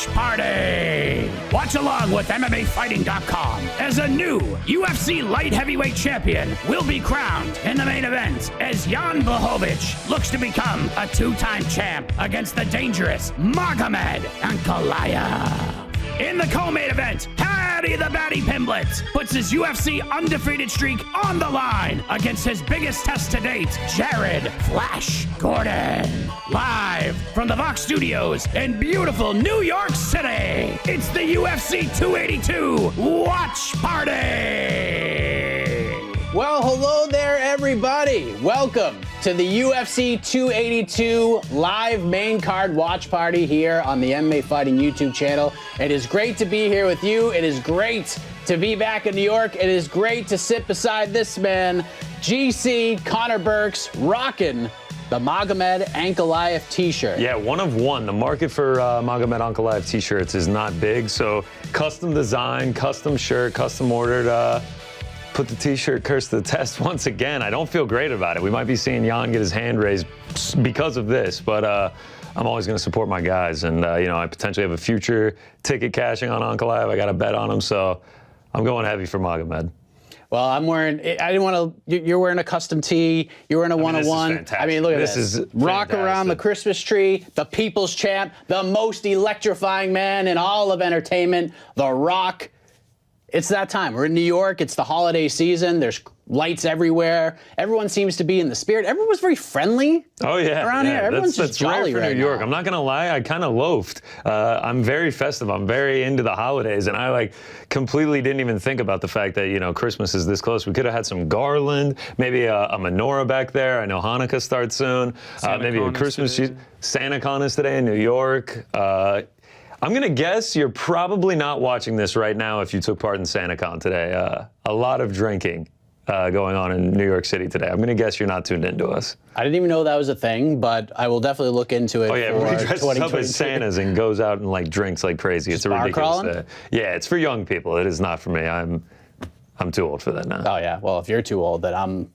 Watch Party! Watch along with MMAfighting.com as a new UFC light heavyweight champion will be crowned in the main event as Jan Blachowicz looks to become a two-time champ against the dangerous Magomed Ankalaev. In the co-main event, Paddy the Batty Pimblett puts his UFC undefeated streak on the line against his biggest test to date, Jared Flash Gordon. Live from the Vox Studios in beautiful New York City, it's the UFC 282 Watch Party! Well, hello there, everybody. Welcome to the UFC 282 live main card watch party here on the MMA Fighting YouTube channel. It is great to be here with you. It is great to be back in New York. It is great to sit beside this man, GC Connor Burks, rocking the Magomed Ankalaev t-shirt. Yeah, one of one. The market for Magomed Ankalaev t-shirts is not big, so custom design, custom shirt, custom ordered. Put the t-shirt curse to the test once again. I don't feel great about it. We might be seeing Jan get his hand raised because of this, but I'm always going to support my guys. And, you know, I potentially have a future ticket cashing on Ankalaev. I got a bet on him, so I'm going heavy for Magomed. Well, I'm wearing, I didn't want to, you're wearing a custom tee, you're wearing a one-on-one. I mean, look at this. This is rock fantastic. Around the Christmas tree, the people's champ, the most electrifying man in all of entertainment, The Rock. It's that time. We're in New York. It's the holiday season. There's lights everywhere. Everyone seems to be in the spirit. Everyone was very friendly. Oh yeah, around here. Everyone's that's just jolly rare for right New York. now. I'm not gonna lie. I kind of loafed. I'm very festive. I'm very into the holidays, and I like completely didn't even think about the fact that Christmas is this close. We could have had some garland, maybe a menorah back there. I know Hanukkah starts soon. Maybe a Christmas tree. SantaCon is today in New York. I'm going to guess you're probably not watching this right now if you took part in SantaCon today. A lot of drinking going on in New York City today. I'm going to guess you're not tuned into us. I didn't even know that was a thing, but I will definitely look into it. Oh, yeah, everybody dresses up as 2022. Santas and goes out and, like, drinks like crazy. It's a bar ridiculous crawling? day. Yeah, it's for young people. It is not for me. I'm too old for that now. Oh yeah, well if you're too old, then I'm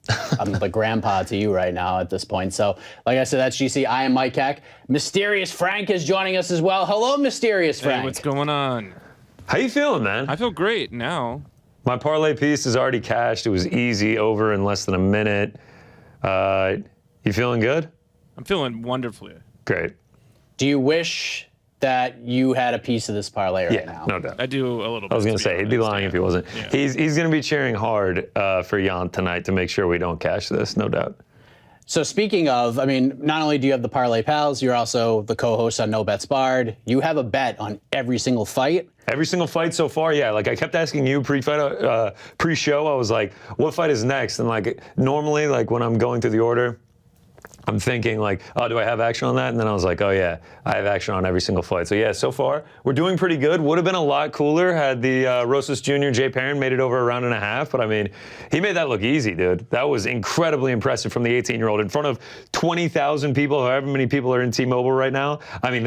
the grandpa to you right now at this point. So like I said, that's GC. I am Mike Heck. Mysterious Frank is joining us as well. Hello, Mysterious Frank. Hey, what's going on? How you feeling, man? I feel great now. My parlay piece is already cashed. It was easy, over in less than a minute. You feeling good? I'm feeling wonderfully. Great. Do you wish that you had a piece of this parlay right now? No doubt. I do a little bit. I was going to say, he'd be lying if he wasn't. Yeah. He's going to be cheering hard for Jan tonight to make sure we don't cash this, no doubt. So speaking of, I mean, not only do you have the Parlay Pals, you're also the co-host on No Bets Barred. You have a bet on every single fight. Every single fight so far, yeah. Like, I kept asking you pre-fight, pre-show, I was like, what fight is next? And, like, normally, like, when I'm going through the order, I'm thinking, like, oh, do I have action on that? And then I was like, oh, yeah, I have action on every single fight. So, yeah, so far, we're doing pretty good. Would have been a lot cooler had the Rosas Jr. Jay Perrin made it over a round and a half. But, I mean, he made that look easy, dude. That was incredibly impressive from the 18-year-old in front of 20,000 people, however many people are in T-Mobile right now. I mean,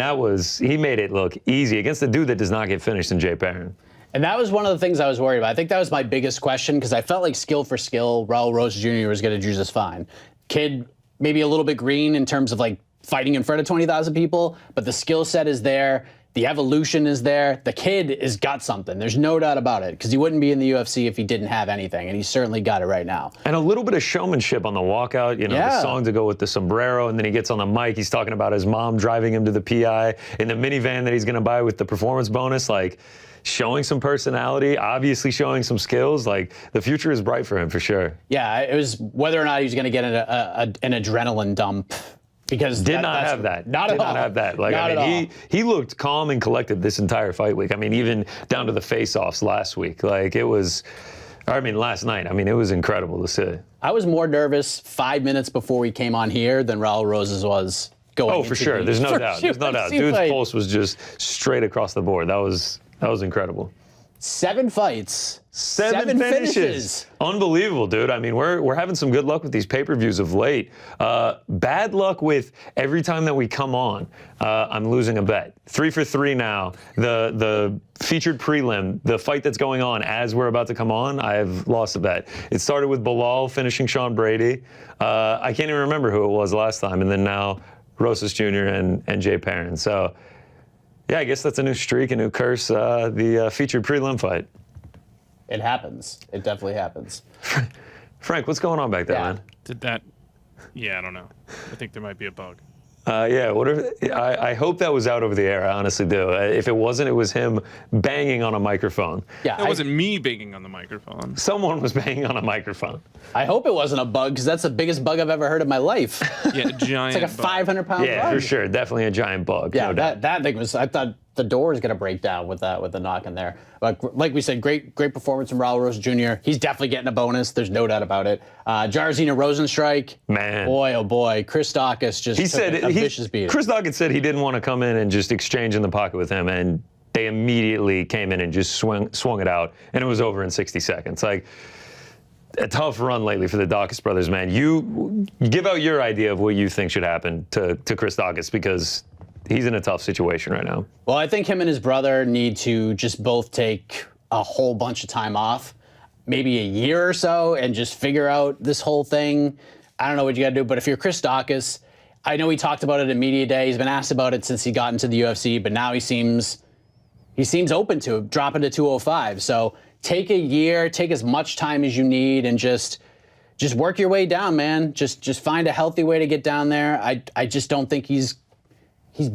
he made it look easy against the dude that does not get finished in Jay Perrin. And that was one of the things I was worried about. I think that was my biggest question because I felt like skill for skill, Raul Rosas Jr. was going to do just fine. Kid, maybe a little bit green in terms of like fighting in front of 20,000 people, but the skill set is there. The evolution is there. The kid has got something. There's no doubt about it because he wouldn't be in the UFC if he didn't have anything, and he's certainly got it right now. And a little bit of showmanship on the walkout, the song to go with the sombrero, and then he gets on the mic, he's talking about his mom driving him to the PI in the minivan that he's going to buy with the performance bonus, like showing some personality, obviously showing some skills. Like, the future is bright for him for sure. Yeah, it was whether or not he was going to get an adrenaline dump. Because did not have that. Not at all. Did not have that. Like, not I mean, he looked calm and collected this entire fight week. I mean, even down to the face-offs last week. Like, last night. I mean, it was incredible to see. I was more nervous 5 minutes before we came on here than Raul Rosas was going. Oh, for sure. There's no doubt. There's no doubt. Dude's fight. pulse was just straight across the board. That was incredible. 7 fights. 7 finishes. Unbelievable, dude. I mean, we're having some good luck with these pay-per-views of late. Bad luck with every time that we come on, I'm losing a bet. 3 for 3 now. The featured prelim, the fight that's going on as we're about to come on, I have lost a bet. It started with Bilal finishing Sean Brady. I can't even remember who it was last time. And then now Rosas Jr. and Jay Perrin. So, Yeah, I guess that's a new streak, a new curse. The featured prelim fight. It happens. It definitely happens. Frank, what's going on back there, man? Did that? Yeah, I don't know. I think there might be a bug. Yeah, I hope that was out over the air. I honestly do. If it wasn't, it was him banging on a microphone. Yeah, It wasn't me banging on the microphone. Someone was banging on a microphone. I hope it wasn't a bug, because that's the biggest bug I've ever heard in my life. Yeah, a giant. It's like a 500-pound Yeah, bug. for sure. Definitely a giant bug. Yeah, no doubt. that thing was. I thought the door was gonna break down with the knock in there. But like we said, great performance from Raul Rosa Jr. He's definitely getting a bonus. There's no doubt about it. Jairzinho Rosenstrike. Man. Boy, oh boy. Chris Dawkins just took a vicious beating. Chris Dawkins said he didn't want to come in and just exchange in the pocket with him, and they immediately came in and just swung it out, and it was over in 60 seconds. Like, a tough run lately for the Dawkins brothers, man. You give out your idea of what you think should happen to Chris Dawkins, because he's in a tough situation right now. Well, I think him and his brother need to just both take a whole bunch of time off, maybe a year or so, and just figure out this whole thing. I don't know what you got to do, but if you're Chris Dawkins, I know he talked about it at Media Day. He's been asked about it since he got into the UFC, but now he seems open to it, dropping to 205. So take a year, take as much time as you need, and just work your way down, man. Just find a healthy way to get down there. I just don't think he's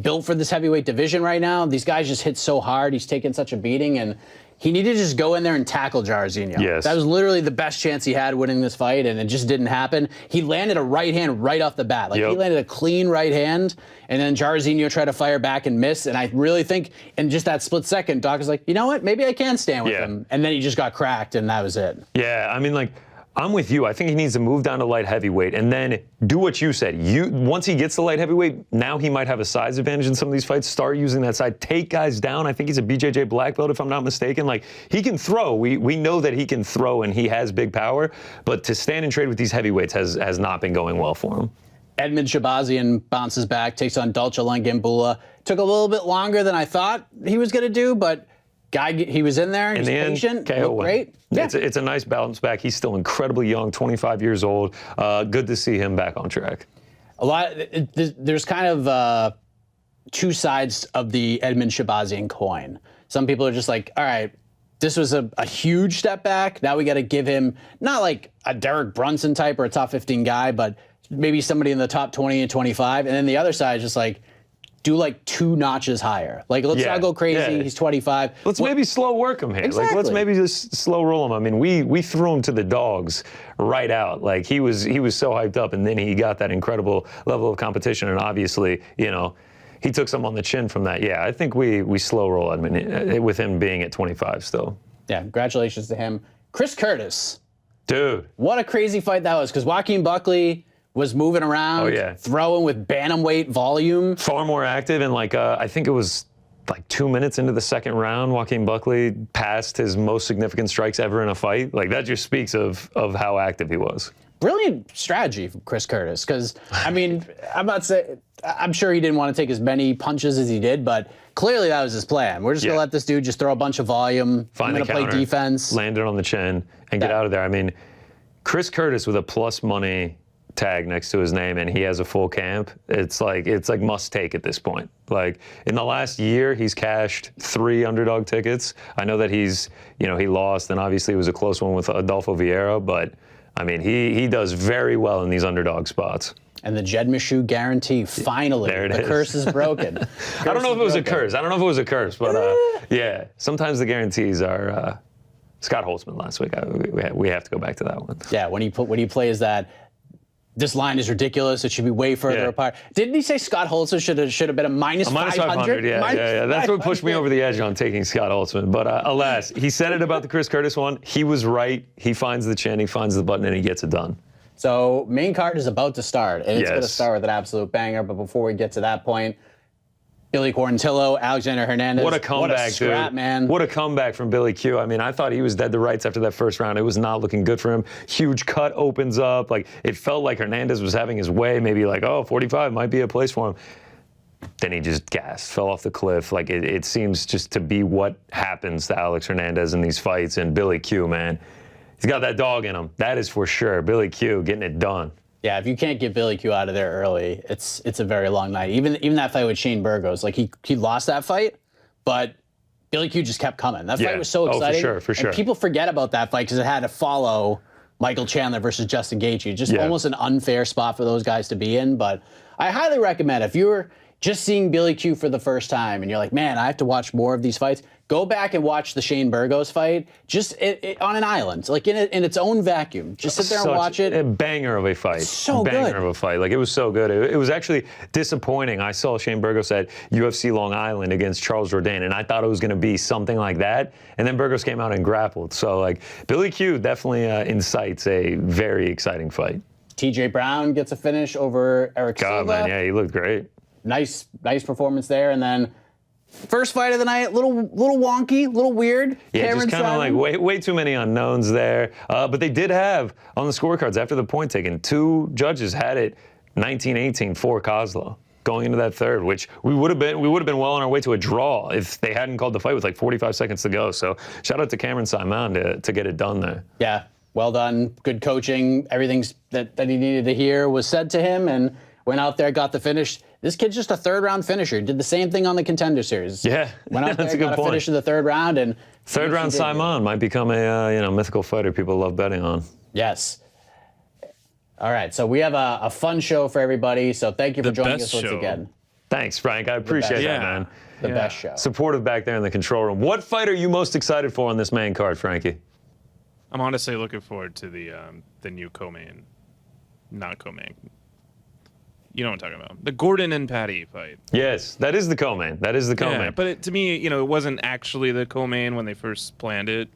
built for this heavyweight division right now. These guys just hit so hard. He's taken such a beating, and he needed to just go in there and tackle Jairzinho. Yes. That was literally the best chance he had winning this fight, and it just didn't happen. He landed a right hand right off the bat. Like, he landed a clean right hand, and then Jairzinho tried to fire back and miss, and I really think in just that split second, Doc was like, you know what, maybe I can stand with him. And then he just got cracked, and that was it. Yeah, I mean, like, I'm with you. I think he needs to move down to light heavyweight and then do what you said. Once he gets to light heavyweight, now he might have a size advantage in some of these fights. Start using that side, take guys down. I think he's a BJJ black belt, if I'm not mistaken. Like, he can throw. We know that he can throw and he has big power, but to stand and trade with these heavyweights has not been going well for him. Edmen Shabazian bounces back, takes on Dulce Langimbula. Took a little bit longer than I thought he was going to do, but he was in there, he's patient, looked great. Yeah. It's a nice bounce back. He's still incredibly young, 25 years old. Good to see him back on track. There's kind of two sides of the Edmen Shabazian coin. Some people are just like, all right, this was a huge step back. Now we got to give him not like a Derek Brunson type or a top 15 guy, but maybe somebody in the top 20 and 25. And then the other side is just like, do like 2 notches higher. Like, let's not go crazy. He's 25. Let's maybe slow work him here. Exactly. Like, let's maybe just slow roll him. I mean, we threw him to the dogs right out. Like, he was so hyped up, and then he got that incredible level of competition, and obviously, you know, he took some on the chin from that. Yeah, I think we slow roll Edmen with him being at 25 still. Yeah, congratulations to him. Chris Curtis. Dude. What a crazy fight that was, because Joaquin Buckley was moving around, throwing with bantamweight volume. Far more active, and like I think it was like 2 minutes into the second round, Joaquin Buckley passed his most significant strikes ever in a fight. Like, that just speaks of how active he was. Brilliant strategy from Chris Curtis, because, I mean, I'm sure he didn't want to take as many punches as he did, but clearly that was his plan. We're just going to let this dude just throw a bunch of volume. I'm going to play defense. Land it on the chin, and get out of there. I mean, Chris Curtis with a plus money tag next to his name, and he has a full camp. It's like must take at this point. Like, in the last year, he's cashed 3 underdog tickets. I know that he lost, and obviously it was a close one with Adolfo Vieira, but I mean, he does very well in these underdog spots. And the Jed Meshew guarantee, finally, the curse is broken. I don't know if it was a curse. But yeah, sometimes the guarantees are. Scott Holtzman last week. We have to go back to that one. Yeah, when he plays that, this line is ridiculous. It should be way further apart. Didn't he say Scott Holtzman should have been a minus 500? Yeah. That's what pushed me over the edge on taking Scott Holtzman. But alas, he said it about the Chris Curtis one. He was right. He finds the chin, he finds the button, and he gets it done. So main card is about to start, and it's going to start with an absolute banger. But before we get to that point, Billy Quarantillo, Alexander Hernandez. What a comeback, what a scrap, dude. Man. What a comeback from Billy Q. I mean, I thought he was dead to rights after that first round. It was not looking good for him. Huge cut opens up. Like, it felt like Hernandez was having his way. Maybe like, 45 might be a place for him. Then he just gassed, fell off the cliff. Like, it seems just to be what happens to Alex Hernandez in these fights. And Billy Q, man, he's got that dog in him. That is for sure. Billy Q getting it done. Yeah, if you can't get Billy Q out of there early, it's a very long night. Even that fight with Shane Burgos, like he lost that fight, but Billy Q just kept coming. That fight was so Oh, exciting. for sure. And people forget about that fight because it had to follow Michael Chandler versus Justin Gaethje. Just almost an unfair spot for those guys to be in. But I highly recommend, if you're just seeing Billy Q for the first time and you're like, man, I have to watch more of these fights, go back and watch the Shane Burgos fight just on an island, like in its own vacuum. Just sit there and watch it. A banger of a fight. So good. Banger of a fight. Like, it was so good. It was actually disappointing. I saw Shane Burgos at UFC Long Island against Charles Jourdain, and I thought it was going to be something like that. And then Burgos came out and grappled. So, like, Billy Q definitely incites a very exciting fight. TJ Brown gets a finish over Eric Silva. God, man, yeah, he looked great. Nice performance there. And then first fight of the night, little wonky, little weird. Yeah, Cameron just kind of like way too many unknowns there. But they did have on the scorecards after the point taken, 2 judges had it 19-18 for Kozlov going into that third, which we would have been well on our way to a draw if they hadn't called the fight with like 45 seconds to go. So shout out to Cameron Simon to get it done there. Yeah, well done. Good coaching. Everything that he needed to hear was said to him, and went out there, got the finish. This kid's just a third-round finisher. Did the same thing on the Contender Series. Yeah, went out there, that's a good got point. a finish in the third round, and Third-round Simon might become a mythical fighter people love betting on. Yes. All right, so we have a fun show for everybody. So thank you for joining us once again. Thanks, Frank. I appreciate that, man. The best show. Supportive back there in the control room. What fight are you most excited for on this main card, Frankie? I'm honestly looking forward to the new co-main, not co-main. You know what I'm talking about. The Gordon and Paddy fight. Yes, that is the co-main. That is the co-main. Yeah, but to me, it wasn't actually the co-main when they first planned it.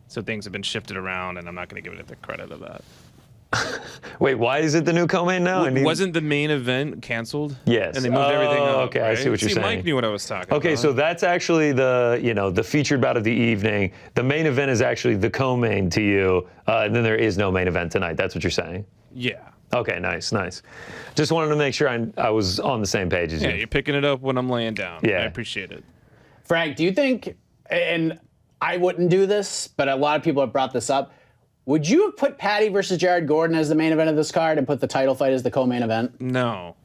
So things have been shifted around, and I'm not going to give it the credit of that. Wait, why is it the new co-main now? Wasn't the main event canceled? Yes. And they moved everything up. Okay, right? I see what you're saying. Mike knew what I was talking about. Okay, so that's actually the featured bout of the evening. The main event is actually the co-main to you, and then there is no main event tonight. That's what you're saying? Yeah. Okay, nice. Just wanted to make sure I was on the same page as you. Yeah, you're picking it up when I'm laying down. Yeah. I appreciate it. Frank, do you think, and I wouldn't do this, but a lot of people have brought this up, would you have put Paddy versus Jared Gordon as the main event of this card and put the title fight as the co-main event? No.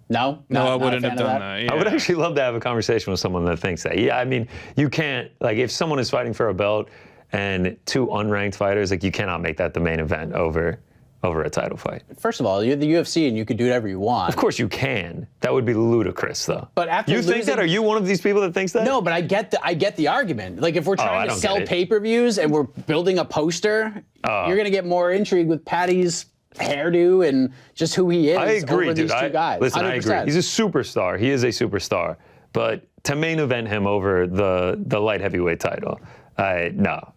No? No, I wouldn't have done that. Yeah. I would actually love to have a conversation with someone that thinks that. Yeah, I mean, you can't, like, if someone is fighting for a belt and 2 unranked fighters, like, you cannot make that the main event over a title fight. First of all, you're the UFC and you could do whatever you want. Of course you can. That would be ludicrous, though. But after you think that? Are you one of these people that thinks that? No, but I get the argument. Like, if we're trying to don't sell get it. pay-per-views and we're building a poster, you're going to get more intrigue with Paddy's hairdo and just who he is I agree, over dude. these 2 guys. Listen, 100%. I agree. He's a superstar. He is a superstar. But to main event him over the light heavyweight title, no.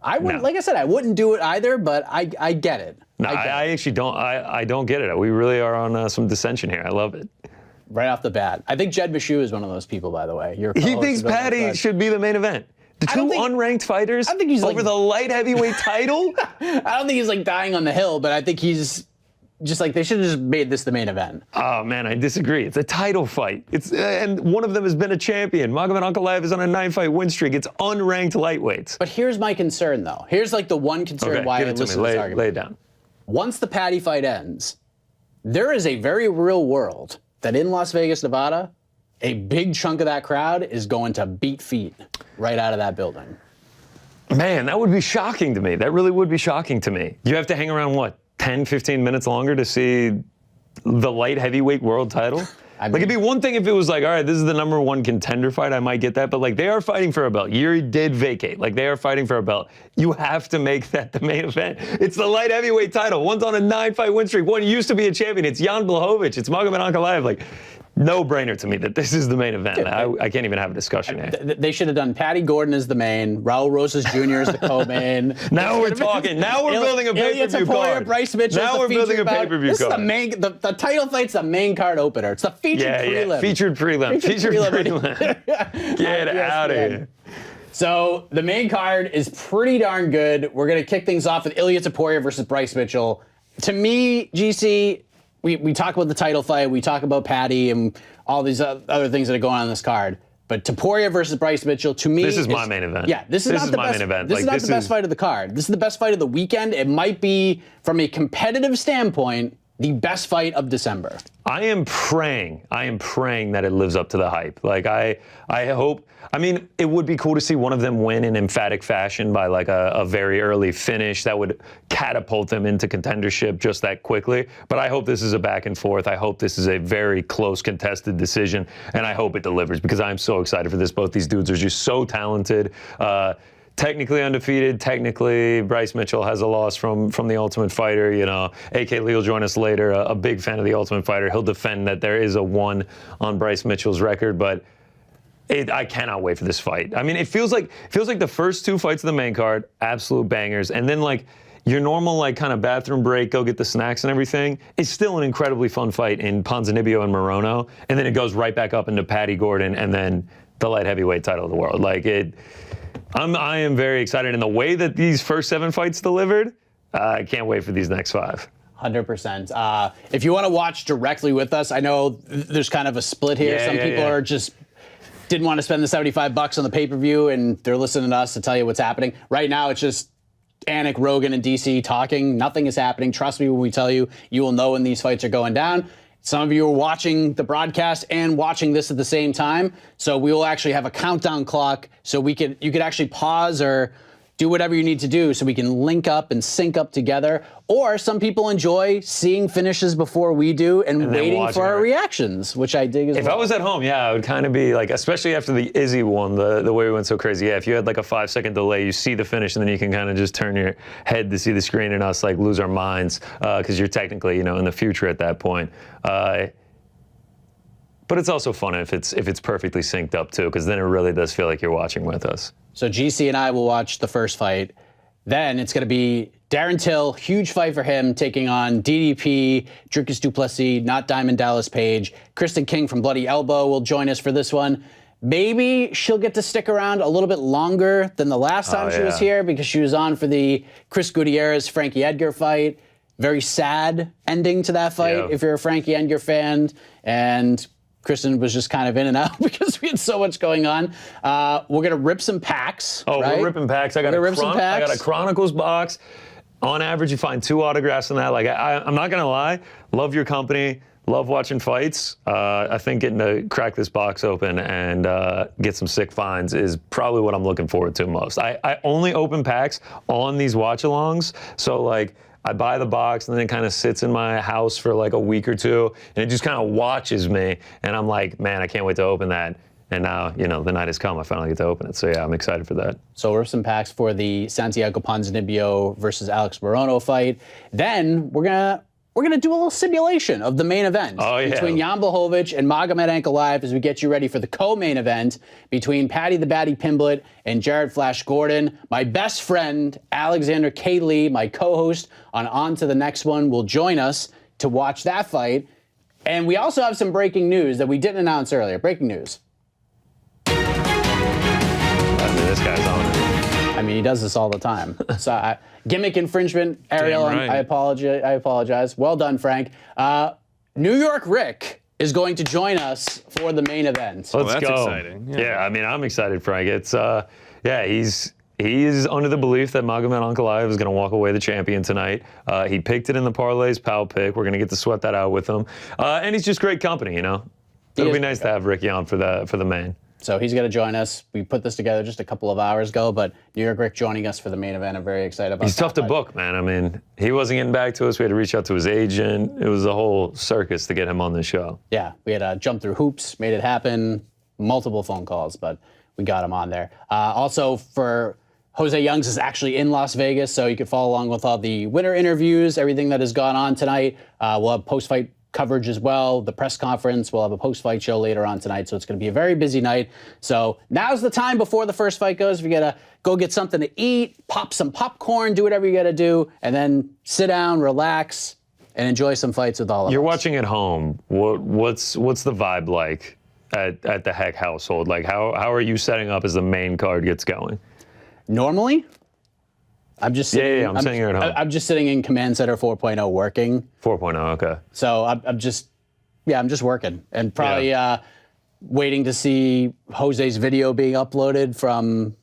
I wouldn't, like I said, I wouldn't do it either, but I get it. No, I actually don't. I don't get it. We really are on some dissension here. I love it. Right off the bat. I think Jed Bashu is one of those people, by the way. He thinks Paddy should be the main event. The 2 unranked fighters over the light heavyweight title? I don't think he's like dying on the hill, but I think he's just like, they should have just made this the main event. Oh, man, I disagree. It's a title fight. And one of them has been a champion. Magomed Ankalaev is on a 9-fight win streak. It's unranked lightweights. But here's my concern, though. Here's like the one concern why I listen to this argument. Lay it down. Once the Paddy fight ends, there is a very real world that in Las Vegas, Nevada, a big chunk of that crowd is going to beat feet right out of that building. Man, that would be shocking to me. That really would be shocking to me. You have to hang around, what, 10, 15 minutes longer to see the light heavyweight world title? Like, it'd be one thing if it was like, all right, this is the #1 contender fight, I might get that, but like, they are fighting for a belt. Yuri did vacate. Like, they are fighting for a belt. You have to make that the main event. It's the light heavyweight title. One's on a 9-fight win streak. One used to be a champion. It's Jan Blachowicz. It's Magomed Ankalaev. Like, no-brainer to me that this is the main event. Dude, I can't even have a discussion here. They should have done Paddy Gordon as the main, Raul Rosas Jr. as the co-main. Now we're talking. Now we're building a pay-per-view card. Bryce Mitchell. Now we're building a pay-per-view card. This is the title fight's the main card opener. It's the featured prelim. Yeah, featured prelim. Featured prelim. Get out of here. So the main card is pretty darn good. We're going to kick things off with Ilia versus Bryce Mitchell. To me, GC, we talk about the title fight, we talk about Paddy and all these other things that are going on this card. But Topuria versus Bryce Mitchell, to me, this is my main event. Yeah, this is not the best event. This is not the best fight of the card. This is the best fight of the weekend. It might be, from a competitive standpoint, the best fight of December? I am praying that it lives up to the hype. Like, I hope, I mean, it would be cool to see one of them win in emphatic fashion by like a very early finish that would catapult them into contendership just that quickly. But I hope this is a back and forth. I hope this is a very close contested decision, and I hope it delivers because I'm so excited for this. Both these dudes are just so talented. Technically undefeated. Technically, Bryce Mitchell has a loss from the Ultimate Fighter. You know, AK Lee will join us later. A big fan of the Ultimate Fighter. He'll defend that there is a 1 on Bryce Mitchell's record, but I cannot wait for this fight. I mean, it feels like the first 2 fights of the main card, absolute bangers, and then like your normal like kind of bathroom break, go get the snacks and everything. It's still an incredibly fun fight in Ponza and Morono, and then it goes right back up into Paddy Gordon, and then the light heavyweight title of the world. Like it. I am very excited in the way that these first 7 fights delivered. I can't wait for these next 5. 100%. If you want to watch directly with us, I know there's kind of a split here. Some people are just didn't want to spend the $75 on the pay-per-view, and they're listening to us to tell you what's happening. Right now, it's just Anik, Rogan, and DC talking. Nothing is happening. Trust me when we tell you, you will know when these fights are going down. Some of you are watching the broadcast and watching this at the same time, so we will actually have a countdown clock, so you could actually pause or do whatever you need to do so we can link up and sync up together. Or some people enjoy seeing finishes before we do and waiting for our reactions, which I dig as well. If I was at home, yeah, it would kind of be like, especially after the Izzy one, the way we went so crazy. Yeah, if you had like a 5-second delay, you see the finish and then you can kind of just turn your head to see the screen and us like lose our minds because you're technically, you know, in the future at that point. But it's also fun if it's perfectly synced up too, because then it really does feel like you're watching with us. So GC and I will watch the first fight. Then it's going to be Darren Till, huge fight for him, taking on DDP, Dricus du Plessis, not Diamond Dallas Page. Kristen King from Bloody Elbow will join us for this one. Maybe she'll get to stick around a little bit longer than the last time she was here because she was on for the Chris Gutierrez, Frankie Edgar fight. Very sad ending to that fight if you're a Frankie Edgar fan. And Kristen was just kind of in and out because we had so much going on. We're going to rip some packs. Oh, right? We're ripping packs. I got a Chronicles box. On average, you find 2 autographs in that. Like, I'm not going to lie. Love your company. Love watching fights. I think getting to crack this box open and get some sick finds is probably what I'm looking forward to most. I only open packs on these watch-alongs. So, like, I buy the box and then it kind of sits in my house for like a week or 2 and it just kind of watches me and I'm like, man, I can't wait to open that. And now, you know, the night has come. I finally get to open it. So yeah, I'm excited for that. So we're some packs for the Santiago Ponzinibbio versus Alex Morono fight. Then we're gonna do a little simulation of the main event between Jan Blachowicz and Magomed Ankalaev as we get you ready for the co-main event between Paddy the Baddy Pimblett and Jared Flash Gordon. My best friend, Alexander K. Lee, my co-host on to the Next One, will join us to watch that fight. And we also have some breaking news that we didn't announce earlier. Breaking news. This guy's on it. I mean, he does this all the time. So gimmick infringement, Ariel. Damn right. I apologize. Well done, Frank. New York Rick is going to join us for the main event. Let's that's go. exciting. Yeah, I mean, I'm excited, Frank. It's he's under the belief that Magomed Ankalaev is going to walk away the champion tonight. He picked it in the Parlays Pal pick. We're going to get to sweat that out with him. And he's just great company, you know. It'll be nice to have Ricky on for the main. So he's going to join us. We put this together just a couple of hours ago, but New York Rick joining us for the main event. I'm very excited about He's tough to book, man. I mean, he wasn't getting back to us. We had to reach out to his agent. It was a whole circus to get him on the show. Yeah, we had to jump through hoops, made it happen, multiple phone calls, but we got him on there. Also, for Jose Youngs is actually in Las Vegas, so you can follow along with all the winner interviews, everything that has gone on tonight. We'll have post-fight coverage as well, the press conference. We'll have a post-fight show later on tonight, so it's going to be a very busy night. So now's the time before the first fight goes. If you got to go get something to eat, pop some popcorn, do whatever you got to do, and then sit down, relax, and enjoy some fights with all of us. You're watching at home. What's the vibe like at the Heck household? Like, how are you setting up as the main card gets going? Normally, I'm just sitting, I'm sitting here at home. I'm just sitting in Command Center 4.0 working. 4.0, okay. So I'm just working and probably waiting to see Jose's video being uploaded from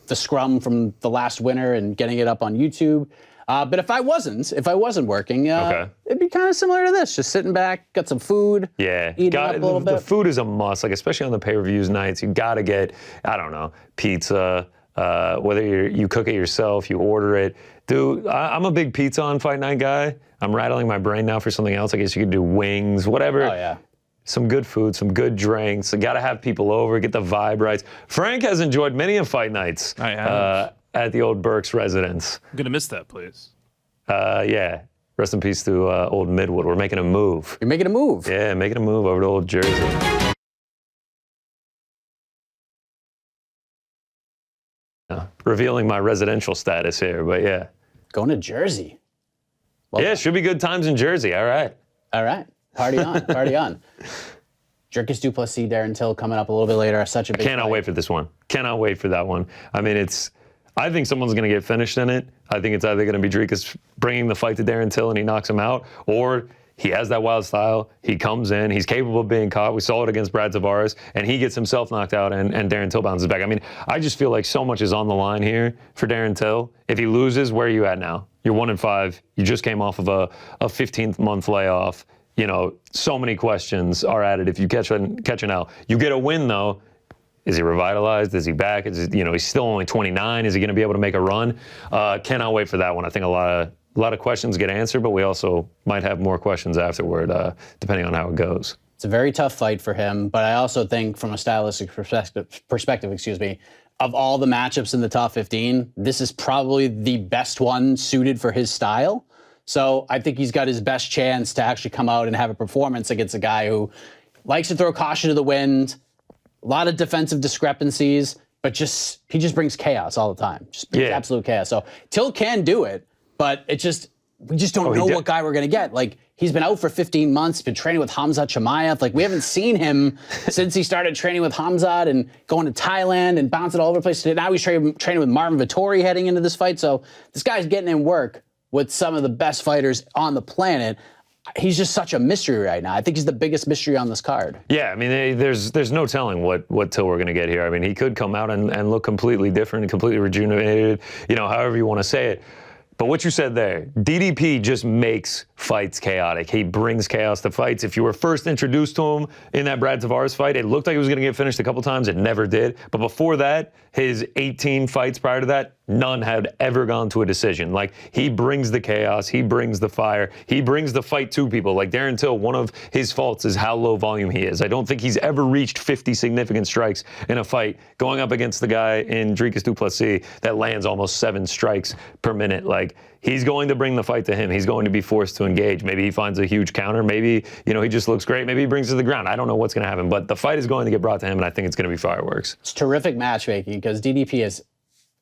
the scrum from the last winter and getting it up on YouTube. But if I wasn't working, it'd be kind of similar to this. Just sitting back, got some food. Yeah, eating up a little bit. The food is a must. Like especially on the pay-per-views nights, you got to get, I don't know, pizza. Whether you cook it yourself, you order it. Dude, I'm a big pizza on fight night guy. I'm rattling my brain now for something else. I guess you could do wings, whatever. Oh yeah. Some good food, some good drinks. You got to have people over, get the vibe right. Frank has enjoyed many of fight nights. I have. At the old Burks residence. I'm going to miss that place. Yeah. Rest in peace to old Midwood. We're making a move. You're making a move. Yeah, making a move over to old Jersey. Revealing my residential status here, but yeah. Going to Jersey. Yeah, should be good times in Jersey. All right. All right. Party on. Party on. Jerkis Duplessis, Darren Till coming up a little bit later. Such a big Cannot wait for this one. Cannot wait for that one. I mean, I think someone's going to get finished in it. I think it's either going to be Dricus bringing the fight to Darren Till and he knocks him out, or he has that wild style. He comes in. He's capable of being caught. We saw it against Brad Tavares, and he gets himself knocked out, and Darren Till bounces back. I mean, I just feel like so much is on the line here for Darren Till. If he loses, where are you at now? You're 1-5. You just came off of a 15th-month layoff. You know, so many questions are added if you catch an L. You get a win, though. Is he revitalized? Is he back? He's still only 29. Is he going to be able to make a run? Cannot wait for that one. I think a lot of questions get answered, but we also might have more questions afterward, depending on how it goes. It's a very tough fight for him, but I also think from a stylistic perspective, of all the matchups in the top 15, this is probably the best one suited for his style. So I think he's got his best chance to actually come out and have a performance against a guy who likes to throw caution to the wind, a lot of defensive discrepancies, but he just brings chaos all the time. Just brings absolute chaos. So Till can do it, but we just don't know what guy we're going to get. Like, he's been out for 15 months, been training with Khamzat Chimaev. Like, we haven't seen him since he started training with Khamzat and going to Thailand and bouncing all over the place. Now he's training with Marvin Vettori heading into this fight. So this guy's getting in work with some of the best fighters on the planet. He's just such a mystery right now. I think he's the biggest mystery on this card. Yeah, I mean, there's no telling what Till we're going to get here. I mean, he could come out and look completely different and completely rejuvenated, however you want to say it. But what you said there, DDP just makes fights chaotic. He brings chaos to fights. If you were first introduced to him in that Brad Tavares fight, it looked like he was going to get finished a couple times. It never did. But before that, his 18 fights prior to that, none had ever gone to a decision. Like, he brings the chaos. He brings the fire. He brings the fight to people. Like Darren Till, one of his faults is how low volume he is. I don't think he's ever reached 50 significant strikes in a fight going up against the guy in Dricus Duplessis that lands almost 7 strikes per minute. Like, he's going to bring the fight to him. He's going to be forced to engage. Maybe he finds a huge counter. Maybe, he just looks great. Maybe he brings it to the ground. I don't know what's going to happen, but the fight is going to get brought to him, and I think it's going to be fireworks. It's terrific matchmaking because DDP is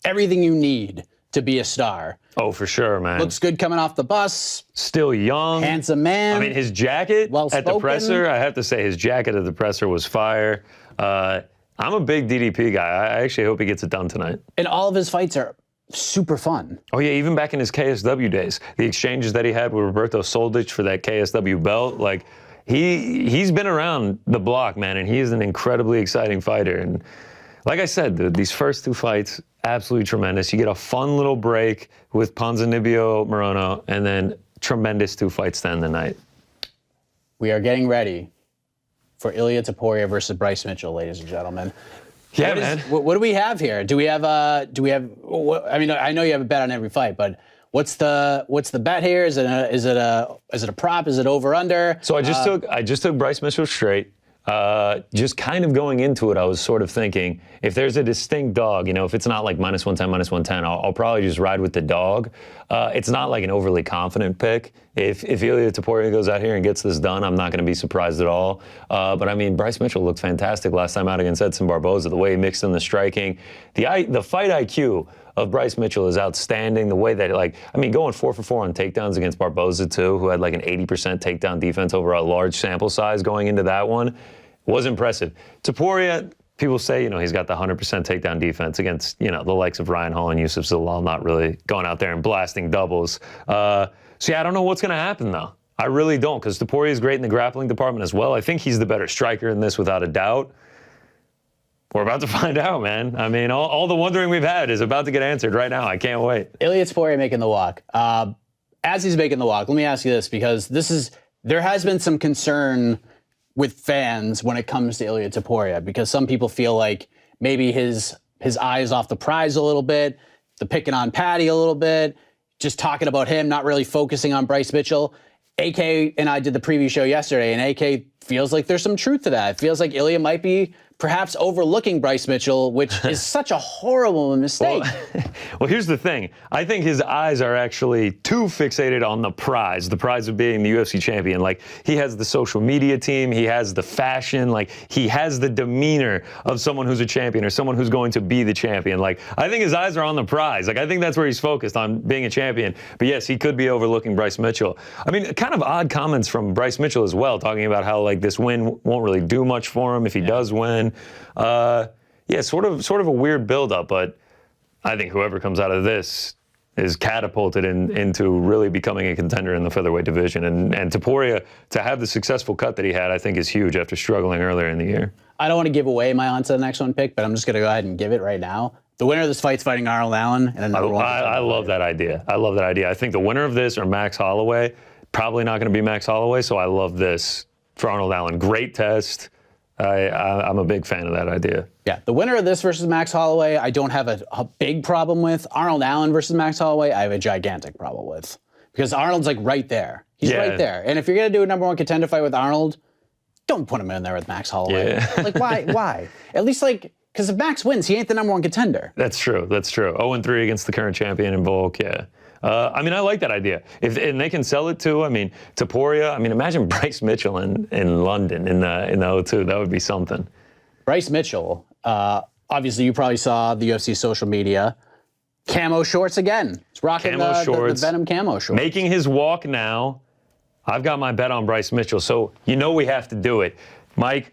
everything you need to be a star. Oh, for sure, man. Looks good coming off the bus. Still young. Handsome man. I mean, his jacket at the presser, I have to say, his jacket at the presser was fire. I'm a big DDP guy. I actually hope he gets it done tonight. And all of his fights are super fun. Oh, yeah, even back in his KSW days, the exchanges that he had with Roberto Soldic for that KSW belt, like, he's been around the block, man, and he is an incredibly exciting fighter. And like I said, dude, these first 2 fights, absolutely tremendous. You get a fun little break with Ponza Morono, and then tremendous 2 fights to end the night. We are getting ready for Ilia Topuria versus Bryce Mitchell, ladies and gentlemen. Yeah, man. What do we have here? I mean, I know you have a bet on every fight, but what's the bet here? Is it a prop? Is it over under? So I just took Bryce Mitchell straight. Just kind of going into it, I was sort of thinking, if there's a distinct dog, if it's not like -110, I'll probably just ride with the dog. It's not like an overly confident pick. If Ilia Topuria goes out here and gets this done, I'm not going to be surprised at all. But I mean, Bryce Mitchell looked fantastic last time out against Edson Barboza. The way he mixed in the striking, the fight IQ of Bryce Mitchell is outstanding. The way that, going 4 for 4 on takedowns against Barboza too, who had like an 80% takedown defense over a large sample size going into that one, was impressive. Topuria, people say, he's got the 100% takedown defense against, the likes of Ryan Hall and Yusuf Zalal, not really going out there and blasting doubles. So yeah, I don't know what's going to happen though. I really don't, because Topuria is great in the grappling department as well. I think he's the better striker in this without a doubt. We're about to find out, man. I mean, all the wondering we've had is about to get answered right now. I can't wait. Ilia Topuria making the walk. As he's making the walk, let me ask you this, because there has been some concern with fans when it comes to Ilia Topuria, because some people feel like maybe his eye is off the prize a little bit, the picking on Paddy a little bit, just talking about him, not really focusing on Bryce Mitchell. AK and I did the preview show yesterday, and AK feels like there's some truth to that. It feels like Ilia might be perhaps overlooking Bryce Mitchell, which is such a horrible mistake. Well, here's the thing. I think his eyes are actually too fixated on the prize of being the UFC champion. Like, he has the social media team, he has the fashion, like, he has the demeanor of someone who's a champion or someone who's going to be the champion. Like, I think his eyes are on the prize. Like, I think that's where he's focused, on being a champion. But yes, he could be overlooking Bryce Mitchell. I mean, kind of odd comments from Bryce Mitchell as well, talking about how, like, this win won't really do much for him if he does win. Sort of a weird build-up, but I think whoever comes out of this is catapulted into really becoming a contender in the featherweight division. And Topuria, to have the successful cut that he had, I think is huge after struggling earlier in the year. I don't want to give away my on to the next one pick, but I'm just going to go ahead and give it right now. The winner of this fight's fighting Arnold Allen. And I love that idea. I love that idea. I think the winner of this or Max Holloway, probably not going to be Max Holloway, so I love this for Arnold Allen. Great test. I'm a big fan of that idea. Yeah, the winner of this versus Max Holloway, I don't have a big problem with. Arnold Allen versus Max Holloway, I have a gigantic problem with. Because Arnold's like right there. He's right there. And if you're going to do a number one contender fight with Arnold, don't put him in there with Max Holloway. Yeah. Like, why? At least, like, because if Max wins, he ain't the number one contender. That's true. 0-3 against the current champion in Volk, yeah. I mean, I like that idea. And they can sell it too. I mean, Topuria. I mean, imagine Bryce Mitchell in London in the 02. That would be something. Bryce Mitchell. Obviously, you probably saw the UFC social media. Camo shorts again. He's rocking the Venom camo shorts. Making his walk now. I've got my bet on Bryce Mitchell, so you know we have to do it. Mike,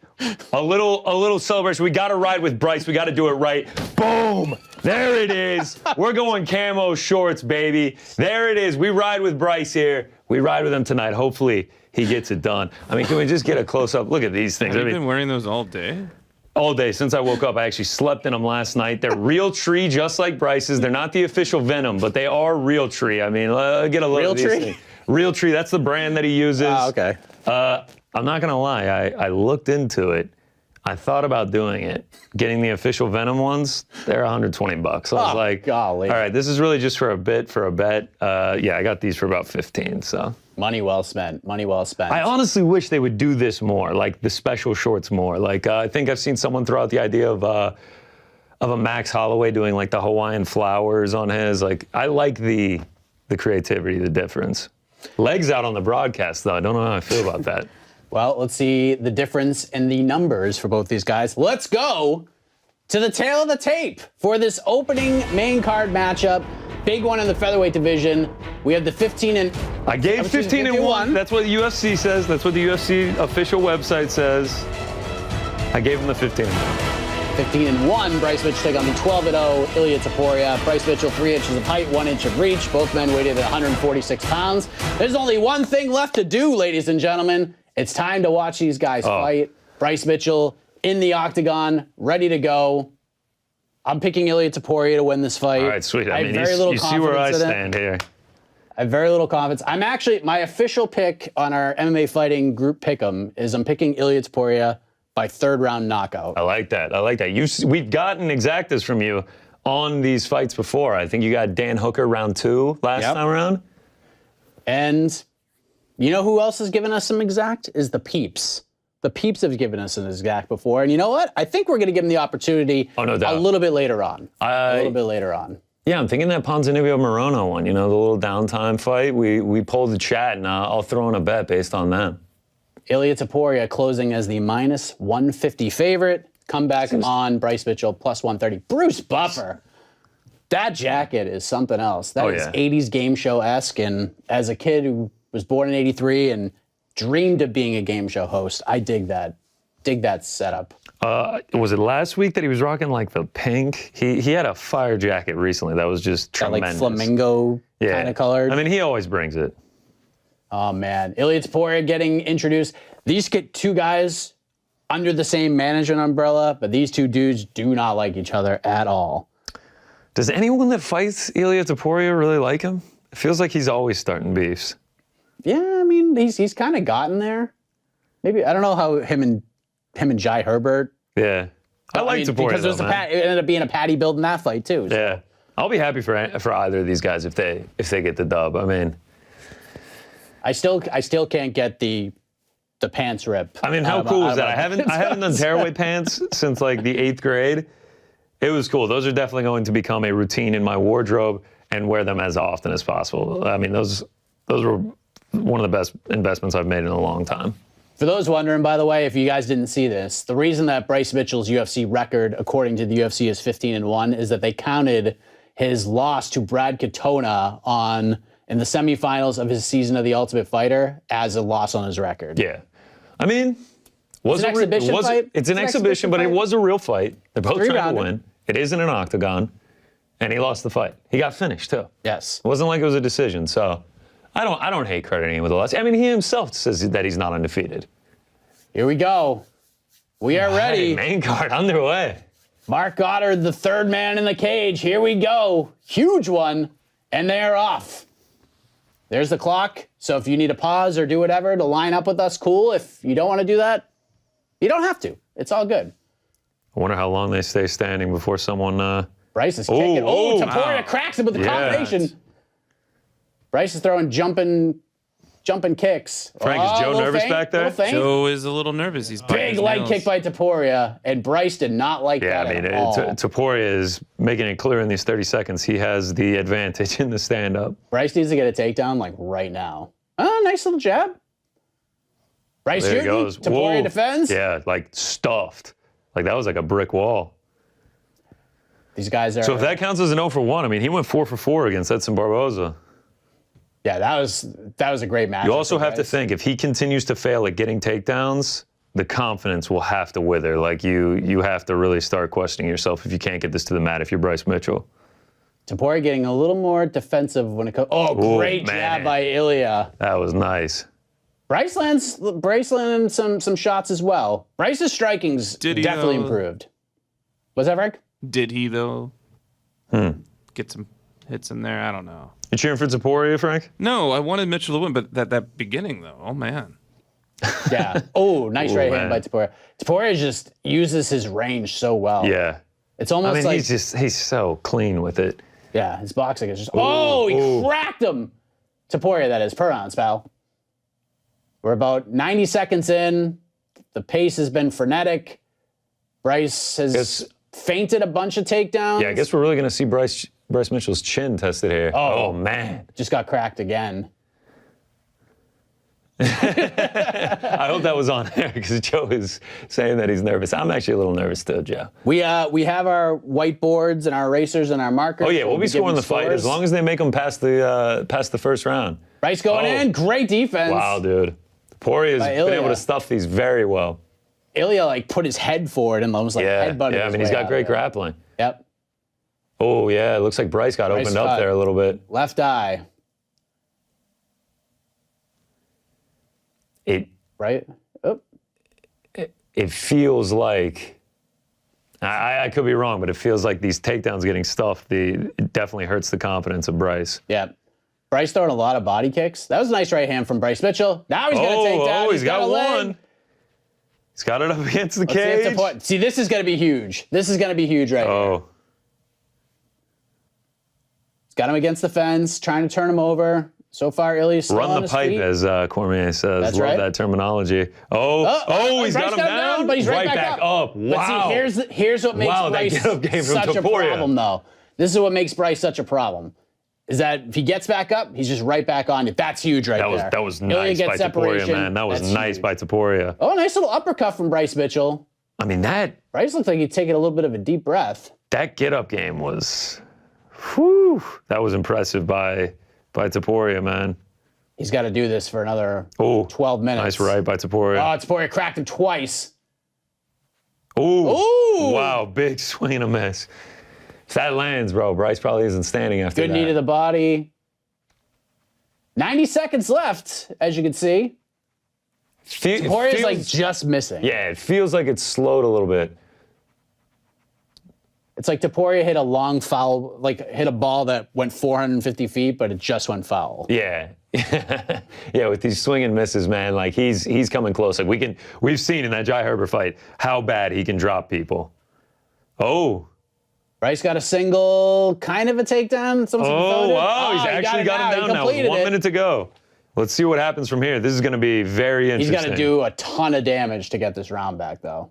a little celebration. We got to ride with Bryce. We got to do it right. Boom! There it is. We're going camo shorts, baby. There it is. We ride with Bryce here. We ride with him tonight. Hopefully, he gets it done. I mean, can we just get a close-up? Look at these things. Have you been wearing those all day? All day. Since I woke up, I actually slept in them last night. They're real tree, just like Bryce's. They're not the official Venom, but they are real tree. I mean, get a look at these things. Real tree. That's the brand that he uses. Oh, okay. I'm not going to lie. I looked into it. I thought about doing it. Getting the official Venom ones, they're $120. So I was like, golly. All right, this is really just for a bet. Yeah, I got these for about 15, so. Money well spent. Money well spent. I honestly wish they would do this more, like the special shorts more. Like, I think I've seen someone throw out the idea of a Max Holloway doing like the Hawaiian flowers on his. Like, I like the creativity, the difference. Legs out on the broadcast, though. I don't know how I feel about that. Well, let's see the difference in the numbers for both these guys. Let's go to the tail of the tape for this opening main card matchup. Big one in the featherweight division. We have the 15 and... I gave 15 and 1. That's what the UFC says. That's what the UFC official website says. I gave him the 15 and 1. 15 and 1. Bryce Mitchell take on the 12-0 Ilia Topuria. Bryce Mitchell, 3 inches of height, 1 inch of reach. Both men weighted at 146 pounds. There's only one thing left to do, ladies and gentlemen. It's time to watch these guys fight. Bryce Mitchell in the octagon, ready to go. I'm picking Ilia Topuria to win this fight. All right, sweet. I mean, you see where I stand here. I have very little confidence. I'm actually, my official pick on our MMA Fighting group pick'em is I'm picking Ilia Topuria by 3rd round knockout. I like that. We've gotten exactas from you on these fights before. I think you got Dan Hooker round 2 last time around. And you know who else has given us some exact? Is the Peeps. The Peeps have given us an exact before. And you know what? I think we're going to give them the opportunity a little bit later on. Yeah, I'm thinking that Ponza Morono one, you know, the little downtime fight. We pulled the chat, and I'll throw in a bet based on that. Ilia Topuria closing as the -150 favorite. Comeback on Bryce Mitchell, +130. Bruce Buffer. That jacket is something else. That is 80s game show-esque. And as a kid who was born in '83 and dreamed of being a game show host, I dig that. Dig that setup. Was it last week that he was rocking like the pink? He had a fire jacket recently that was just tremendous. Like flamingo kind of colored. I mean, he always brings it. Oh man, Ilia Topuria getting introduced. These two guys under the same management umbrella, but these two dudes do not like each other at all. Does anyone that fights Ilia Topuria really like him? It feels like he's always starting beefs. Yeah, I mean, he's kind of gotten there. Maybe I don't know how him and Jai Herbert. Yeah, I like Topuria because though, man. it ended up being a Paddy build in that fight too. So. Yeah, I'll be happy for either of these guys if they get the dub. I mean, I still can't get the pants rip. I mean, how cool is that? I haven't done tearaway pants since like the 8th grade. It was cool. Those are definitely going to become a routine in my wardrobe and wear them as often as possible. I mean, those were one of the best investments I've made in a long time. For those wondering, by the way, if you guys didn't see this, the reason that Bryce Mitchell's UFC record, according to the UFC, is 15-1 is that they counted his loss to Brad Katona in the semifinals of his season of The Ultimate Fighter as a loss on his record. Yeah. I mean, it's an exhibition fight. It's an exhibition, but it was a real fight. They're both trying to win. It isn't an octagon, and he lost the fight. He got finished too. Yes. It wasn't like it was a decision. So I don't hate crediting him with a loss. I mean, he himself says that he's not undefeated. Here we go. We are ready. Hey, main card underway. Mark Goddard, the third man in the cage. Here we go. Huge one, and they are off. There's the clock. So if you need to pause or do whatever to line up with us, cool. If you don't want to do that, you don't have to. It's all good. I wonder how long they stay standing before someone... Bryce is kicking. Oh, Topuria wow. cracks him with the combination. Bryce is throwing jumping kicks. Frank, is Joe nervous back there? Joe is a little nervous. He's big leg kick by Topuria, and Bryce did not like that at all. Topuria is making it clear in these 30 seconds he has the advantage in the stand-up. Bryce needs to get a takedown like right now. Oh, nice little jab. Bryce There shooting. he goes. Topuria defends. Yeah, like stuffed. Like that was like a brick wall. These guys are. So if that counts as an 0 for 1, I mean, he went 4 for 4 against Edson Barboza. Yeah, that was a great match. You also have to think, if he continues to fail at getting takedowns, the confidence will have to wither. Like you have to really start questioning yourself if you can't get this to the mat if you're Bryce Mitchell. Topuria getting a little more defensive when it comes. Oh, great jab by Ilia. That was nice. Bryce landing some shots as well. Bryce's striking's definitely improved. Was that Frank? Did he though? Get some hits in there. I don't know. You cheering for Topuria, Frank? No, I wanted Mitchell to win, but that beginning though, oh man. Yeah. Oh, nice right hand by Topuria. Topuria just uses his range so well. Yeah. It's almost like he's so clean with it. Yeah, his boxing is just. He cracked him. Topuria, that is, per ounce, pal. We're about 90 seconds in. The pace has been frenetic. Bryce has feinted a bunch of takedowns. Yeah, I guess we're really going to see Bryce Mitchell's chin tested here. Oh, man. Just got cracked again. I hope that was on air because Joe is saying that he's nervous. I'm actually a little nervous too, Joe. We have our whiteboards and our erasers and our markers. Oh, yeah, we'll be scoring the fight as long as they make them past the first round. Bryce going in. Great defense. Wow, dude. Topuria has been able to stuff these very well. Ilia put his head forward and almost headbutted. Yeah, I mean, he's got great grappling. Yep. Oh, yeah, it looks like Bryce got opened up there a little bit. Left eye. Right? Oh. It feels like, I could be wrong, but it feels like these takedowns getting stuffed, it definitely hurts the confidence of Bryce. Yeah. Bryce throwing a lot of body kicks. That was a nice right hand from Bryce Mitchell. Now he's going to take down. He's got one. He's got it up against the cage. See, this is going to be huge. This is going to be huge right here. He's got him against the fence, trying to turn him over. So far, Ilia's still on his feet. Run the pipe, as Cormier says. That's Love that terminology. He's got him down, but he's right back up. Wow. But see, here's what makes Bryce such a problem, though. This is what makes Bryce such a problem. Is that if he gets back up, he's just right back on it. That's huge there. That was nice by Topuria, man. That was nice by Topuria. Oh, nice little uppercut from Bryce Mitchell. I mean, Bryce looked like he'd taken a little bit of a deep breath. That get-up game was, whew, that was impressive by Topuria, man. He's got to do this for another 12 minutes. Nice right by Topuria. Oh, Topuria cracked him twice. Ooh. Wow, big swing and a miss. If that lands, bro, Bryce probably isn't standing after that. Good knee to the body. 90 seconds left, as you can see. Toporia's like just missing. Yeah, it feels like it's slowed a little bit. It's like Topuria hit a long foul, like hit a ball that went 450 feet, but it just went foul. Yeah. Yeah, with these swing and misses, man, like he's coming close. Like we've seen in that Jai Herbert fight how bad he can drop people. Oh. Bryce got a single, kind of a takedown. Oh, wow, he's actually got him down now with 1 minute to go. Let's see what happens from here. This is going to be very interesting. He's got to do a ton of damage to get this round back, though.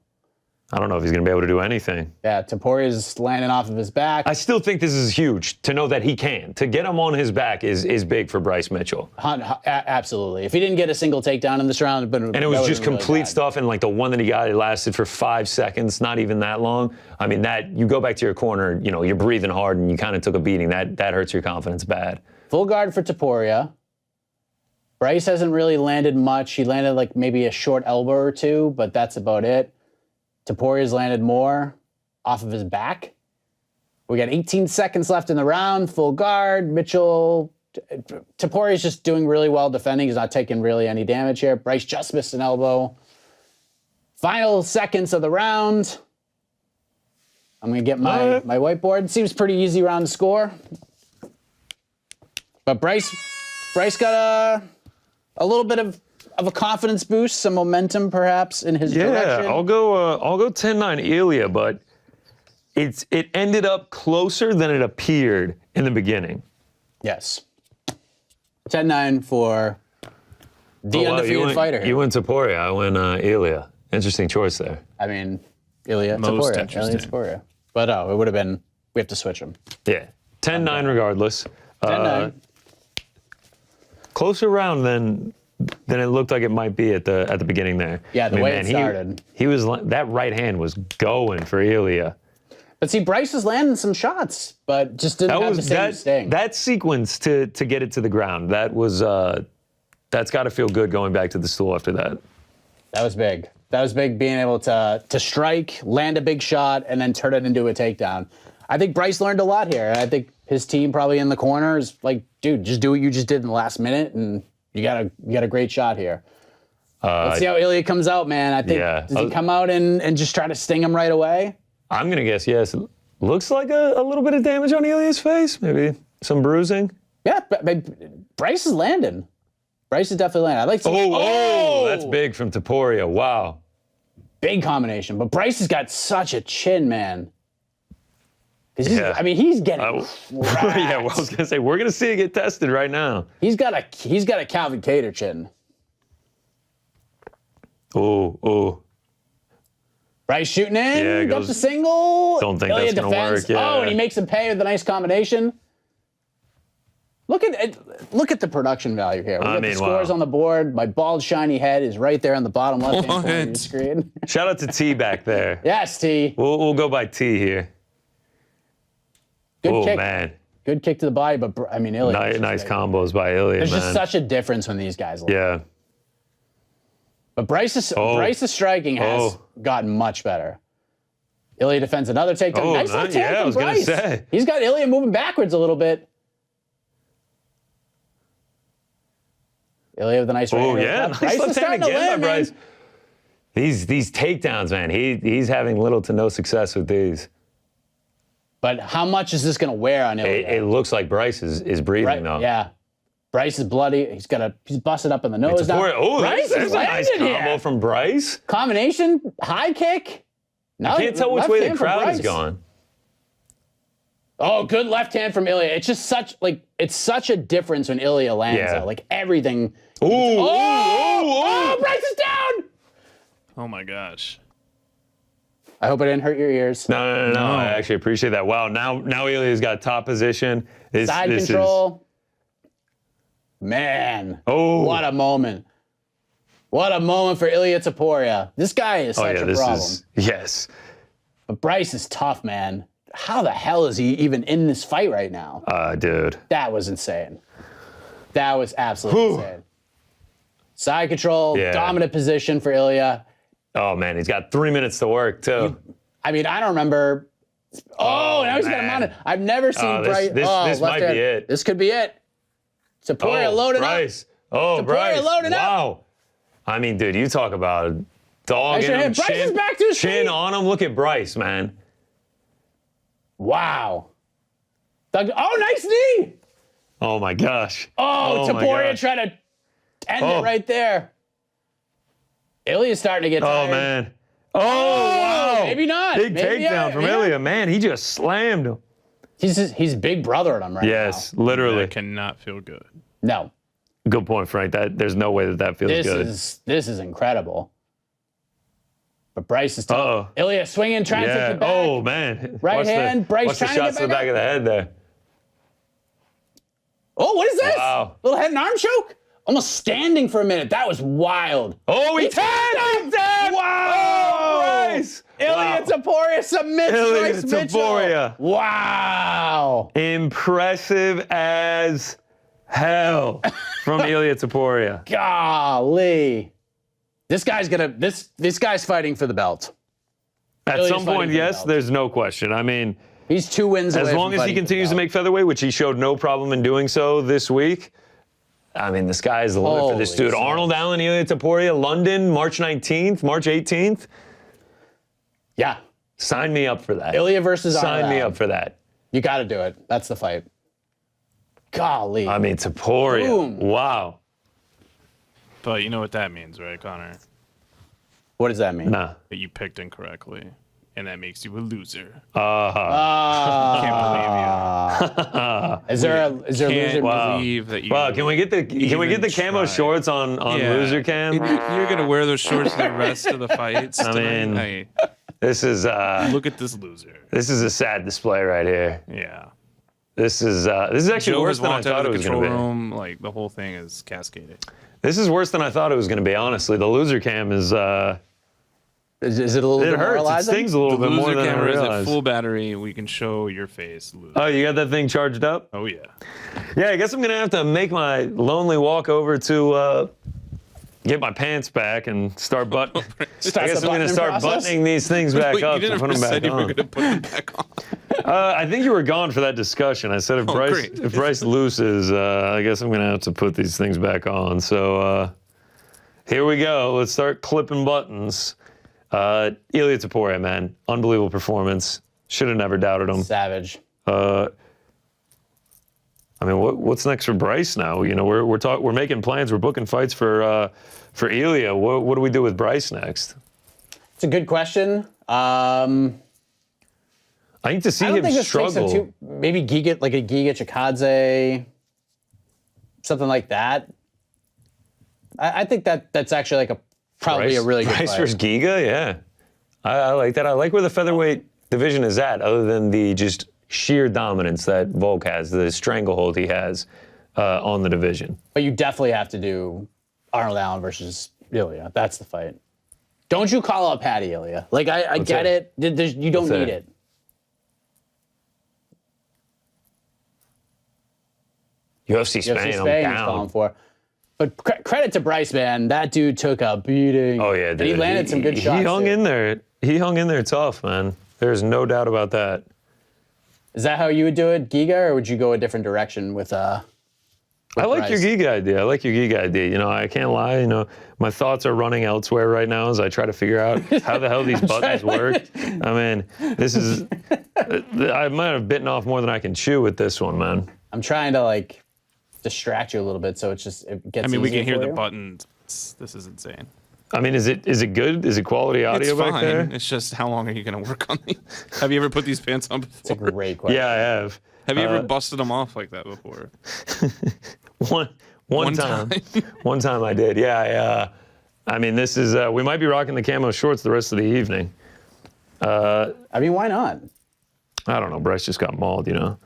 I don't know if he's going to be able to do anything. Yeah, Toporia's landing off of his back. I still think this is huge to know that he can. To get him on his back is big for Bryce Mitchell. Absolutely. If he didn't get a single takedown in this round, and it was just complete really stuff, and like the one that he got, it lasted for 5 seconds, not even that long. I mean, that you go back to your corner, you know, you're breathing hard, and you kind of took a beating. That hurts your confidence bad. Full guard for Topuria. Bryce hasn't really landed much. He landed like maybe a short elbow or two, but that's about it. Toporia's landed more off of his back. We got 18 seconds left in the round. Full guard. Mitchell. Toporia's just doing really well defending. He's not taking really any damage here. Bryce just missed an elbow. Final seconds of the round. I'm going to get my whiteboard. Seems pretty easy round to score. But Bryce got a little bit of a confidence boost, some momentum perhaps in his direction. Yeah, I'll go 10-9 Ilia, but it ended up closer than it appeared in the beginning. Yes. 10-9 for the undefeated fighter here. You went Topuria, I went Ilia. Interesting choice there. I mean, Ilia, Most Topuria. interesting. Ilia, Topuria. But it would have been, we have to switch them. Yeah, 10-9 regardless. 10-9. Closer round than it looked like it might be at the beginning there. Yeah, the way it started. He was that right hand was going for Ilia. But see, Bryce was landing some shots, but just didn't have the same sting. That sequence to get it to the ground, that's got to feel good going back to the stool after that. That was big. That was big, being able to strike, land a big shot, and then turn it into a takedown. I think Bryce learned a lot here. I think his team probably in the corner is like, dude, just do what you just did in the last minute, and you got a great shot here. Let's see how Ilia comes out, man. I think, does he come out and just try to sting him right away? I'm going to guess yes. It looks like a little bit of damage on Ilia's face, maybe some bruising. Yeah, but Bryce is landing. Bryce is definitely landing. I'd like to see. Oh, that's big from Topuria. Wow. Big combination. But Bryce has got such a chin, man. I mean, he's getting yeah, well, I was gonna say we're gonna see it get tested right now. He's got a Calvin Kattar chin. Oh. Bryce shooting in, yeah, got the single. Don't think that's gonna work. Yeah. Oh, and he makes him pay with a nice combination. Look at the production value here. We got the scores on the board. My bald, shiny head is right there on the bottom left-hand corner of the screen. Shout out to T back there. Yes, T. We'll go by T here. Good kick. Man. Good kick to the body, but I mean, Ilia. Nice combos by Ilia, There's just such a difference when these guys land. Yeah. But Bryce's striking has gotten much better. Ilia defends another takedown. Nice little take from Bryce. Gonna say. He's got Ilia moving backwards a little bit. Ilia with a nice right hand. Oh, yeah. Nice Bryce left hand again by Bryce. These takedowns, man, he's having little to no success with these. But how much is this going to wear on Ilia? It looks like Bryce is breathing, though. Yeah. Bryce is bloody. He's busted up in the nose now. Bryce there's a nice combo from Bryce. Combination, high kick. I can't tell which way the crowd is going. Oh, good left hand from Ilia. It's just such a difference when Ilia lands. Yeah. Like everything. Bryce is down. Oh my gosh. I hope I didn't hurt your ears. No. I actually appreciate that. Wow, now Ilia's got top position. Side control. Man. What a moment. What a moment for Ilia Topuria. This guy is such a problem. Yes. But Bryce is tough, man. How the hell is he even in this fight right now? Dude. That was insane. That was absolutely insane. Side control, dominant position for Ilia. Oh, man, he's got 3 minutes to work, too. I mean, I don't remember. Now he's got him mounted. I've never seen Bryce. This might be it. This could be it. Topuria loaded Bryce. up. Bryce. Loaded up. I mean, dude, you talk about dog Nice in him, Bryce is back to his chin feet. on him. Look at Bryce, man. Wow. Oh, nice knee. Oh my gosh. Oh, my Topuria gosh. tried to end it right there. Ilia's starting to get tired. Oh man. Oh wow. Maybe not. Big Maybe, takedown from yeah. Ilia. Man, he just slammed him. He's big brother at him right Yes, now. literally. That cannot feel good. No. Good point, Frank. There's no way that feels good. This is incredible. But Bryce is tough. Uh-oh. Ilia swinging, trying to take the back. Oh man. Right hand, Bryce watch the trying to shots get to the back back of the head there. Oh, what is this? Wow. Little head and arm choke? Almost standing for a minute. That was wild. Oh, he tagged tagged! him! Wow! Bryce! Ilia Topuria submits Ilia Bryce Mitchell. Topuria. Wow. Impressive as hell from Ilia Topuria. Golly. This guy's fighting for the belt. At Ilia's some fighting point, for the yes, belt. there's no question. I mean, He's 2 wins away as long from as he fighting for the continues to belt. make featherweight, which he showed no problem in doing so this week, I mean, the sky is the limit for this Holy dude. smokes. Arnold Allen, Ilia Topuria, London, March 19th, March 18th. Yeah. Sign me up for that. Ilia versus Sign Arnold me Allen. up for that. You got to do it. That's the fight. Golly. I mean, Topuria. Boom. Wow. But you know what that means, right, Connor? What does that mean? Nah. That you picked incorrectly, and that makes you a loser. Uh-huh. Can't believe you. Is there a loser? Can't Wow. believe that you. Wow, can we get the camo tried. shorts on Yeah. loser cam? And you're gonna wear those shorts the rest of the fights. I tonight? mean, Hey, This is look at this loser. this is a sad display right here. Yeah. This is actually Joe worse has than I walked out thought of it the was control going to be. room. Like the whole thing is cascaded. This is worse than I thought it was going to be. Honestly, the loser cam is Is it a little it hurts. It demoralizing? stings a little The bit more loser than I camera is at realized. full battery. We can show your face. Loser. Oh, you got that thing charged up? Oh yeah. Yeah, I guess I'm gonna have to make my lonely walk over to get my pants back and start button. I guess I'm gonna buttoning start process? buttoning these things back Wait, up you to didn't put them said back you were on. gonna put them back on. I think you were gone for that discussion. I said great. if Bryce loses, I guess I'm gonna have to put these things back on. So here we go. Let's start clipping buttons. Ilia Topuria, man, unbelievable performance. Should have never doubted him. Savage. I mean, what's next for Bryce now? You know, we're making plans. We're booking fights for Ilia. What do we do with Bryce next? It's a good question. I need to see I don't him think this takes struggle. him too. Maybe Giga, like a Giga Chikadze, something like that. I think that's actually like probably a really good Bryce fight. versus Giga, yeah. I like that. I like where the featherweight division is at, other than the just sheer dominance that Volk has, the stranglehold he has on the division. But you definitely have to do Arnold Allen versus Ilia. That's the fight. Don't you call out Paddy, Ilia? Like I get it. You don't need it. UFC Spain, UFC I'm Spain he's calling down. for. But credit to Bryce, man. That dude took a beating. Oh yeah, dude. And he landed some good shots. He hung too. in there. He hung in there tough, man. There's no doubt about that. Is that how you would do it, Giga, or would you go a different direction with I like your Bryce? Giga idea. I like your Giga idea. You know, I can't lie. You know, my thoughts are running elsewhere right now as I try to figure out how the hell these buttons work. I mean, this is. I might have bitten off more than I can chew with this one, man. I'm trying to like distract you a little bit so it gets I mean, we easier can hear for the you. buttons. This is insane. I mean, is it good? Is it quality audio It's back fine. there? It's just how long are you gonna work on these? Have you ever put these pants on It's a before? great question. Yeah, I have. Have you ever busted them off like that before? One time. One time I did. Yeah. I mean, this is. We might be rocking the camo shorts the rest of the evening. I mean, why not? I don't know. Bryce just got mauled, you know.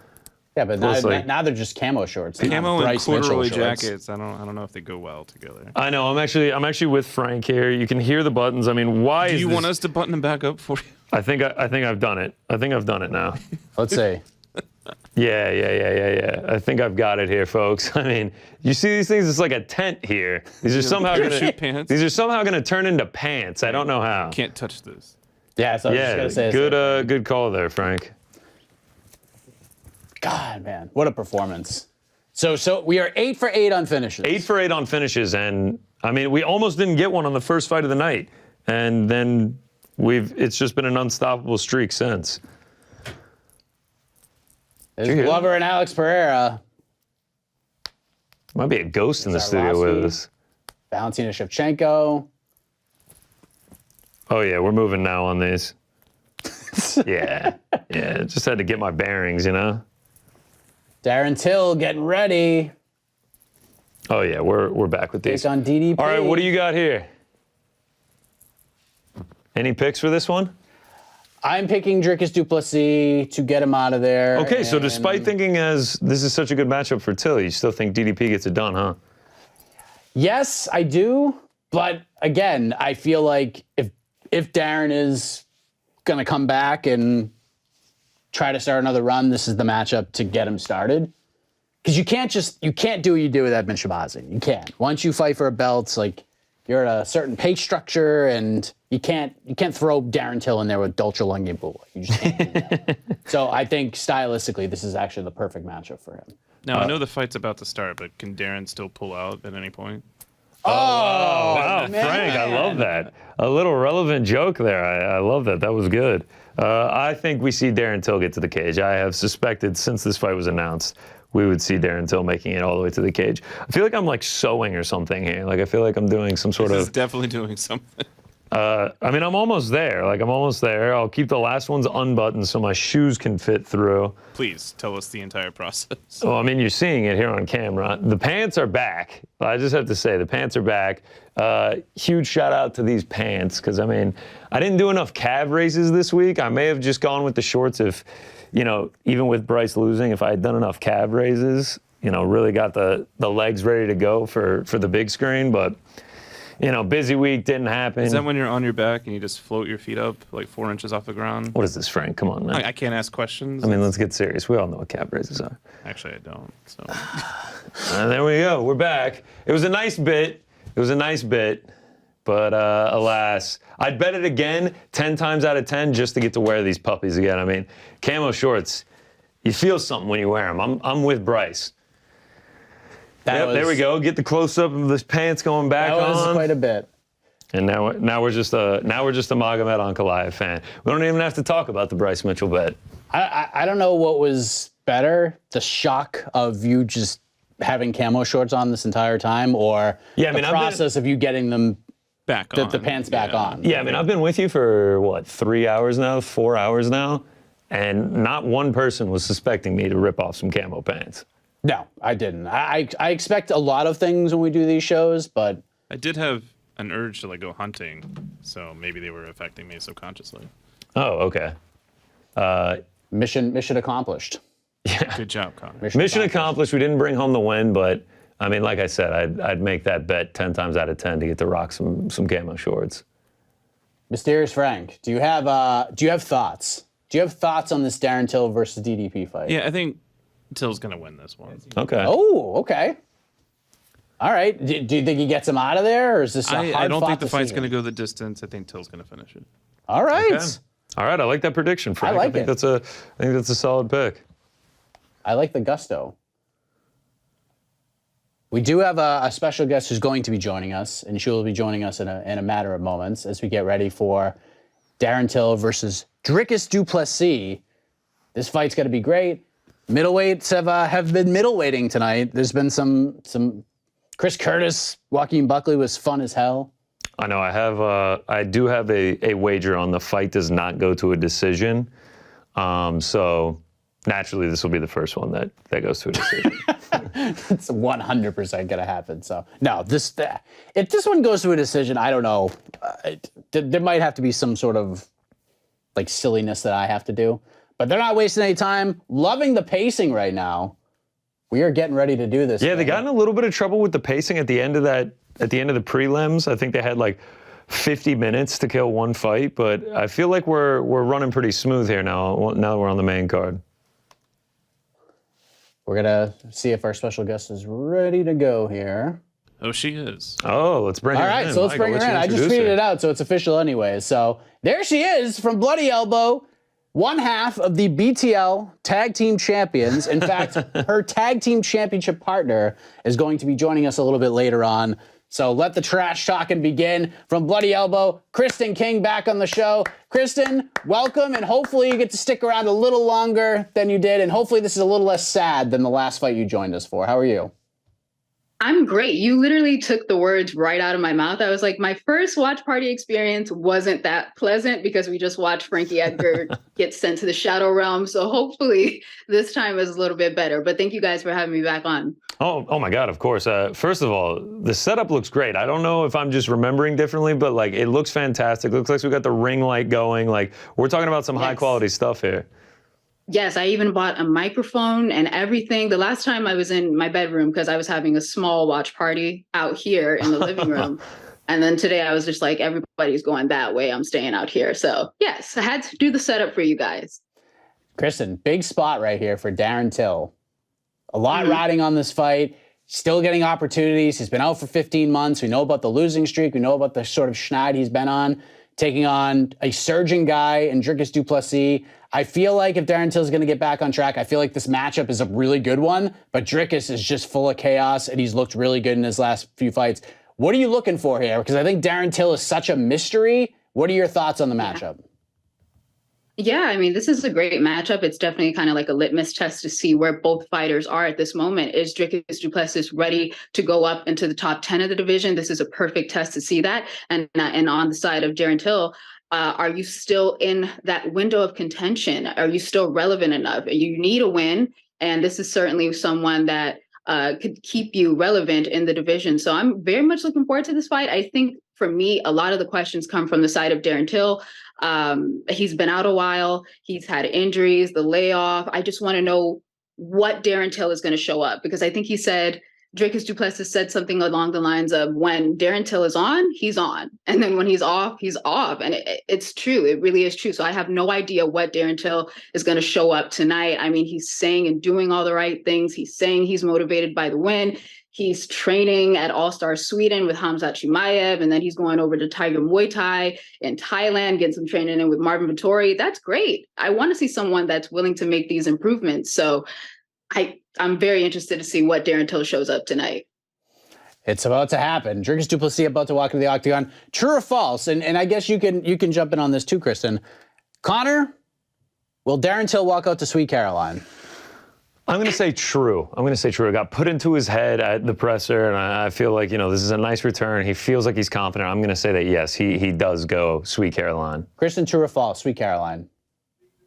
Yeah, but Well, it's like- now they're just camo shorts. They're not Camo and Bryce Mitchell corduroy shorts. jackets. I don't know if they go well together. I know. I'm actually with Frank here. You can hear the buttons. I mean, why Do is you this? want us to button them back up for you? I think I've done it. I think I've done it now. Let's see. Yeah. I think I've got it here, folks. I mean, you see these things? It's like a tent here. These are somehow parachute pants? These are somehow gonna turn into pants. I don't know how. Can't touch this. Yeah, so I was just Yeah, gonna say. good call there, Frank. God, man, what a performance. So we are 8 for 8 on finishes. 8 for 8 on finishes, and I mean, we almost didn't get one on the first fight of the night, and then it's just been an unstoppable streak since. There's Glover and Alex Pereira. Might be a ghost in the studio with us. Valentina Shevchenko. Oh, yeah, we're moving now on these. Yeah, just had to get my bearings, you know? Darren Till getting ready. Oh, yeah, we're back with these. Take on DDP. All right, what do you got here? Any picks for this one? I'm picking Dricus du Plessis to get him out of there. Okay, so despite thinking as this is such a good matchup for Till, you still think DDP gets it done, huh? Yes, I do. But again, I feel like if Darren is going to come back and try to start another run, this is the matchup to get him started. Because you can't do what you do with Edmen Shahbazyan. You can't. Once you fight for a belt, like you're at a certain pace structure, and you can't throw Darren Till in there with Dolce Lungibulla. You just can't do that. So I think stylistically, this is actually the perfect matchup for him. Now I know the fight's about to start, but can Darren still pull out at any point? Oh, wow, man. Frank, I love that. A little relevant joke there. I love that. That was good. I think we see Darren Till get to the cage. I have suspected since this fight was announced we would see Darren Till making it all the way to the cage. I feel like I'm like sewing or something here. Like I feel like I'm doing some sort This of. is definitely doing something. I mean, I'm almost there. Like I'm almost there. I'll keep the last ones unbuttoned so my shoes can fit through. Please tell us the entire process. Well, I mean, you're seeing it here on camera. The pants are back. I just have to say, the pants are back. Huge shout out to these pants, because I mean, I didn't do enough calf raises this week. I may have just gone with the shorts if, you know, even with Bryce losing, if I had done enough calf raises, you know, really got the legs ready to go for the big screen. But, you know, busy week, didn't happen. Is that when you're on your back and you just float your feet up like 4 inches off the ground? What is this, Frank? Come on, man. I can't ask questions. I mean, let's get serious. We all know what calf raises are. Actually, I don't. So There we go. We're back. It was a nice bit. But alas, I'd bet it again 10 times out of 10 just to get to wear these puppies again. I mean, camo shorts, you feel something when you wear them. I'm with Bryce. There we go. Get the close up of the pants going back on. That was quite a bit. And now we're just a Magomed Ankalaev fan. We don't even have to talk about the Bryce Mitchell bet. I don't know what was better, the shock of you just having camo shorts on this entire time, or the process of you getting them back on. the pants back on. Yeah, I mean, I've been with you for, what, 4 hours now? And not one person was suspecting me to rip off some camo pants. No, I didn't. I expect a lot of things when we do these shows, but I did have an urge to like go hunting, so maybe they were affecting me subconsciously. Oh, okay. mission accomplished. Yeah. Good job, Connor. Mission accomplished. We didn't bring home the win, but I mean, like I said, I'd make that bet 10 times out of 10 to get to rock some camo shorts. Mysterious Frank, do you have thoughts? Do you have thoughts on this Darren Till versus DDP fight? Yeah, I think Till's gonna win this one. Okay. Oh, okay. All right. Do you think he gets him out of there, or is this a hard I don't think fought the fight's decision? gonna go the distance. I think Till's gonna finish it. All right. Okay. All right. I like that prediction, Frank. I think that's a solid pick. I like the gusto. We do have a special guest who's going to be joining us, and she will be joining us in a matter of moments as we get ready for Darren Till versus Dricus du Plessis. This fight's going to be great. Middleweights have been middleweighting tonight. There's been some Chris Curtis, Joaquin Buckley was fun as hell. I know. I do have a wager on the fight does not go to a decision. So naturally, this will be the first one that goes to a decision. It's 100% going to happen. So no, if this one goes to a decision, I don't know. There might have to be some sort of like silliness that I have to do. But they're not wasting any time. Loving the pacing right now. We are getting ready to do this. Yeah, they got in a little bit of trouble with the pacing at the end of the prelims. I think they had like 50 minutes to kill one fight, but I feel like we're running pretty smooth here now that we're on the main card. We're going to see if our special guest is ready to go here. Oh, she is. Oh, let's bring her in. All right, so let's bring her in. I just tweeted it out, so it's official anyway. So there she is from Bloody Elbow. One half of the BTL Tag Team Champions. In fact, her Tag Team Championship partner is going to be joining us a little bit later on. So let the trash talking begin. From Bloody Elbow, Kristen King back on the show. Kristen, welcome, and hopefully you get to stick around a little longer than you did, and hopefully this is a little less sad than the last fight you joined us for. How are you? I'm great. You literally took the words right out of my mouth. I was like, my first watch party experience wasn't that pleasant because we just watched Frankie Edgar get sent to the Shadow Realm. So hopefully this time is a little bit better. But thank you guys for having me back on. Oh my God, of course. First of all, the setup looks great. I don't know if I'm just remembering differently, but like it looks fantastic. It looks like we got the ring light going. Like we're talking about some high quality stuff here. Yes, I even bought a microphone and everything. The last time I was in my bedroom because I was having a small watch party out here in the living room. And then today I was just like, everybody's going that way. I'm staying out here. So yes, I had to do the setup for you guys. Kristen, big spot right here for Darren Till. A lot riding on this fight. Still getting opportunities. He's been out for 15 months. We know about the losing streak. We know about the sort of schneid he's been on. Taking on a surging guy in Dricus du Plessis. I feel like if Darren Till is going to get back on track, I feel like this matchup is a really good one, but Dricus is just full of chaos, and he's looked really good in his last few fights. What are you looking for here? Because I think Darren Till is such a mystery. What are your thoughts on the matchup? Yeah, I mean, this is a great matchup. It's definitely kind of like a litmus test to see where both fighters are at this moment. Is Dricus du Plessis ready to go up into the top 10 of the division? This is a perfect test to see that. And on the side of Darren Till, are you still in that window of contention? Are you still relevant enough? You need a win, and this is certainly someone that could keep you relevant in the division. So I'm very much looking forward to this fight. I think for me, a lot of the questions come from the side of Darren Till. He's been out a while. He's had injuries, the layoff. I just want to know what Darren Till is going to show up, because I think he said, Dricus du Plessis said something along the lines of, when Darren Till is on, he's on. And then when he's off, he's off. And it's true. It really is true. So I have no idea what Darren Till is going to show up tonight. I mean, he's saying and doing all the right things. He's saying he's motivated by the win. He's training at All-Star Sweden with Khamzat Chimaev, and then he's going over to Tiger Muay Thai in Thailand, getting some training in with Marvin Vettori. That's great. I want to see someone that's willing to make these improvements. So I'm very interested to see what Darren Till shows up tonight. It's about to happen. Dricus du Plessis about to walk into the octagon. True or false? And I guess you can jump in on this too, Kristen. Connor, will Darren Till walk out to Sweet Caroline? I'm going to say true. I'm going to say true. It got put into his head at the presser, and I feel like, this is a nice return. He feels like he's confident. I'm going to say that, yes, he does go Sweet Caroline. Kristen, true or false? Sweet Caroline.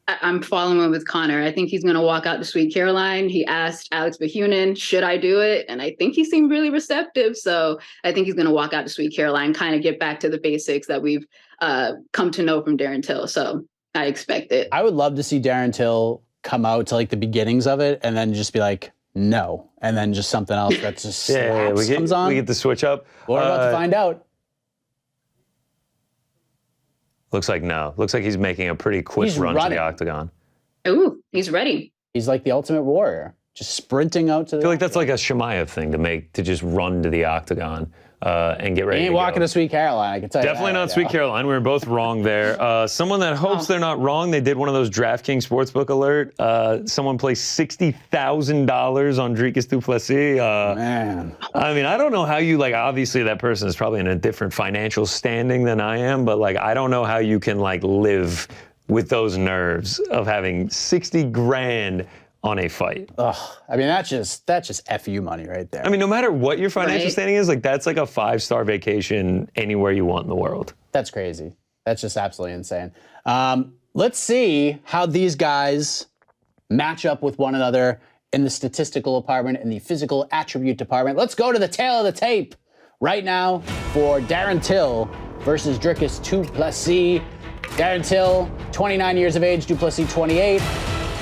I'm following with Connor. I think he's going to walk out to Sweet Caroline. He asked Alex Bahunin, should I do it? And I think he seemed really receptive. So I think he's going to walk out to Sweet Caroline, kind of get back to the basics that we've come to know from Darren Till. So I expect it. I would love to see Darren Till come out to like the beginnings of it and then just be like, no. And then just something else that just comes on. We get the switch up. We're about to find out. Looks like no. Looks like he's making a pretty quick run to the octagon. Ooh, he's ready. He's like the ultimate warrior, just sprinting out to the I feel like that's like a Chimaev thing to just run to the octagon and get ready. He ain't walking to Sweet Caroline, I can tell you. Definitely not Sweet Caroline. We were both wrong there. Someone that hopes they're not wrong, they did one of those DraftKings Sportsbook alert. Someone placed $60,000 on Dricus du Plessis. Man. I mean, I don't know how you, obviously that person is probably in a different financial standing than I am, but, I don't know how you can, live with those nerves of having 60 grand on a fight. Ugh. I mean, that's just FU money right there. I mean, no matter what your financial standing is, that's like a 5-star vacation anywhere you want in the world. That's crazy. That's just absolutely insane. Let's see how these guys match up with one another in the statistical department, in the physical attribute department. Let's go to the tail of the tape right now for Darren Till versus Dricus du Plessis. Darren Till, 29 years of age, du Plessis 28.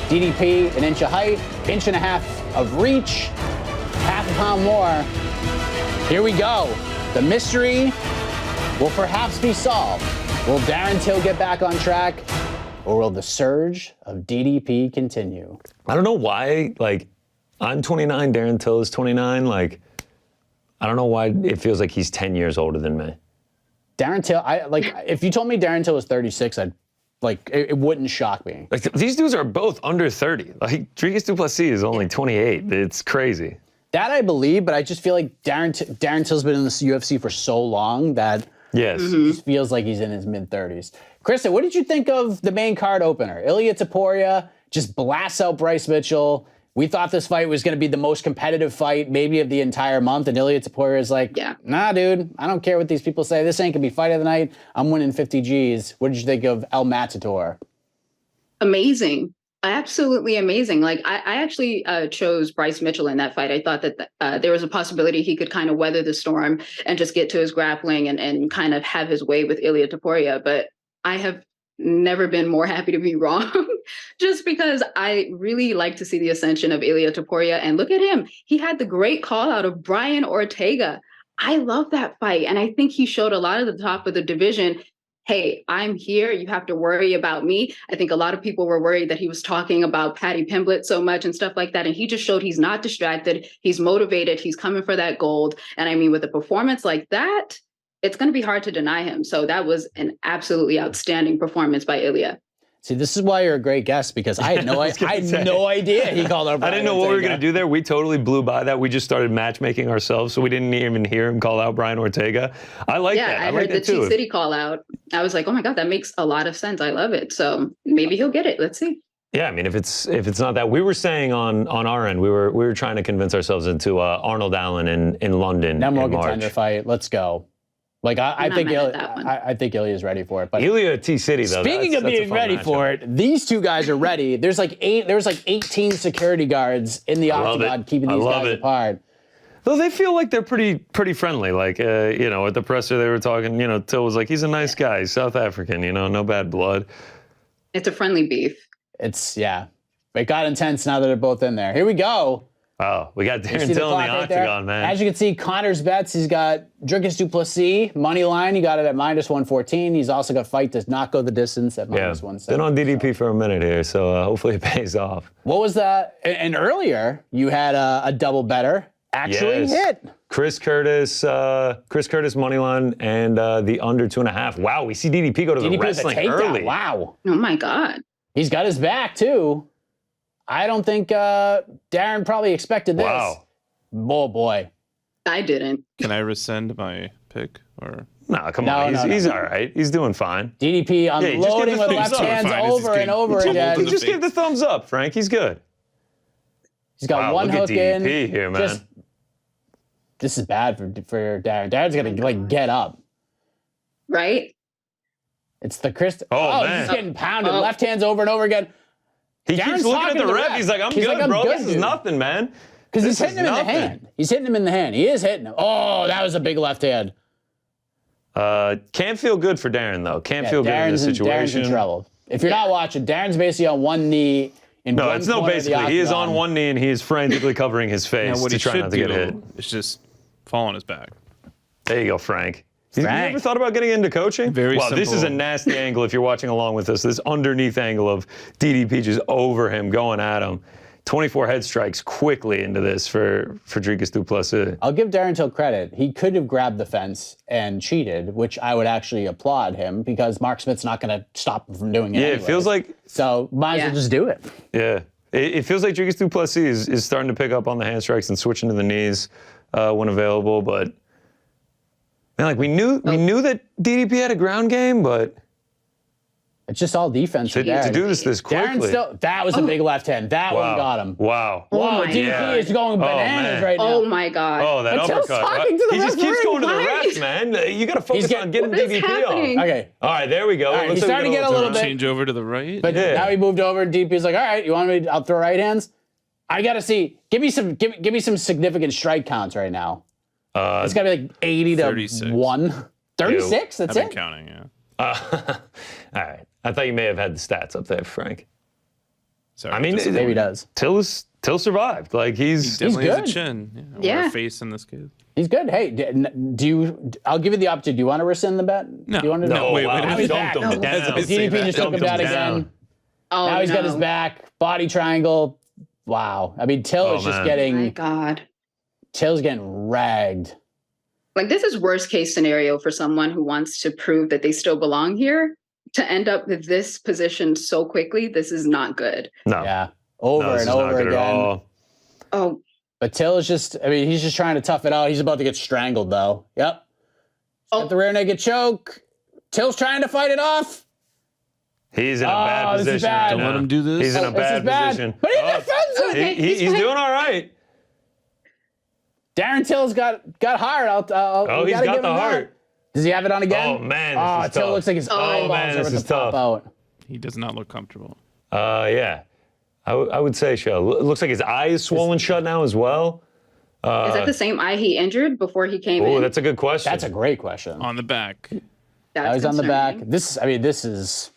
DDP, an inch of height, inch and a half of reach, half a pound more. Here we go. The mystery will perhaps be solved. Will Darren Till get back on track, or will the surge of DDP continue? I don't know why, I'm 29, Darren Till is 29, I don't know why it feels like he's 10 years older than me. Darren Till, if you told me Darren Till was 36, it wouldn't shock me. These dudes are both under 30. Dricus du Plessis is only 28. It's crazy. That I believe, but I just feel like Darren Till's been in this UFC for so long that Yes. it just feels like he's in his mid-30s. Krista, what did you think of the main card opener? Ilia Topuria just blasts out Bryce Mitchell. We thought this fight was going to be the most competitive fight maybe of the entire month, and Ilia Topuria is like, nah, dude, I don't care what these people say. This ain't going to be fight of the night. I'm winning 50 Gs. What did you think of El Matador? Amazing. Absolutely amazing. Like I actually chose Bryce Mitchell in that fight. I thought that there was a possibility he could kind of weather the storm and just get to his grappling and kind of have his way with Ilia Topuria. But I have never been more happy to be wrong, just because I really like to see the ascension of Ilia Topuria. And look at him. He had the great call out of Brian Ortega. I love that fight. And I think he showed a lot of the top of the division. Hey, I'm here. You have to worry about me. I think a lot of people were worried that he was talking about Paddy Pimblett so much and stuff like that. And he just showed he's not distracted. He's motivated. He's coming for that gold. And I mean, with a performance like that, it's going to be hard to deny him. So that was an absolutely outstanding performance by Ilia. See, this is why you're a great guest, because I had no idea he called out Brian I didn't know what we were Ortega. going to do there. We totally blew by that. We just started matchmaking ourselves, so we didn't even hear him call out Brian Ortega. I like that. I heard the Cheat City call out. I was like, oh my God, that makes a lot of sense. I love it. So maybe he'll get it. Let's see. Yeah, I mean, if it's not that, we were saying on our end, we were trying to convince ourselves into Arnold Allen in London Number one in March. contender fight. Let's go. Like I think Ilia's ready for it. But Ilia T City though. Speaking of being ready for it, these two guys are ready. There's like 18 security guards in the octagon keeping these guys apart. Though they feel like they're pretty friendly. Like at the presser they were talking. Till was like, he's a nice guy, he's South African. No bad blood. It's a friendly beef. It got intense now that they're both in there. Here we go. Wow, we got Darren Till in the octagon, man. As you can see, Connor's bets, he's got Dricus du Plessis, money line, he got it at -114. He's also got fight does not go the distance at -170. Been on DDP for a minute here, so hopefully it pays off. What was that? And earlier, you had a double better actually hit. Chris Curtis money line and the under 2.5. Wow, we see DDP go to the wrestling early. Wow. Oh my God. He's got his back too. I don't think Darren probably expected this. Wow. Oh, boy. I didn't. Can I rescind my pick? Or No, come on. He's all right. He's doing fine. DDP unloading with left hands over and over again. He just gave the thumbs up, Frank. He's good. He's got one hook in. DDP here, man. This is bad for Darren. Darren's going to, get up. Right? It's the Chris. Oh, man. He's just getting pounded. Left hands over and over again. He keeps looking at the ref. He's like, I'm good, bro. This is nothing, man. Because he's hitting him in the hand. He's hitting him in the hand. He is hitting him. Oh, that was a big left hand. Can't feel good for Darren, though. Can't feel good in this situation. Darren's in trouble. If you're not watching, Darren's basically on one knee. No, it's no basically. He is on one knee and he is frantically covering his face to try not to get hit. It's just fall on his back. There you go, Frank. You ever thought about getting into coaching? Wow, this is a nasty angle if you're watching along with us. This underneath angle of DDP just over him, going at him. 24 head strikes quickly into this for Dricus du Plessis. I'll give Darren Till credit. He could have grabbed the fence and cheated, which I would actually applaud him because Mark Smith's not going to stop him from doing it. Yeah, anyway. It feels like... So might as well just do it. Yeah. It feels like Dricus du Plessis is starting to pick up on the hand strikes and switching to the knees when available, but... Man, we knew that DDP had a ground game, but it's just all defense. To do this quickly. That was a big left hand. That one got him. Wow. Whoa, DDP is going bananas right now. Oh my God. Oh, that uppercut. He just keeps going to the refs, man. You got to focus on getting DDP off. Okay. All right, there we go. Right, he's starting to get a little bit. Change over to the right. But now he moved over. DDP's like, all right, you want me? I'll throw right hands. I got to see. Give me some significant strike counts right now. It's got to be like 80 to 36. 1. 36? That's I've it? been counting, yeah. All right. I thought you may have had the stats up there, Frank. Sorry, I mean, maybe he does. Till survived. Like he's definitely good. has a chin. Yeah. Or a face in this case. He's good. Hey, I'll give you the opportunity. Do you want to rescind the bet? No. Do you want to No, wait, wow. Now he's Dumped back. him down. DDP just took him down again. Oh, Now he's got his back. Body triangle. Wow. I mean, Till is just getting... Oh my God. Till's getting ragged. Like, this is worst case scenario for someone who wants to prove that they still belong here. To end up with this position so quickly, this is not good. No. Yeah. Over and over again. Oh, But Till is just, I mean, he's just trying to tough it out. He's about to get strangled, though. Yep. Got the rear naked choke. Till's trying to fight it off. He's in a bad position. This is bad. Right Don't now. let him do this. He's in a bad position. But he defends it. He's doing all right. Darren Till's got heart. He's got the heart. Does he have it on again? Oh, man, this is Till tough. looks like his eyeballs man, are this about is to pop tough. out. He does not look comfortable. Yeah. I would say so. Looks like his eye is swollen shut now as well. Is that the same eye he injured before he came in? Oh, that's a good question. That's a great question. On the back. Now he's on the back. concerning. This is.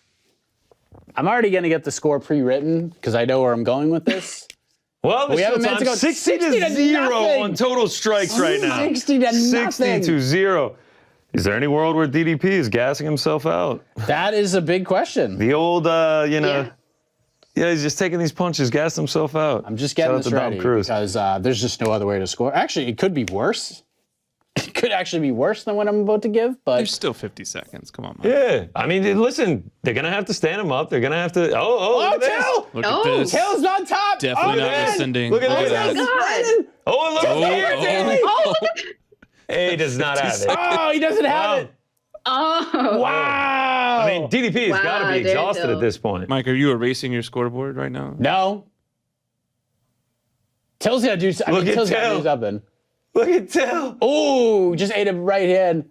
I'm already going to get the score pre-written because I know where I'm going with this. Well, We have a there's minute still to time. go. 60 to 0 nothing. on total strikes right now. 60 to 60 nothing. to 0. Is there any world where DDP is gassing himself out? That is a big question. The old, Yeah. yeah, he's just taking these punches, gassing himself out. I'm just getting Shout out this to Dom ready Cruz. because there's just no other way to score. Actually, it could be worse. It could actually be worse than what I'm about to give, but There's still 50 seconds. Come on, man. Yeah, I mean, listen, they're gonna have to stand him up. They're gonna have to. Look at this. Till! Look Oh, at this. Till's on top. Definitely not man. rescinding. Look at Oh this. my God. Oh, look here, Daly. Oh, He does not have it. Oh, he doesn't have Wow. it. oh. Wow. I mean, DDP has got to Wow, be Darren exhausted Till. at this point. Mike, are you erasing your scoreboard right now? No. Till's got to do Look at Till's got to Till. do something. Look at Till. Oh, just ate him right hand.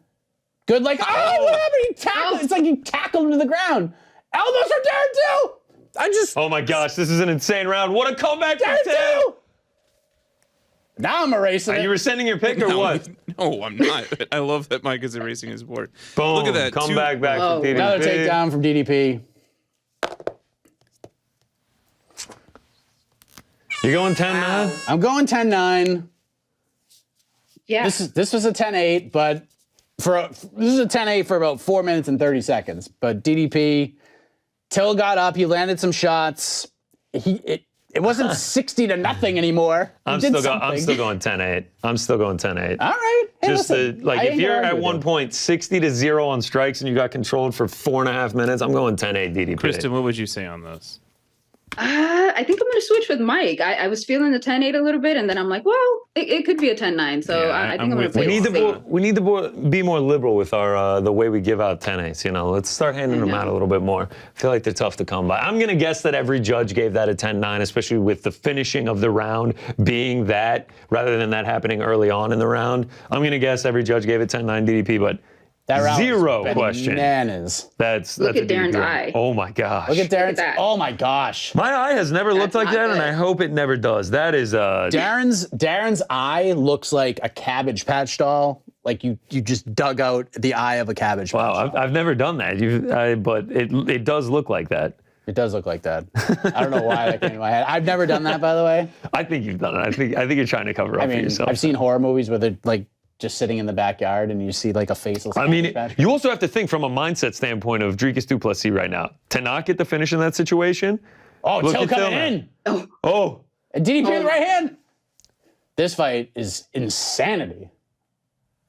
Good, like, oh, what happened? He tackled. Oh. It's like he tackled him to the ground. Elbows from Darren Till. I just, Oh my gosh, this is an insane round. What a comeback from Darren Till. Till. Now I'm erasing Are it. you rescinding your pick or what? No, I'm not. I love that Mike is erasing his board. Boom. Look at that. Comeback back Whoa. from DDP. Another takedown from DDP. You going 10-9? I'm going 10-9. Yeah. This was a 10-8, but this is a 10-8 for about 4 minutes and 30 seconds. But DDP, Till got up, he landed some shots. It wasn't 60 to nothing anymore. He I'm did still something. going 10-8. I'm still going 10-8. All right. Hey, Just listen, I if ain't you're gonna at argue one with point 60 to 0 on strikes and you got controlled for 4.5 minutes, I'm going 10-8 DDP. Kristen, what would you say on this? I think I'm going to switch with Mike. I was feeling the 10-8 a little bit, and then I'm like, well, it could be a 10-9. So Yeah, I think I'm I'm going to with play We you. need it to safe. be more liberal with our the way we give out 10-8s. You know, let's start handing them out a little bit more. I feel like they're tough to come by. I'm gonna guess that every judge gave that a 10-9, especially with the finishing of the round being that rather than that happening early on in the round. I'm gonna guess every judge gave it 10-9 DDP, but That round was zero question. Bananas. That's Look a at Darren's DDP round. eye. Oh my gosh. Look at Darren's. that. Oh my gosh. My eye has never looked like That's that, not and I good. hope it never does. That is Darren's eye looks like a Cabbage Patch doll. Like you just dug out the eye of a Cabbage Patch wow. doll. I've never done that. But it does look like that. It does look like that. I don't know why that came to my head. I've never done that, by the way. I think you've done it. I think you're trying to cover up I for mean, yourself. I've seen horror movies where they're like just sitting in the backyard and you see like a faceless. I mean, Cabbage Patch. you also have to think from a mindset standpoint of Dricus du Plessis right now. To not get the finish in that situation. Oh, look Till at coming Till now. in. Oh, And DDP with the right hand. This fight is insanity.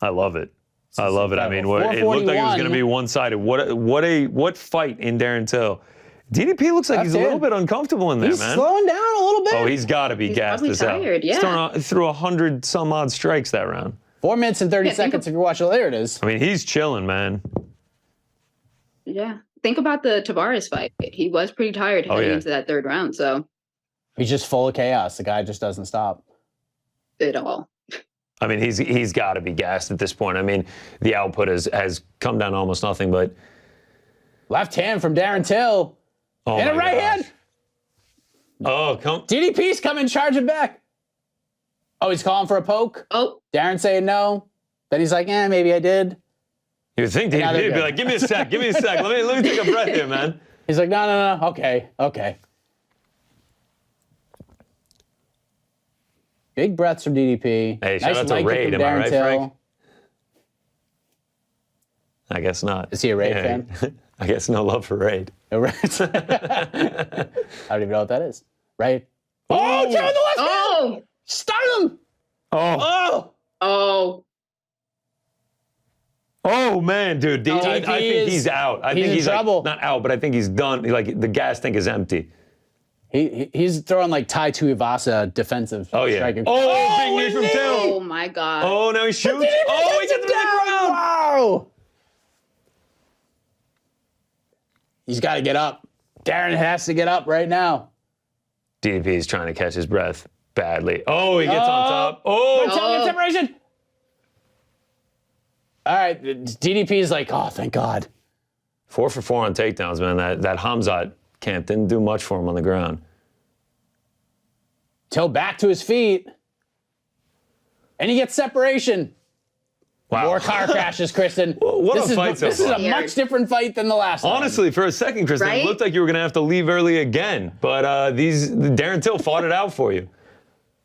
I love it. I love it. I mean, incredible. it looked like it was 441. going to be one-sided. What fight in Darren Till. DDP looks like he's a Left little hand. bit uncomfortable in there, He's man. slowing down a little bit. Oh, he's got to be gassed probably as hell. tired, He's yeah. threw 100 some odd strikes that round. 4 minutes and 30 Yeah, think seconds of- if you're watching. There it is. I mean, he's chilling, man. Yeah. Think about the Tavares fight. He was pretty tired heading yeah. into that third round, so He's just full of chaos. The guy just doesn't stop. it all. I mean, he's got to be gassed at this point. I mean, the output has come down to almost nothing, but Left hand from Darren Till. oh And a my right gosh. hand. Oh, come. DDP's coming charging back. Oh, he's calling for a poke. Oh, Darren saying no. Then he's like, maybe I did. You would think now they're DDP would be good. like, give me a sec, give me a sec. Let me take a breath here, man. He's like, no. Okay. Big breaths from DDP. Hey, shout out to leg kick Raid, from am I Darren right, Till. Frank? I guess not. Is he a Raid fan? I guess no love for Raid. No, right. I don't even know what that is. Right? Oh, turn the left hand! oh, Start him! Oh, Oh! oh man, dude. I DDP think he's out. I he's think in he's like, trouble. not out, but I think he's done. Like the gas tank is empty. He's throwing like Tai Tuivasa defensive striking. Oh, big knee from Till. Oh my God. Oh, now he shoots. Oh, he gets him down. Wow. He's got to get up. Darren has to get up right now. DDP is trying to catch his breath badly. Oh, he gets on top. Oh, Till separation. All right, DDP is like, oh, thank God. 4 for 4 on takedowns, man. That Hamzat camp didn't do much for him on the ground. Till back to his feet. And he gets separation. Wow. More car crashes, Kristen. What a fight so This is far. a much different fight than the last one. Honestly, for a second, Kristen, Right? it looked like you were going to have to leave early again. But Darren Till fought it out for you.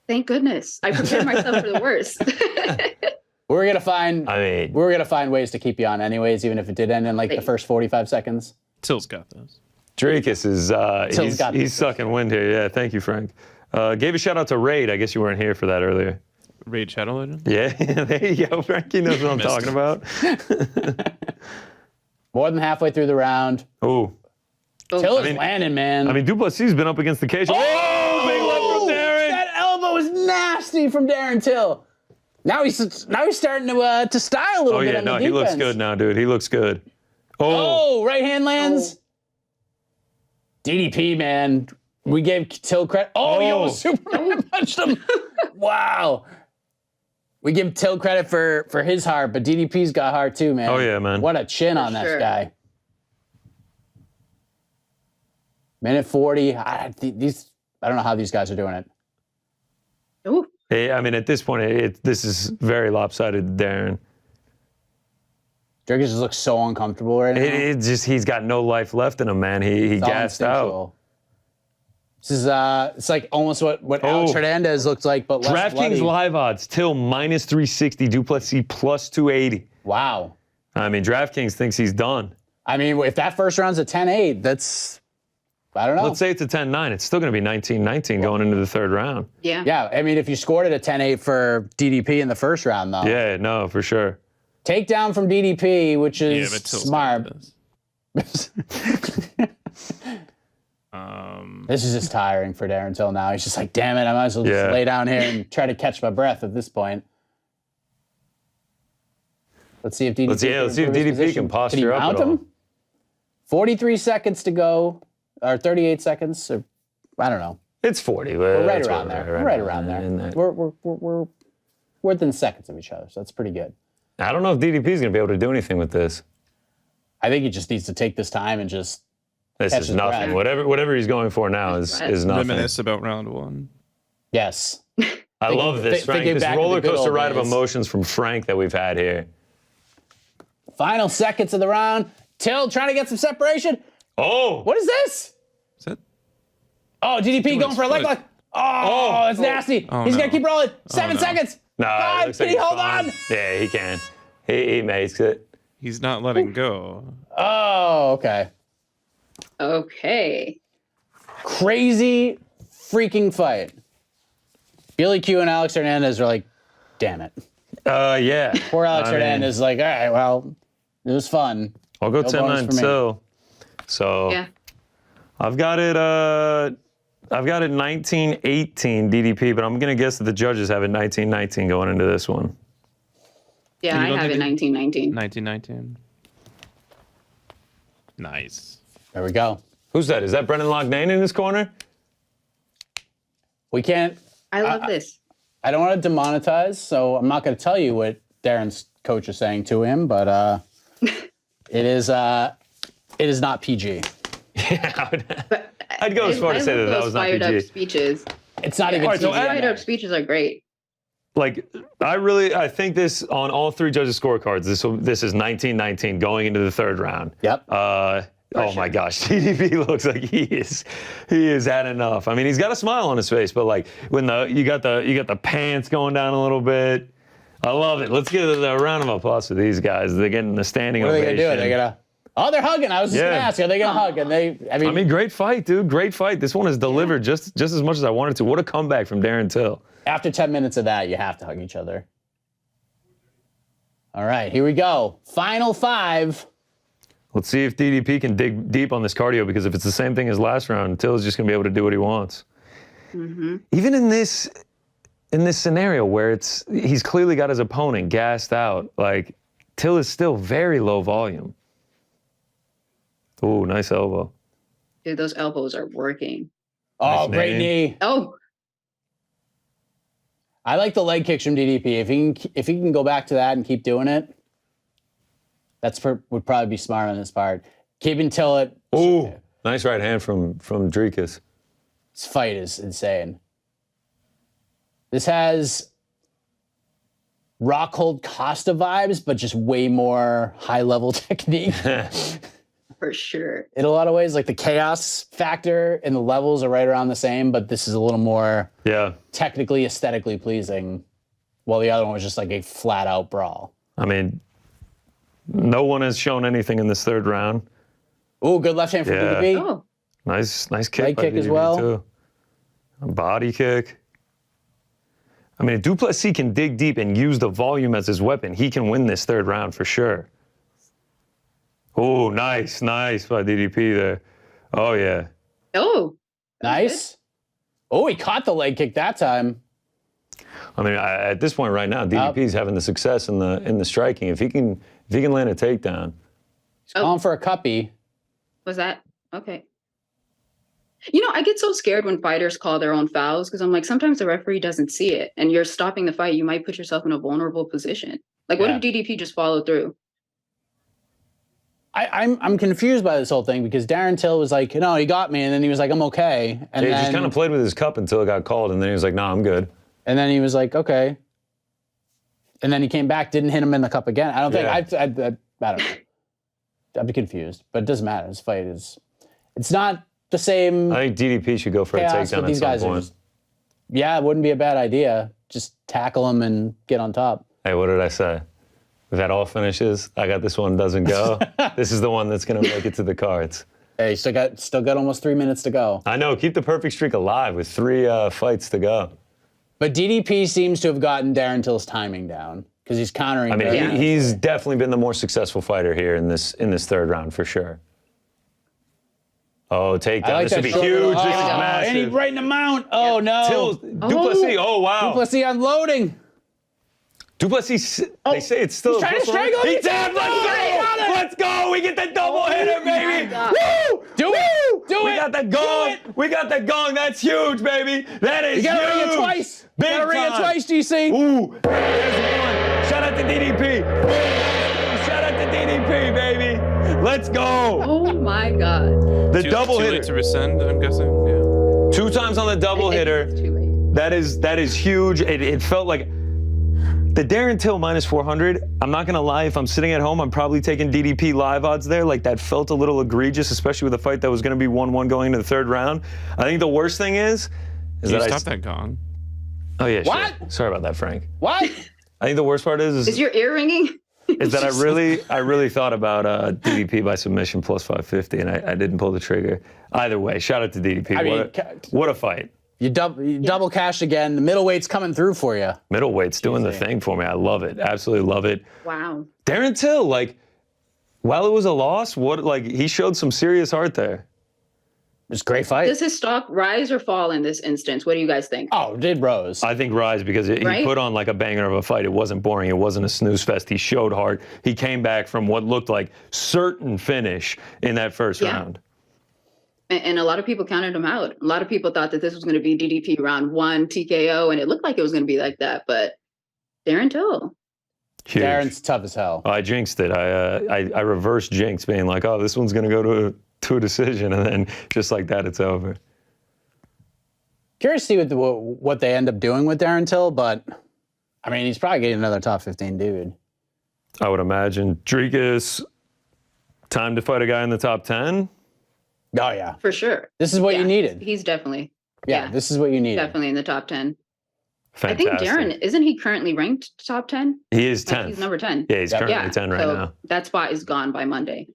Thank goodness. I prepared myself for the worst. We're gonna find ways to keep you on anyways, even if it did end in like the first 45 seconds. Till's got those. Drakus is he's sucking wind here. Yeah, thank you, Frank. Gave a shout out to Raid. I guess you weren't here for that earlier. Raid Shadow Legend? Yeah, there you go. Frankie knows what I'm talking about. More than halfway through the round. Ooh. Till is landing, man. I mean, Duplessis has been up against the cage. Oh, big left from Darren. That elbow is nasty from Darren Till. Now he's starting to style a little bit on the defense. He looks good now, dude. He looks good. Oh, right hand lands. DDP, man. We gave Till credit. Oh, he almost Superman punched him. Wow. We give Till credit for his heart, but DDP's got heart too, man. Oh, yeah, man. What a chin on that guy. Minute 40. I don't know how these guys are doing it. Ooh. I mean, at this point, this is very lopsided, Darren. Drakus just looks so uncomfortable right now. He's got no life left in him, man. He gassed out. This is it's like almost what Alex Hernandez looked like, but less bloody. DraftKings live odds, Till minus 360, Duplessis plus 280. Wow. I mean, DraftKings thinks he's done. I mean, if that first round's a 10-8, that's, I don't know. Let's say it's a 10-9. It's still going to be 19-19 going into the third round. Yeah. Yeah, I mean, if you scored it a 10-8 for DDP in the first round, though. Yeah, no, for sure. Takedown from DDP, which is but Till's smart. This is just tiring for Darren Till now. He's just like, damn it, I might as well just lay down here and try to catch my breath at this point. Let's see if DDP can posture up at all. 43 seconds to go, or 38 seconds, or I don't know. It's 40. We're right around there. We're right around there. We're within seconds of each other, so that's pretty good. I don't know if DDP is going to be able to do anything with this. I think he just needs to take this time and just. This is nothing. Whatever he's going for now is nothing. Reminisce about round one. Yes. I love this, Frank. This roller coaster ride of emotions from Frank that we've had here. Final seconds of the round. Till trying to get some separation. Oh. What is this? Is that? Oh, DDP going for a leg lock. Oh, that's nasty. He's going to keep rolling. 7 seconds. No, 5. Can he hold on? Yeah, he can. He makes it. He's not letting go. Oh, okay. Okay. Crazy freaking fight. Billy Q and Alex Hernandez are like, damn it. Yeah. Poor Alex Hernandez is like, all right, well, it was fun. I'll go 10-9 still. So Yeah. I've got it 19-18 DDP, but I'm gonna guess that the judges have it 19-19 going into this one. Yeah, I have it 19-19. 19-19. Nice. There we go. Who's that? Is that Brendan Loughnane in this corner? We can't. I love this. I don't want to demonetize, so I'm not going to tell you what Darren's coach is saying to him, but it is not PG. Yeah, I'd go as far to say that was not fired PG. up speeches. It's not even PG. Fired up speeches are great. Like, I think this on all three judges' scorecards. This is 19-19 going into the third round. Yep. Oh my gosh, DDP looks like he is had enough. I mean, he's got a smile on his face, but like when you got the pants going down a little bit. I love it. Let's give a round of applause for these guys. They're getting the standing ovation. What are they gonna do? They're gonna. Oh, they're hugging. I was just gonna ask. Are they gonna hug? And I mean, great fight, dude. Great fight. This one has delivered just as much as I wanted to. What a comeback from Darren Till. After 10 minutes of that, you have to hug each other. All right, here we go. Final 5. Let's see if DDP can dig deep on this cardio, because if it's the same thing as last round, Till is just going to be able to do what he wants. Mm-hmm. Even in this scenario where he's clearly got his opponent gassed out, like Till is still very low volume. Ooh, nice elbow. Dude, those elbows are working. Oh, Nice great name. knee. Oh, I like the leg kicks from DDP. If he can go back to that and keep doing it, would probably be smart on his part. Keeping Till at. Ooh, nice right hand from Dricus. This fight is insane. This has Rockhold Costa vibes, but just way more high level technique. for sure. In a lot of ways, like the chaos factor and the levels are right around the same, but this is a little more technically, aesthetically pleasing, while the other one was just like a flat out brawl. I mean, no one has shown anything in this third round. Ooh, good left hand from DDP. Oh, Nice kick. Leg by kick as DDP well. Too. A body kick. I mean, if Duplessis can dig deep and use the volume as his weapon, he can win this third round for sure. Oh, nice by DDP there. Oh, yeah. oh, Nice. Oh, he caught the leg kick that time. I mean, at this point right now, DDP's having the success in the striking. If he can land a takedown. He's calling for a cuppy. was that okay? You know, I get so scared when fighters call their own fouls because I'm like, sometimes the referee doesn't see it, and you're stopping the fight. You might put yourself in a vulnerable position. Like, what if DDP just followed through? I'm confused by this whole thing because Darren Till was like, no, he got me, and then he was like, I'm okay. And He then, just kind of played with his cup until it got called, and then he was like, nah, I'm good. And then he was like, okay. And then he came back, didn't hit him in the cup again. I don't think, I don't know. I'd be confused, but it doesn't matter. This fight it's not the same. I think DDP should go for chaos, a takedown but these at guys some are point. just, it wouldn't be a bad idea. Just tackle him and get on top. Hey, what did I say? We've had all finishes. I got this one doesn't go. This is the one that's going to make it to the cards. Hey, still got almost 3 minutes to go. I know. Keep the perfect streak alive with 3 fights to go. But DDP seems to have gotten Darren Till's timing down because he's countering. I mean, very he's definitely been the more successful fighter here in this third round for sure. Oh, takedown. I like This would that be shoulder. huge. This is Oh, massive. and he right in the mount. Oh, no. Till, Duplessis. Oh, wow. Duplessis unloading. Duplessis, they say it's still He's trying to strangle him. He tapped. Let's go. We get the double hitter, baby. Woo! Do it. Do We it. got the gong. We got the gong. That's huge, baby. That is You got to ring it huge. twice. Big You got to ring it time. twice, GC. Ooh, there's one. Shout out to DDP. Shout out to DDP, baby. Let's go. Oh my God. The double too hitter. late to rescind, I'm guessing. Yeah. 2 times on the double hitter. It's too late. That is huge. It felt like the Darren Till minus 400. I'm not gonna lie, if I'm sitting at home, I'm probably taking DDP live odds there. Like that felt a little egregious, especially with a fight that was gonna be 1-1 going into the third round. I think the worst thing is You that stop that gong. Oh yeah, What? sure. Sorry about that, Frank. What? I think the worst part Is your ear ringing? is that I really thought about DDP by submission plus 550, and I didn't pull the trigger. Either way, shout out to DDP. I mean, what a fight. You double cash again. The middleweight's coming through for you. Middleweight's doing the thing for me. I love it. Absolutely love it. Wow. Darren Till, like, while it was a loss, he showed some serious heart there. It was a great fight. Does his stock rise or fall in this instance? What do you guys think? Oh, did Rose. I think Rise, because he Right? put on like a banger of a fight. It wasn't boring. It wasn't a snooze fest. He showed heart. He came back from what looked like certain finish in that first round. And a lot of people counted him out. A lot of people thought that this was going to be DDP round 1 TKO, and it looked like it was going to be like that. But Darren Till. Huge. Darren's tough as hell. I jinxed it. I reversed jinx, being like, oh, this one's going to go to a decision. And then just like that, it's over. Curious to see what they end up doing with Darren Till, but I mean, he's probably getting another top 15 dude. I would imagine. Dricus, time to fight a guy in the top 10? Oh, yeah. For sure. This is what you needed. He's definitely. Yeah, this is what you needed. Definitely in the top 10. Fantastic. I think Darren, isn't he currently ranked top 10? He is 10th. He's number 10. Yeah, he's currently 10 right so now. that spot is gone by Monday.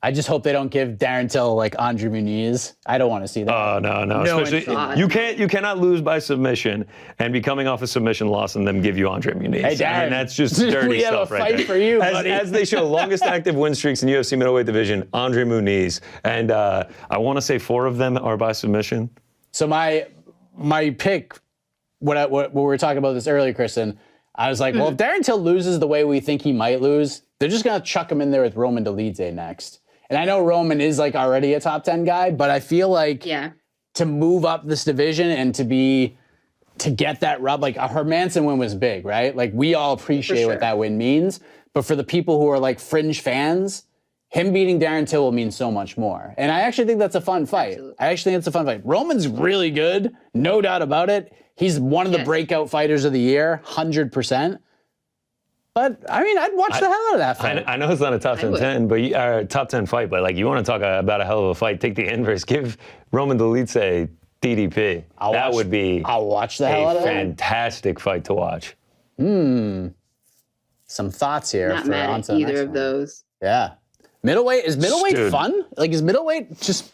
I just hope they don't give Darren Till like Andre Muniz. I don't want to see that. Oh, no. Especially, you cannot lose by submission and be coming off a submission loss and then give you Andre Muniz. Hey, Darren, I mean, that's just dirty stuff right there. We have a fight for you, buddy. As they show, longest active win streaks in UFC middleweight division, Andre Muniz. And I want to say 4 of them are by submission. So my pick, what we were talking about this earlier, Kristen, I was like, well, if Darren Till loses the way we think he might lose, they're just going to chuck him in there with Roman Dolidze next. And I know Roman is like already a top 10 guy, but I feel like to move up this division and to get that rub, like a Hermanson win was big, right? Like we all appreciate what that win means. But for the people who are like fringe fans, him beating Darren Till will mean so much more. And I actually think that's a fun fight. Roman's really good, no doubt about it. He's one of the breakout fighters of the year, 100%. But, I mean, I'd watch the hell out of that fight. I know it's not a top 10, but top 10 fight, but like you want to talk about a hell of a fight, take the inverse, give Roman Dolidze DDP. I'll watch the hell out of that. A fantastic fight to watch. Some thoughts here. Not mad at either of those. Yeah. Middleweight, is middleweight fun? Like, is middleweight just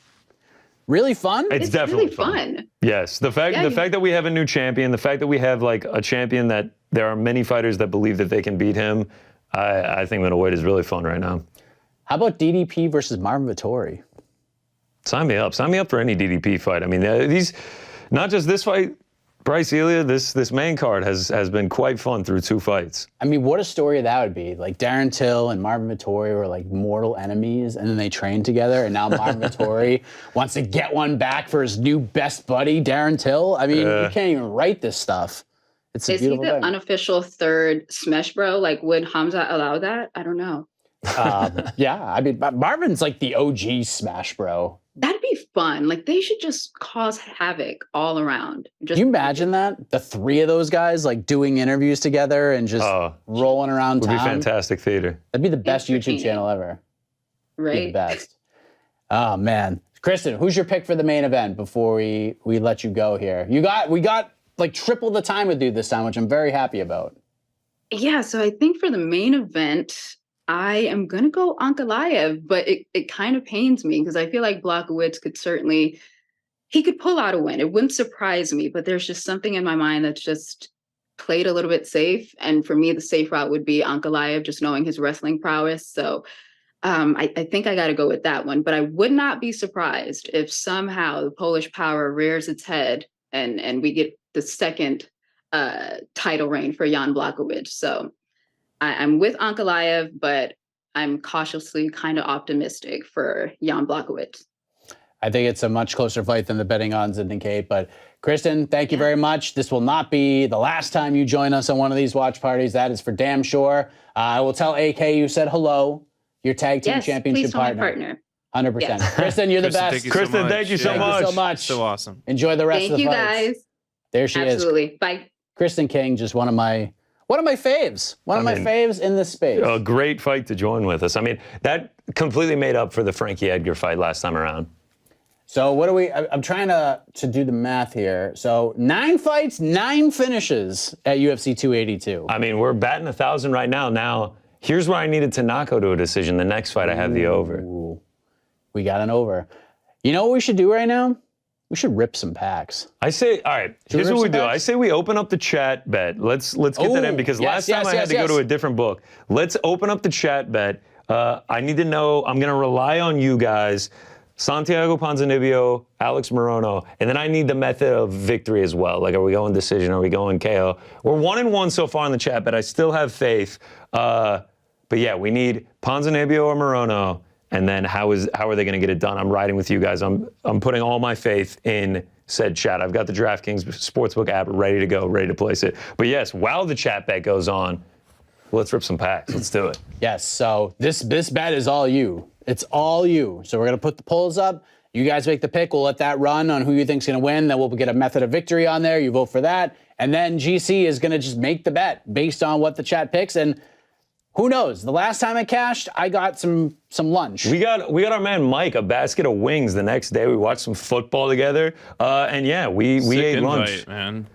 really fun? It's definitely really fun. Yes. The fact that we have a new champion, the fact that we have like a champion that there are many fighters that believe that they can beat him, I think middleweight is really fun right now. How about DDP versus Marvin Vettori? Sign me up. Sign me up for any DDP fight. I mean, not just this fight, Bryce, Ilia, this main card has been quite fun through 2 fights. I mean, what a story that would be. Like Darren Till and Marvin Vettori were like mortal enemies, and then they trained together, and now Marvin Vettori wants to get one back for his new best buddy, Darren Till. I mean, you can't even write this stuff. It's a beautiful thing. Is he the unofficial third Smash Bro? Like, would Hamza allow that? I don't know. Yeah, I mean, Marvin's like the OG Smash Bro. That'd be fun. Like, they should just cause havoc all around. Can you imagine that? The 3 of those guys, like, doing interviews together and just rolling around town? Would be fantastic theater. That'd be the best YouTube channel ever. Right? Be the best. Oh, man. Kristen, who's your pick for the main event before we let you go here? We got like triple the time with you this time, which I'm very happy about. Yeah, so I think for the main event, I am going to go Ankalaev, but it kind of pains me because I feel like Blachowicz he could pull out a win. It wouldn't surprise me, but there's just something in my mind that's just played a little bit safe. And for me, the safe route would be Ankalaev, just knowing his wrestling prowess. So I think I got to go with that one, but I would not be surprised if somehow the Polish power rears its head and we get the second title reign for Jan Blachowicz. So I'm with Ankalaev, but I'm cautiously kind of optimistic for Jan Blachowicz. I think it's a much closer fight than the betting odds indicate. But Kristen, thank you very much. This will not be the last time you join us on one of these watch parties. That is for damn sure. I will tell AK you said hello, your tag team championship partner. 100%. Yes. Kristen, you're the best. Kristen, thank you so much. Thank you so much. So awesome. Enjoy the rest of the fights. Thank you, guys. There she is. Absolutely. Bye. Kristen King, just one of my faves. One of my faves in this space. A great fight to join with us. I mean, that completely made up for the Frankie Edgar fight last time around. So I'm trying to do the math here. So 9 fights, 9 finishes at UFC 282. I mean, we're batting 1,000 right now. Now, here's where I needed to not go to a decision. The next fight, I have the over. Ooh, we got an over. You know what we should do right now? We should rip some packs. I say, all right, here's what we do. I say we open up the chat bet. Let's get that in because last time I had to go to a different book. Let's open up the chat bet. I need to know, I'm going to rely on you guys. Santiago Ponzinibbio, Alex Morono, and then I need the method of victory as well. Like, are we going decision? Are we going KO? We're 1-1 so far in the chat, but I still have faith. But yeah, we need Ponzinibbio or Morono, and then how are they going to get it done? I'm riding with you guys. I'm putting all my faith in said chat. I've got the DraftKings Sportsbook app ready to go, ready to place it. But yes, while the chat bet goes on, let's rip some packs. Let's do it. Yes, so this bet is all you. It's all you. So we're going to put the polls up. You guys make the pick. We'll let that run on who you think's going to win. Then we'll get a method of victory on there. You vote for that. And then GC is going to just make the bet based on what the chat picks. And who knows? The last time I cashed, I got some lunch. We got our man Mike a basket of wings the next day. We watched some football together. And yeah, we ate lunch. Invite, man.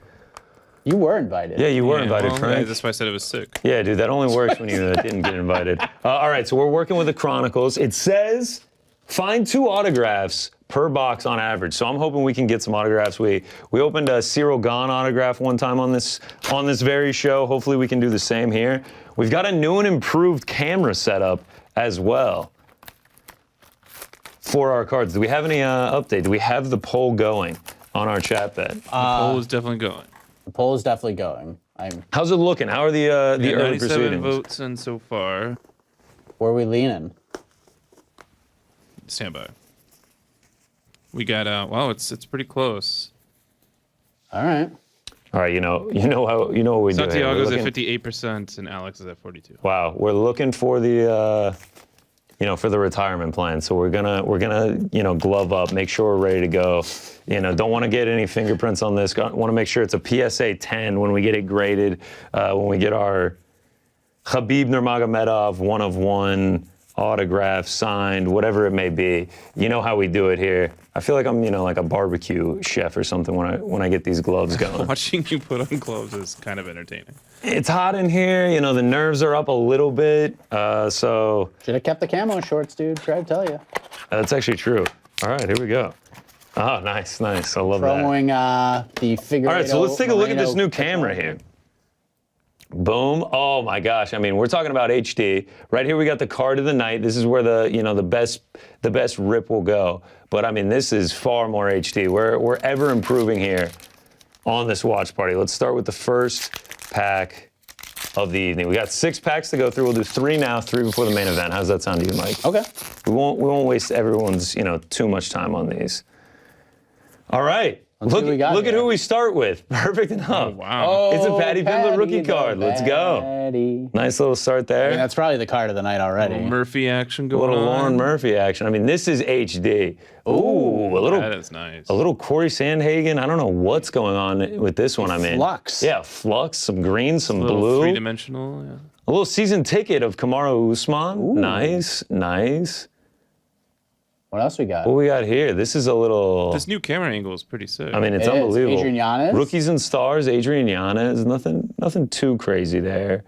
You were invited. Yeah, you were invited, well, Frank. that's why I said it was sick. Yeah, dude, that only works when you didn't get invited. All right, so we're working with the Chronicles. It says find 2 autographs per box on average. So I'm hoping we can get some autographs. We opened a Cyril Gahn autograph one time on this very show. Hopefully we can do the same here. We've got a new and improved camera setup as well for our cards. Do we have any update? Do we have the poll going on our chat bed? The poll is definitely going. The poll is definitely going. How's it looking? How are the early 97 proceedings? votes in so far. Where are we leaning? Stand by. We got wow, it's pretty close. All right. All right, you know what we do. Here. We're Santiago's at looking- 58% and Alex is at 42. Wow, we're looking for the for the retirement plan. So we're gonna glove up, make sure we're ready to go. Don't want to get any fingerprints on this. Want to make sure it's a PSA 10 when we get it graded. When we get our Khabib Nurmagomedov 1 of 1 autograph signed, whatever it may be. You know how we do it here. I feel like I'm like a barbecue chef or something when I get these gloves going. Watching you put on gloves is kind of entertaining. It's hot in here. The nerves are up a little bit. So Should have kept the camo shorts, dude. Try to tell you. that's actually true. All right, here we go. Oh, nice. I love that. Throwing the figure. All right, so let's take a look at this new camera here. Boom. Oh my gosh. I mean, we're talking about HD. Right here we got the card of the night. This is where the best rip will go. But I mean, this is far more HD. We're ever improving here on this watch party. Let's start with the first pack of the evening. We got 6 packs to go through. We'll do 3 now, 3 before the main event. How's that sound to you, Mike? Okay. We won't waste everyone's, too much time on these. All right. Let's see what we got Look at here. who we start with. Perfect enough. Oh, wow. It's a Paddy Pimblett rookie the card. Let's go. Paddy. Nice little start there. I mean, that's probably the card of the night already. Murphy action A going little on. Lauren Murphy action. I mean, this is HD. Ooh, That is nice. a little Corey Sandhagen. I don't know what's going on with this one. I mean, Flux. Yeah, flux, some green, some A little blue. three-dimensional, yeah. A little season ticket of Kamaru Usman. Ooh. Nice. What else we got? What we got here? This is a little. This new camera angle is pretty sick. I mean, it's It is. unbelievable. Adrian Yanez. Rookies and stars, Adrian Yanez. Nothing too crazy there.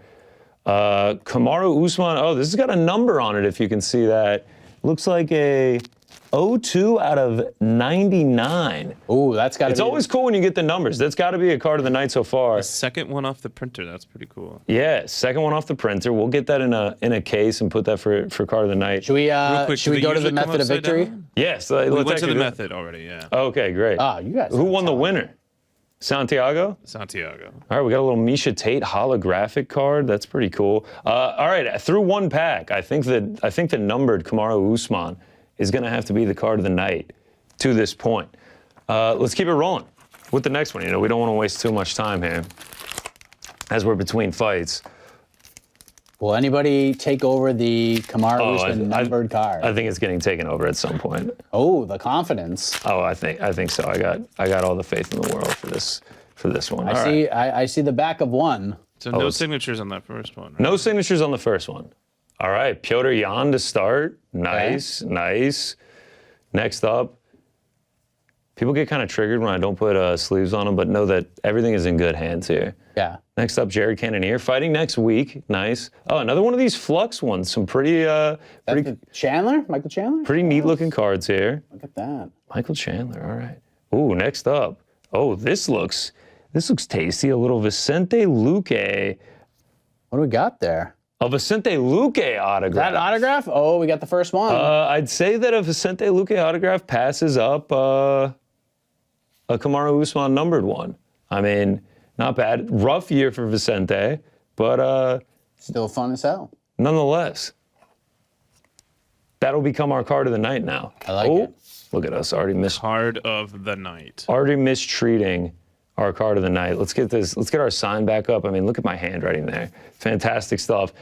Kamaru Usman. Oh, this has got a number on it, if you can see that. Looks like a 02 out of 99. Ooh, that's got to be. It's always cool when you get the numbers. That's got to be a card of the night so far. the second one off the printer, that's pretty cool. Yeah, second one off the printer. We'll get that in a case and put that for card of the night. Should we, Real quick, should do we they go to the usually come method of upside victory? down? Yes, We let's went to actually the do- method already, yeah. Okay, great. Oh, you guys. Who are won the talented. winner? Santiago? Santiago. All right, we got a little Misha Tate holographic card. That's pretty cool. All right, through one pack, I think the numbered Kamaru Usman is going to have to be the card of the night to this point. Let's keep it rolling with the next one. We don't want to waste too much time here as we're between fights. Will anybody take over the Kamaru Usman numbered card? I think it's getting taken over at some point. Oh, the confidence. Oh, I think so. I got all the faith in the world for this one. All right. I see the back of one. So no signatures on that first one, right? No signatures on the first one. All right, Piotr Jan to start. Nice. Next up, people get kind of triggered when I don't put sleeves on them, but know that everything is in good hands here. Yeah. Next up, Jared Cannonier, fighting next week. Nice. Oh, another one of these flux ones. Some pretty Chandler? Michael Chandler? pretty neat looking cards here. Look at that. Michael Chandler, all right. Ooh, next up. Oh, this looks tasty. A little Vicente Luque. What do we got there? A Vicente Luque autograph. That autograph? Oh, we got the first one. I'd say that a Vicente Luque autograph passes up a Kamaru Usman numbered one. I mean, not bad. Rough year for Vicente, but Still fun as hell. nonetheless, that'll become our card of the night now. I like it. Look at us already Card of the night. already mistreating our card of the night. Let's get our sign back up. I mean, look at my handwriting there. Fantastic stuff.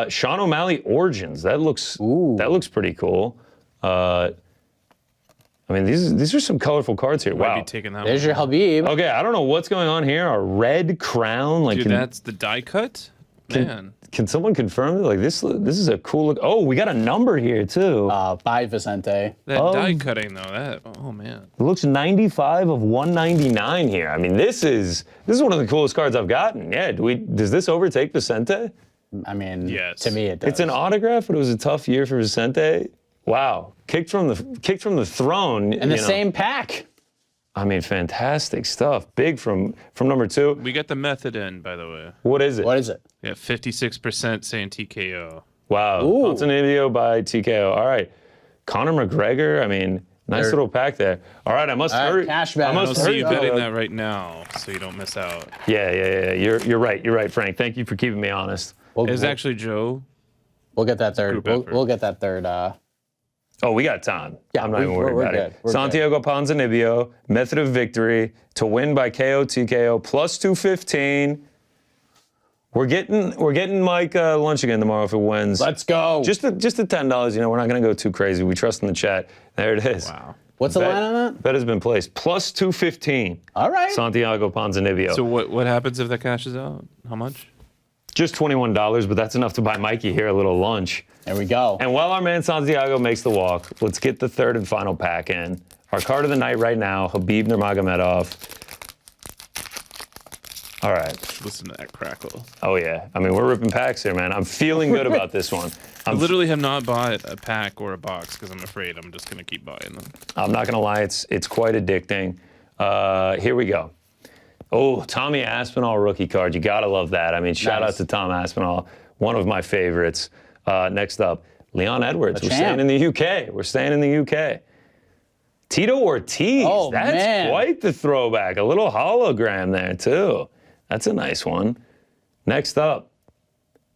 Sean O'Malley Origins. That looks pretty cool. I mean, these are some colorful cards here. Might Wow. be taking that There's one. your Habib. Okay, I don't know what's going on here. A red crown, like Dude, that's the die cut? Man. Can someone confirm that? Like this is a cool look. Oh, we got a number here too. By Vicente. That die cutting though, oh man. It looks 95 of 199 here. I mean, this is one of the coolest cards I've gotten. Yeah, does this overtake Vicente? I mean, yes. To me it does. It's an autograph, but it was a tough year for Vicente. Wow, kicked from the throne. And the same pack. I mean, fantastic stuff. Big from number 2. We got the method in, by the way. What is it? What is it? Yeah, 56% saying TKO. Wow, Ponza by TKO. All right, Conor McGregor. I mean, nice little pack there. All right, I must hurry. Cash back. I see you betting that right now, so you don't miss out. Yeah. You're right, Frank. Thank you for keeping me honest. It's actually Joe. We'll get that third. We'll get that third. Oh, we got time. Yeah, I'm not even worried about it. We're Santiago Ponzinibbio, method of victory to win by KO TKO plus 215. We're getting Mike lunch again tomorrow if it wins. Let's go. Just the $10. You know, we're not gonna go too crazy. We trust in the chat. There it is. Wow. What's the line on that? Bet has been placed plus 215. All right. Santiago Ponzinibbio. So what happens if that cashes out? How much? Just $21, but that's enough to buy Mikey here a little lunch. There we go. And while our man Santiago makes the walk, let's get the third and final pack in. Our card of the night right now, Khabib Nurmagomedov. All right. Listen to that crackle. Oh, yeah. I mean, we're ripping packs here, man. I'm feeling good about this one. I literally have not bought a pack or a box because I'm afraid I'm just going to keep buying them. I'm not going to lie. It's quite addicting. Here we go. Oh, Tommy Aspinall rookie card. You got to love that. I mean, shout out to Tom Aspinall, one of my favorites. Next up, Leon Edwards. We're staying in the UK. Tito Ortiz. Oh, That's quite the throwback. A little hologram there, too. That's a nice one. Next up,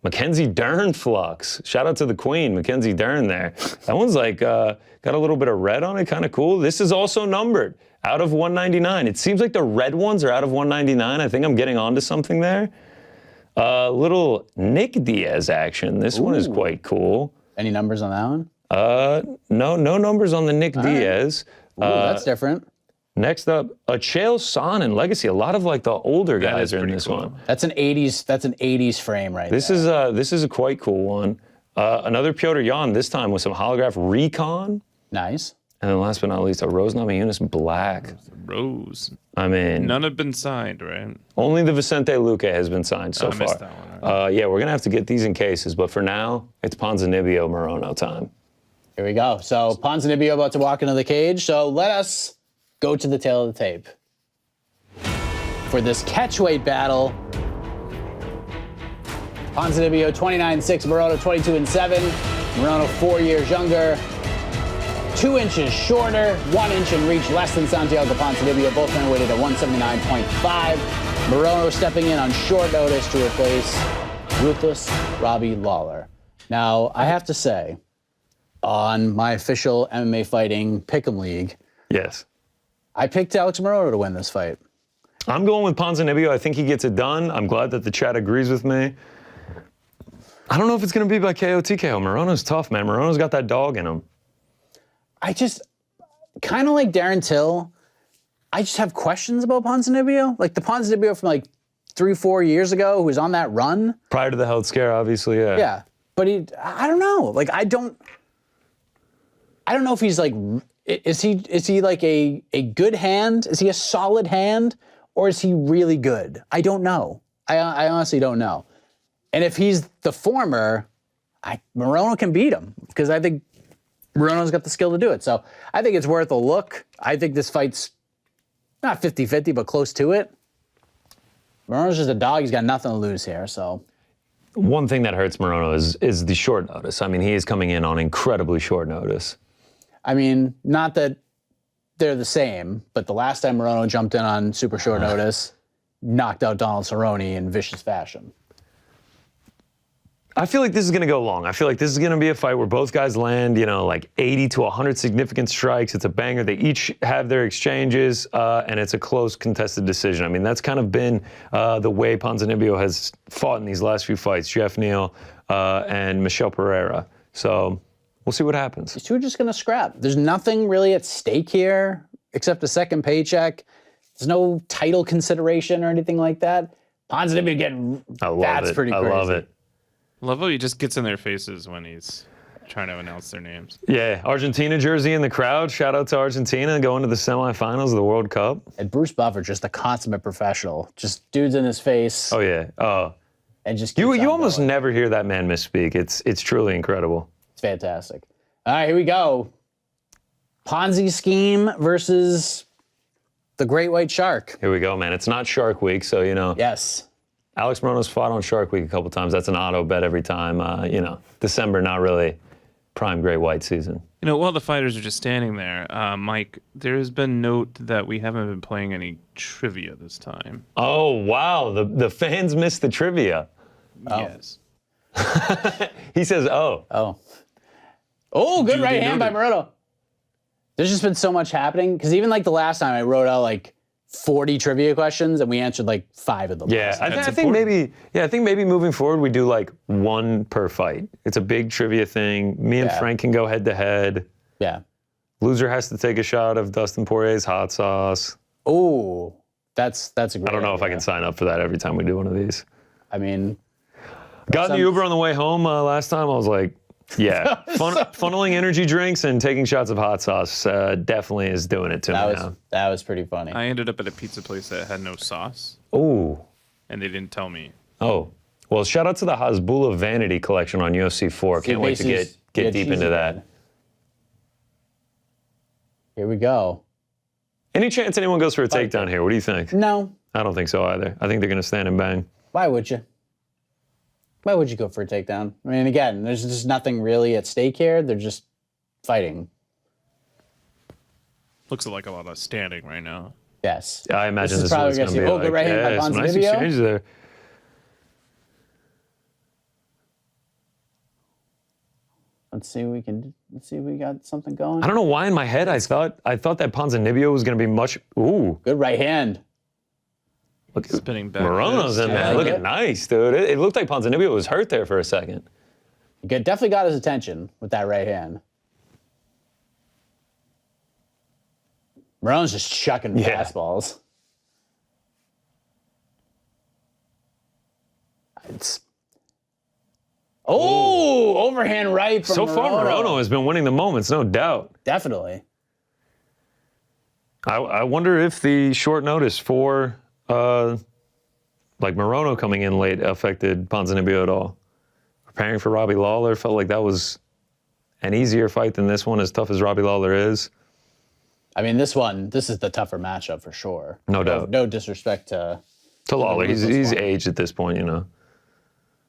Mackenzie Dern Flux. Shout out to the queen, Mackenzie Dern there. That one's like got a little bit of red on it, kind of cool. This is also numbered out of 199. It seems like the red ones are out of 199. I think I'm getting onto something there. Little Nick Diaz action. This one is quite cool. Any numbers on that one? No numbers on the Nick Diaz. Ooh, that's different. Next up, a Chael Sonnen Legacy. A lot of like the older guys are in this one. That's an 80s frame right This is a quite cool one. Another Piotr Jan, this time with some holograph recon. Nice. And then last but not least, a Rose Namajunas Black. Rose. I mean, none have been signed, right? Only the Vicente Luque has been signed so I far. missed that one, right? Yeah, we're gonna have to get these in cases, but for now, it's Ponzinibbio Morono time. Here we go. So Ponzinibbio about to walk into the cage. So let us go to the tail of the tape for this catchweight battle. Ponzinibbio 29-6, Morono 22-7. Morono 4 years younger, 2 inches shorter, 1 inch in reach less than Santiago Ponzinibbio. Both men weighted at 179.5. Morono stepping in on short notice to replace ruthless Robbie Lawler. Now, I have to say, on my official MMA Fighting Pick'em League, Yes. I picked Alex Morono to win this fight. I'm going with Ponzinibbio. I think he gets it done. I'm glad that the chat agrees with me. I don't know if it's going to be by KO TKO. Morono's tough, man. Morono's got that dog in him. I just, kind of like Darren Till, I just have questions about Ponzinibbio. Like the Ponzinibbio from like 3-4 years ago who was on that run. Prior to the health scare, obviously, yeah. Yeah, but I don't know. Like I don't know if he's like, is he like a good hand? Is he a solid hand? Or is he really good? I don't know. I honestly don't know. And if he's the former, Morono can beat him because I think Morono's got the skill to do it. So I think it's worth a look. I think this fight's not 50-50, but close to it. Morono's just a dog. He's got nothing to lose here, so. One thing that hurts Morono is the short notice. I mean, he is coming in on incredibly short notice. I mean, not that they're the same, but the last time Morono jumped in on super short notice, knocked out Donald Cerrone in vicious fashion. I feel like this is going to go long. I feel like this is going to be a fight where both guys land, like 80 to 100 significant strikes. It's a banger. They each have their exchanges, and it's a close, contested decision. I mean, that's kind of been the way Ponzinibbio has fought in these last few fights, Jeff Neal and Michel Pereira. So we'll see what happens. These two are just going to scrap. There's nothing really at stake here except a second paycheck. There's no title consideration or anything like that. Ponza getting. I love That's it. pretty I crazy. love it. Love how he just gets in their faces when he's trying to announce their names. Yeah, Argentina jersey in the crowd. Shout out to Argentina going to the semifinals of the World Cup. And Bruce Buffer, just a consummate professional. Just dudes in his face. Oh yeah. And just You keeps on almost going. never hear that man misspeak. It's truly incredible. It's fantastic. All right, here we go. Ponzi scheme versus the Great White Shark. Here we go, man. It's not Shark Week, so Yes. Alex Morono's fought on Shark Week a couple times. That's an auto bet every time. December not really prime Great White season. While the fighters are just standing there, Mike, there has been note that we haven't been playing any trivia this time. Oh wow, the fans missed the trivia. Yes. He says, "Oh, Oh, good Duly right hand by noted. Morono. There's just been so much happening because even like the last time I wrote out like 40 trivia questions and we answered like 5 of them. yeah." I That's think important. maybe moving forward we do like 1 per fight. It's a big trivia thing. Me and Yeah. Frank can go head to head. Yeah. Loser has to take a shot of Dustin Poirier's hot sauce. Oh, that's a great I don't know if I idea. can sign up for that every time we do one of these. I mean, Got in the sounds- Uber on the way home last time. I was like, yeah, funneling energy drinks and taking shots of hot sauce definitely is doing it to me now. that was pretty funny. I ended up at a pizza place that had no sauce, Ooh. and they didn't tell me. Oh. Well, shout out to the Hasbulla Vanity collection on UFC 4. Can't wait to get deep into that. Here we go. Any chance anyone goes for a takedown here? What do you think? No, I don't think so either. I think they're going to stand and bang. why would you? Why would you go for a takedown? I mean, again, there's just nothing really at stake here. They're just fighting. Looks like a lot of standing right now. Yes. I imagine is this is probably what it's going to be gonna see- like. good right hand by some nice Ponzinibbio. exchange there. Let's see if we got something going. I don't know why in my head I thought that Ponzinibbio was going to be much. Ooh, Good right hand. look at Spinning back. Morono's in I there. like Looking it. nice, dude. It looked like Ponzinibbio was hurt there for a second. Definitely got his attention with that right hand. Morono's just chucking Yeah. fastballs. It's overhand right from So far, Morono has been winning the moments, no doubt. Definitely. I wonder if the short notice for like Morono coming in late affected Ponzinibbio at all. Preparing for Robbie Lawler felt like that was an easier fight than this one, as tough as Robbie Lawler is. I mean, this is the tougher matchup for sure. No doubt. No disrespect to To Lawler, he's ruthless one. aged at this point,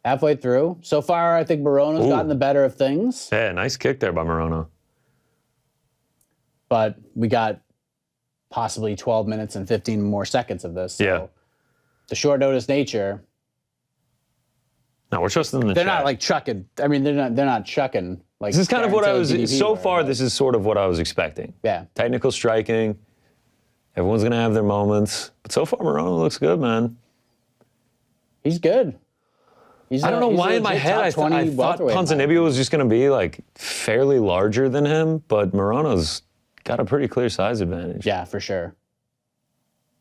halfway through. So far, I think Morono's Ooh. gotten the better of things, Yeah, nice kick there by Morono. but we got possibly 12 minutes and 15 more seconds of this. So Yeah. the short notice nature, No, we're trusting in the they're chat. not like chucking. I mean, they're not chucking. Like This is kind of Darren what I Till was. DDP So were, far, but- this is sort of what I was expecting. Yeah. Technical striking. Everyone's gonna have their moments, but so far Morono looks good, man. He's good. I don't know why in my head I thought Ponzinibbio was just gonna be like fairly larger than him, but Morono's got a pretty clear size advantage. Yeah, for sure.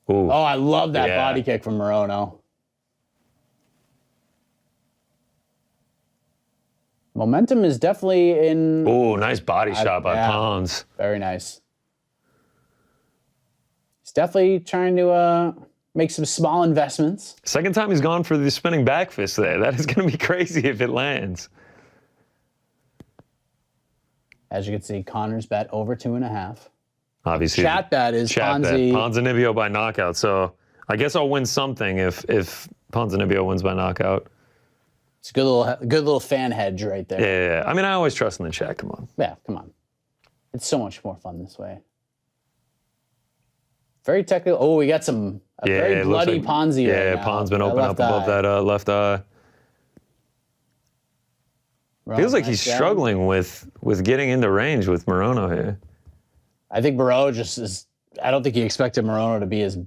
Ooh. Oh, I love that Yeah. body kick from Morono. Momentum is definitely in. Ooh, nice body shot by yeah. Pons. Very nice. He's definitely trying to make some small investments. Second time he's gone for the spinning back fist there. That is gonna be crazy if it lands. As you can see, Connor's bet over 2.5. Obviously. Chat bet is Chat bet. Ponzi. Ponzinibbio by knockout. So I guess I'll win something if Ponzinibbio wins by knockout. It's a good little fan hedge right there. Yeah. I mean, I always trust in the chat. Come on. Yeah, come on. It's so much more fun this way. Very technical. Oh, we got a very it looks bloody like- Ponzi right Yeah, now. Pon's been That open up left above eye. that left eye. Feels like Nice he's jab. struggling with getting into range with Morono here. I think Morono just is. I don't think he expected Morono to be as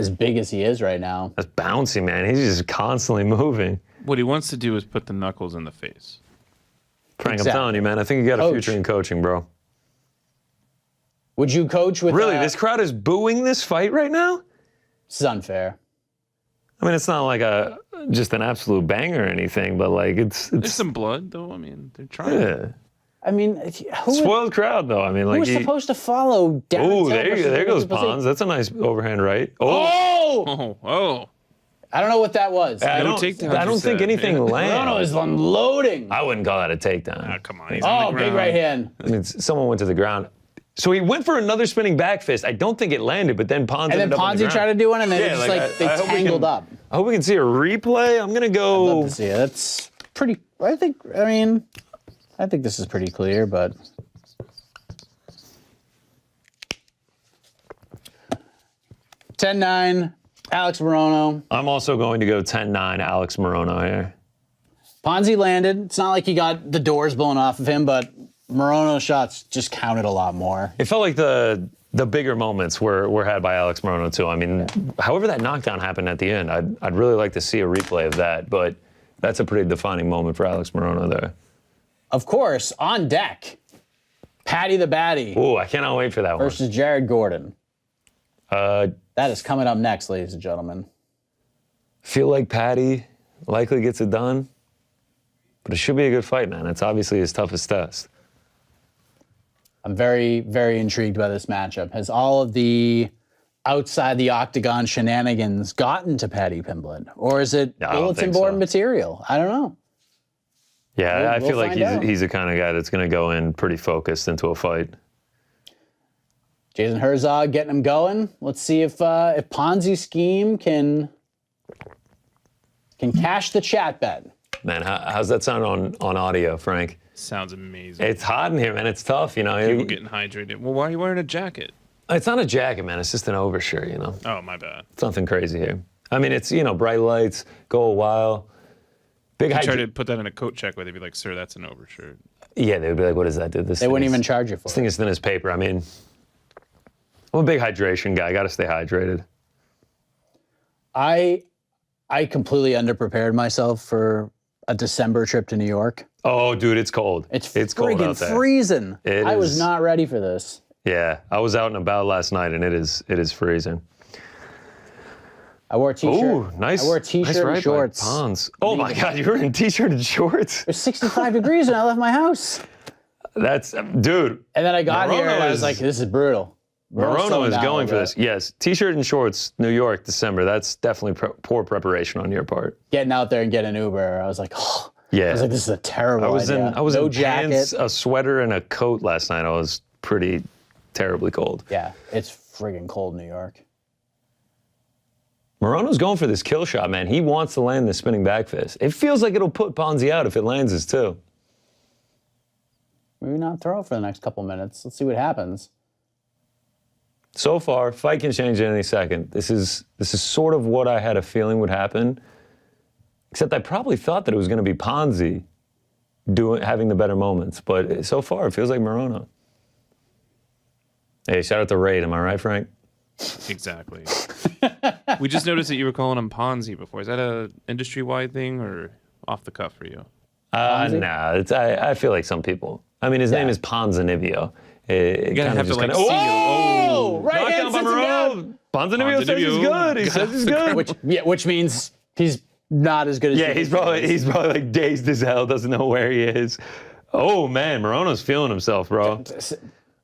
big as he is right now. That's bouncy, man. He's just constantly moving. What he wants to do is put the knuckles in the face. Frank, Exactly. I'm telling you, man, I think you got a Coach. future in coaching, bro. Would you coach with? Really, this crowd is booing this fight right now? This is unfair. I mean, it's not like just an absolute banger or anything, but like it's There's some blood, though. I mean, they're trying. yeah. I mean, Spoiled crowd, though. I mean, who like was supposed to follow Darren Oh, Till there goes versus Blachowicz? Ponza. That's a nice overhand right. Oh! Oh. I don't know what that was. I no don't, takedowns, I you don't think said. anything Morono lands. is unloading. I wouldn't call that a takedown. Oh, come on. He's on Oh, the big ground. right hand. I mean, someone went to the ground. So he went for another spinning back fist. I don't think it landed, but then Ponza And then ended up on the Ponzi ground. tried to do one, and then Yeah, it just like, they I hope we tangled can- up. I hope we can see a replay. I'm gonna I'd go. love to see it. That's pretty. I think this is pretty clear, but. (10-9), Alex Morono. I'm also going to go 10-9, Alex Morono here. Ponzi landed. It's not like he got the doors blown off of him, but Morono's shots just counted a lot more. It felt like the bigger moments were had by Alex Morono too. I mean, however that knockdown happened at the end, I'd really like to see a replay of that, but that's a pretty defining moment for Alex Morono there. Of course, on deck, Paddy the Baddie Ooh, I cannot wait for that one. versus Jared Gordon. Uh, That is coming up next, ladies and gentlemen. feel like Paddy likely gets it done, but it should be a good fight, man. It's obviously his toughest test. I'm very, very intrigued by this matchup. Has all of the outside the octagon shenanigans gotten to Paddy Pimblett? Or is it No, I don't bulletin think board so. material? I don't know. Yeah, I We'll feel like find out. he's the kind of guy that's going to go in pretty focused into a fight. Jason Herzog getting him going. Let's see if Ponzi scheme can cash the chat bet. Man, how's that sound on audio, Frank? Sounds amazing. It's hot in here, man. It's tough, you know. People getting hydrated. Well, why are you wearing a jacket? It's not a jacket, man. It's just an overshirt, you know. Oh, my bad. It's nothing crazy here. I mean, it's, you know, bright lights, go a while. Big I tried hydra- to put that in a coat check where they'd be like, sir, that's an overshirt. Yeah, they would be like, what does that do? They wouldn't even charge you for This it. thing is thin as paper. I mean, I'm a big hydration guy. I got to stay hydrated. I completely underprepared myself for a December trip to New York. Oh, dude, it's cold. It's cold out friggin' there. freezing. It I was is. not ready for this. Yeah, I was out and about last night, and it is freezing. I wore a t-shirt. Ooh, nice. I wore a nice t-shirt ride and shorts. by Pons. Oh my God, you were in t-shirt and shorts. It was 65 degrees when I left my house. That's, dude. And then I got here and I was is- like, this is brutal. Morono is going for this. Yes, t-shirt and shorts, New York, December. That's definitely poor preparation on your part. Getting out there and getting an Uber, I was like, oh. Yeah. I was like, this is a terrible I was idea. in jacket. pants, a sweater, and a coat last night. I was pretty terribly cold. Yeah, it's friggin' cold in New York. Morono's going for this kill shot, man. He wants to land the spinning back fist. It feels like it'll put Ponzi out if it lands his too. Maybe not throw it for the next couple minutes. Let's see what happens. So far, fight can change at any second. This is sort of what I had a feeling would happen, except I probably thought that it was going to be Ponzi having the better moments. But so far, it feels like Morono. Hey, shout out to Raid. Am I right, Frank? Exactly. We just noticed that you were calling him Ponzi before. Is that a industry-wide thing or off the cuff for you? Ponzi? Nah, I feel like some people. I mean, his name is Ponzinibbio. You gotta have to like see Oh, right Knocked hand out by sits him Morono. Ponzinibbio says he's good. He says he's good. which means he's not as good as Yeah, he's probably like dazed as hell, doesn't know where he is. Oh man, Morono's feeling himself, bro.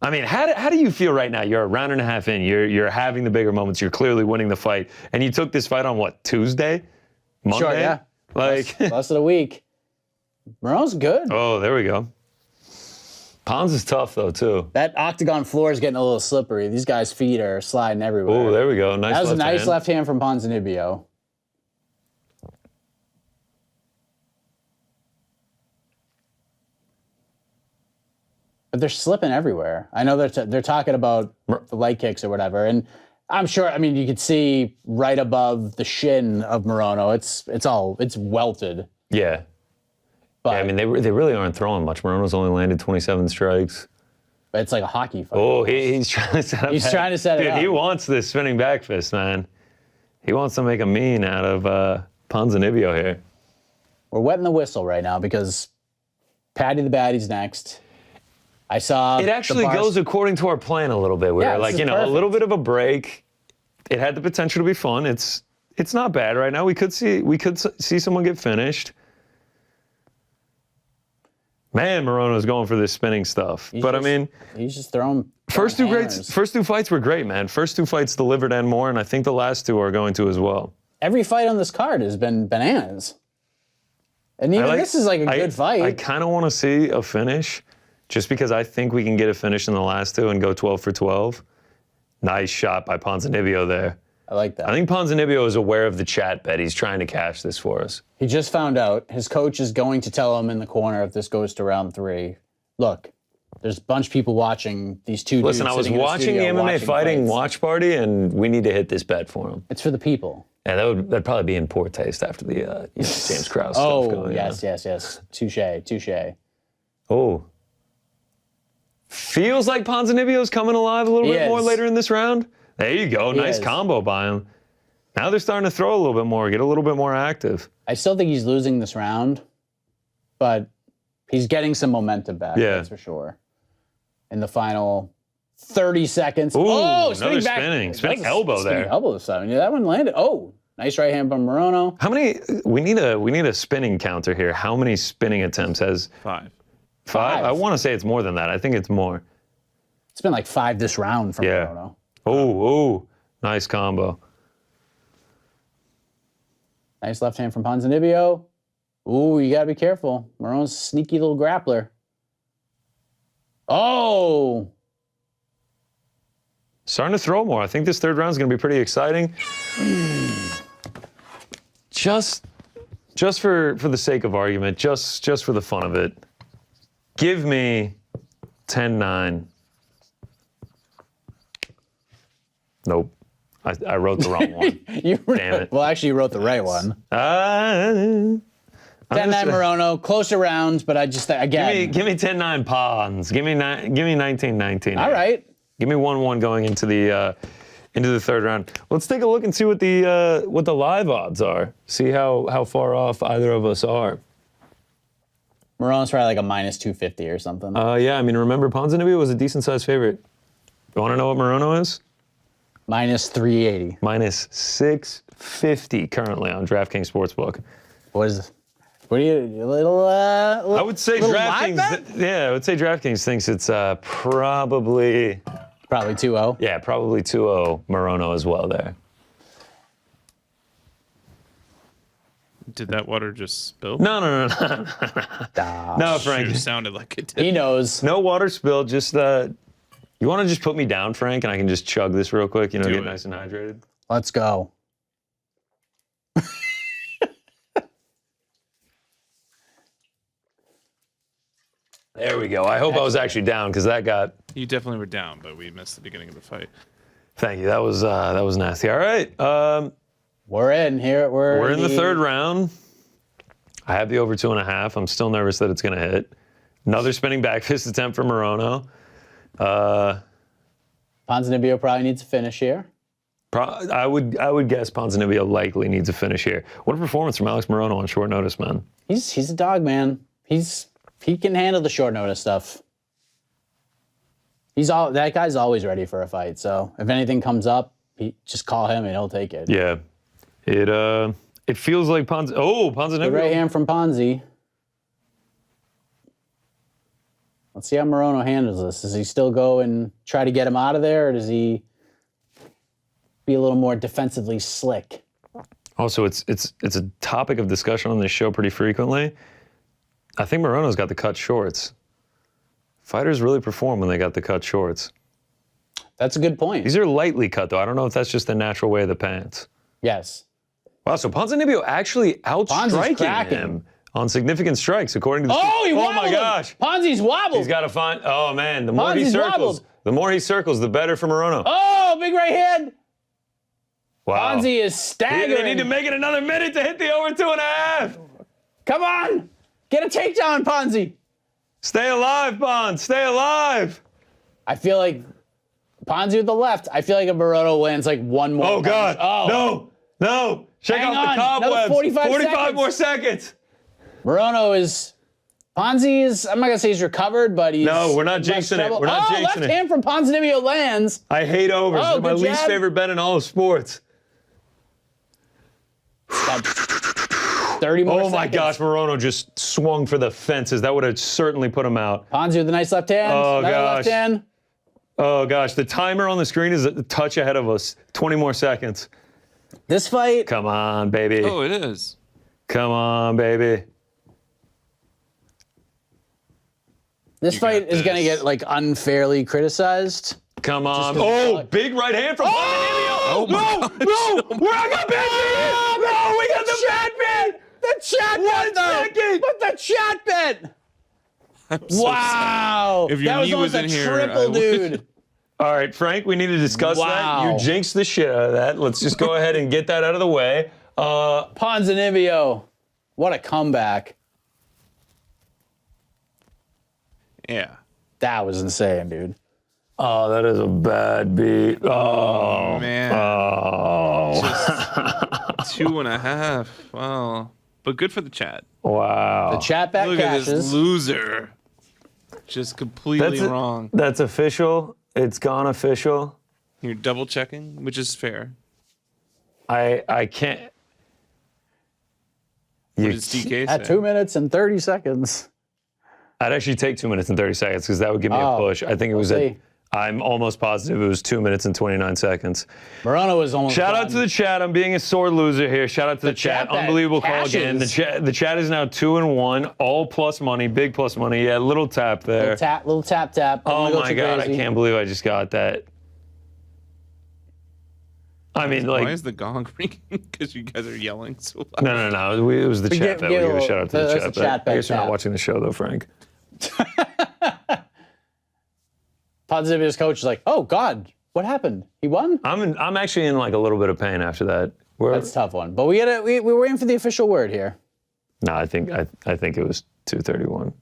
I mean, how do you feel right now? You're a round and a half in. You're having the bigger moments. You're clearly winning the fight, and you took this fight on what, Tuesday, Monday? Sure, yeah. Like less than a week. Morono's good. oh, there we go. Pons is tough though too. That octagon floor is getting a little slippery. These guys' feet are sliding everywhere. Oh, there we go. Nice. That was a left nice hand. left hand from Ponzinibbio. But they're slipping everywhere. I know they're talking about the leg kicks or whatever, and I'm sure. I mean, you could see right above the shin of Morono. It's welted. Yeah. But Yeah, I mean, they really aren't throwing much. Morono's only landed 27 strikes. it's like a hockey fight. Oh, he's trying to set up. He's trying to set it Dude, up. he wants this spinning back fist, man. He wants to make a mean out of Ponzinibbio here. We're wetting the whistle right now because Paddy the Baddie's next. I saw It actually goes according to our plan a little bit. We're Yeah, this like, is a perfect. little bit of a break. It had the potential to be fun. It's it's not bad right now. We could see someone get finished. Man, Morono's going for this spinning stuff. He's just throwing first two hammers. first two fights were great, man. First two fights delivered and more, and I think the last two are going to as well. Every fight on this card has been bananas. And even this is like a good fight. I kind of want to see a finish, just because I think we can get a finish in the last two and go 12 for 12. Nice shot by Ponzinibbio there. I like that. I think Ponzinibbio is aware of the chat bet. He's trying to cash this for us. He just found out. His coach is going to tell him in the corner if this goes to round 3. Look, there's a bunch of people watching these two Listen, dudes. I was sitting in watching the studio MMA Fighting fights. watch party, and we need to hit this bet for him. It's for the people. Yeah, that'd probably be in poor taste after the James Krause stuff going on. Yes. Touche. Oh. Feels like Ponzinibbio's coming alive a little bit more later in this round. There you go. Nice combo by him. Now they're starting to throw a little bit more, get a little bit more active. I still think he's losing this round, but he's getting some momentum back, that's for sure. In the final 30 seconds. Ooh, spinning back. Spinning elbow there. Spinning elbow side. Yeah, that one landed. Oh, nice right hand from Morono. How many, we need a spinning counter here. How many spinning attempts has? 5. 5? I want to say it's more than that. I think it's more. It's been like 5 this round from Morono. Oh, nice combo. Nice left hand from Ponzinibbio. Ooh, you got to be careful. Morono's a sneaky little grappler. Oh! Starting to throw more. I think this third round is going to be pretty exciting. Just for the sake of argument, just for the fun of it, give me 10-9. Nope. I wrote the wrong one. Damn it. Well, actually, you wrote the right one. 10-9 Morono, closer rounds, but I just, again. Give me 10-9 Pons. Give me 19-19. All right. Give me 1-1 going into the third round. Let's take a look and see what the live odds are. See how far off either of us are. Morono's probably like a minus 250 or something. Yeah, I mean, remember, Ponzinibbio was a decent-sized favorite. You want to know what Morono is? Minus 380. Minus 650 currently on DraftKings Sportsbook. What are you, a little, I would say DraftKings. Yeah, I would say DraftKings thinks it's probably 2-0. Yeah, probably 2-0 Morono as well there. Did that water just spill? No, no, Frank. Sure sounded like it did. He knows. No water spilled. Just you want to just put me down, Frank, and I can just chug this real quick. You know, get nice and hydrated. Let's go. There we go. I hope I was actually down because that got. You definitely were down, but we missed the beginning of the fight. Thank you. That was nasty. All right. We're in here. We're in the third round. I have the over 2.5. I'm still nervous that it's going to hit. Another spinning back fist attempt from Morono. Ponzinibbio probably needs a finish here. I would guess Ponzinibbio likely needs a finish here. What a performance from Alex Morono on short notice, man. He's a dog, man. He can handle the short notice stuff. That guy's always ready for a fight. So if anything comes up, just call him and he'll take it. Yeah, it feels like Ponzinibbio. Good right hand from Ponzi. Let's see how Morono handles this. Does he still go and try to get him out of there, or does he be a little more defensively slick? Also, it's a topic of discussion on this show pretty frequently. I think Morono's got the cut shorts. Fighters really perform when they got the cut shorts. That's a good point. These are lightly cut, though. I don't know if that's just the natural way of the pants. Yes. Wow, so Ponzinibbio actually outstriking him on significant strikes, according to the... He wobbled. Oh, my gosh. Ponzi's wobbled. He's got to find... Oh, man, the more he circles, the better for Morono. Oh, big right hand. Wow. Ponzi is staggering. They need to make it another minute to hit the over 2.5. Come on. Get a takedown, Ponzi. Stay alive, Pons. Stay alive. I feel like Ponzi with the left. I feel like if Morono lands like one more. Oh, God. Oh. No. Shake Hang off the on. cobwebs. Another 45 more seconds. Morono is... Ponzi is... I'm not going to say he's recovered, but he's... No, we're not jinxing it. We're not jinxing left hand from Ponzinibbio lands. I hate overs. They're my least favorite bet in all of sports. Got 30 more Oh my seconds. gosh, Morono just swung for the fences. That would have certainly put him out. Ponza with a nice left hand. Oh, Another gosh. left hand. Oh gosh, the timer on the screen is a touch ahead of us. 20 more seconds. This fight, Come on, baby. Oh, it is. Come on, baby. this You fight got is going to this. get like unfairly criticized. Come on. Just 'cause Oh, it's big right hand from Oh my God. Where I got bad No, we got the bad bit. The chat bet, second. But the chat bet. I'm so Wow. If your that was knee almost was a in here, triple, I would- dude. All right, Frank, we need to discuss Wow. that. You jinxed the shit out of that. Let's just go ahead and get that out of the way. Ponzinibbio. What a comeback. Yeah. That was insane, dude. Oh, that is a bad beat. Oh, Man. Oh. 2.5. Wow. But good for the chat. Wow. The chat bet Look at this cashes. loser. Just completely wrong. That's official. It's gone official. You're double checking, which is fair. I can't. What You, does DK At say? 2 minutes and 30 seconds. I'd actually take 2 minutes and 30 seconds because that would give me Oh, a push. I think it was see. I'm almost positive it was 2 minutes and 29 seconds. Morono was almost Shout done. out to the chat. I'm being a sore loser here. Shout out to the chat. chat bet Unbelievable call again. cashes. The chat is now 2-1. All plus money. Big plus money. Yeah, little tap there. Little tap. Don't Oh wanna go my too God, crazy. I can't believe I just got that. I mean, like, Why is the gong ringing? Because you guys are yelling so loud. no. It was the chat bet. We give a shout out to the that's chat a chat bet. I bet guess you're not tap. watching the show though, Frank. Ponzinibbio's coach is like, oh God, what happened? He won? I'm actually in like a little bit of pain after that. That's a tough one. But we're waiting for the official word here. No, I think it was 2:31.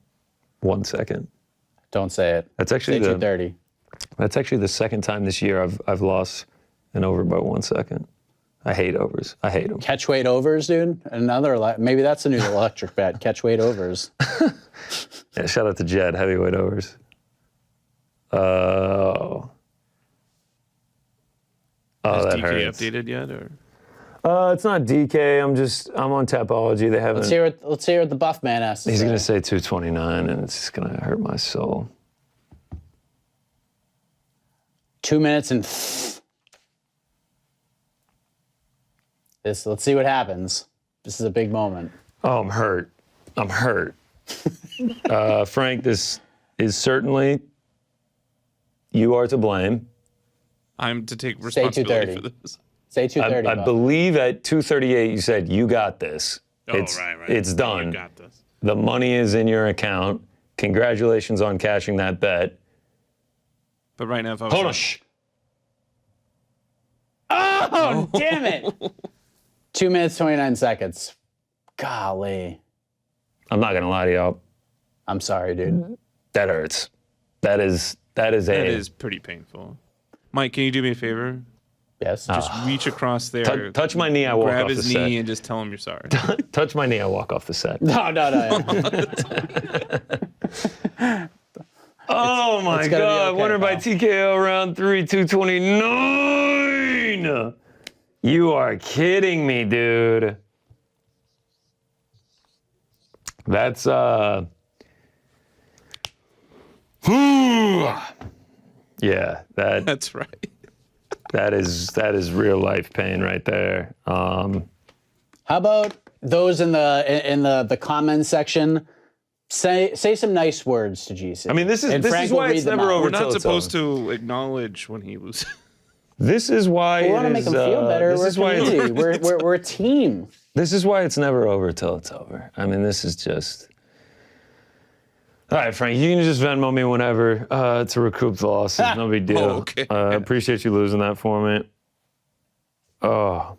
1 second. Don't say it. That's actually Say the 2:30. That's actually the second time this year I've lost an over by 1 second. I hate overs. I hate them. Catch weight overs, dude. Maybe that's a new electric bet. Catch weight overs. Yeah, shout out to Jed, heavyweight overs. Oh, Is that DK hurts. updated yet? Or It's not DK. I'm on Tapology. They haven't. Let's hear what the buff man has to He's say. gonna say 229, and it's just gonna hurt my soul. 2 minutes and let's see what happens. This is a big moment. Oh, I'm hurt. Frank, this is certainly you are to blame. I'm to take Say responsibility 2:30. for this. Say 2:30. I Buff. believe at 2:38 you said you got this. Oh, It's right. It's done. You got this. The money is in your account. Congratulations on cashing that bet. But right now, if I was Hold on. Shh. Oh, damn it. 2 minutes, 29 seconds. Golly. I'm not gonna lie to y'all. I'm sorry, dude. That hurts. That is that is pretty painful. Mike, can you do me a favor? Yes. Just reach across there, touch my knee. I walk grab off his the set. knee, and just tell him you're sorry. Touch my knee. I walk off the set. No. Oh my it's gonna be God! okay, Winner by pal. TKO round 3, 229. You are kidding me, dude. That's yeah, That's right. that is real life pain right there. How about those in the comments section? Say some nice words to GC. I mean, this is Frank will why read it's them never out. over We're not till it's supposed over. to acknowledge when he loses. This is why We want to it make is, them feel better. This We're is a why community. We're a team. This is why it's never over till it's over. I mean, this is just. All right, Frank, you can just Venmo me whenever to recoup the losses. No big deal. Oh, okay. Appreciate you losing that for me. Oh.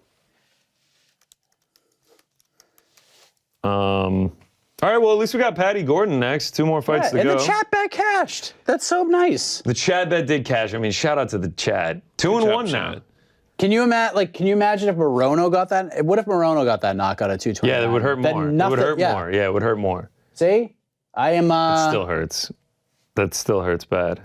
All right, well, at least we got Paddy Gordon next. 2 more fights to and go. the chat bet cashed. That's so nice. The chat bet did cash. I mean, shout out to the chat. 2-1 now. Chad. Can you imagine if Morono got that? What if Morono got that knockout at 229? Yeah, it would hurt more. It would hurt more. Yeah, it would hurt more. See, I am. It still hurts. That still hurts bad.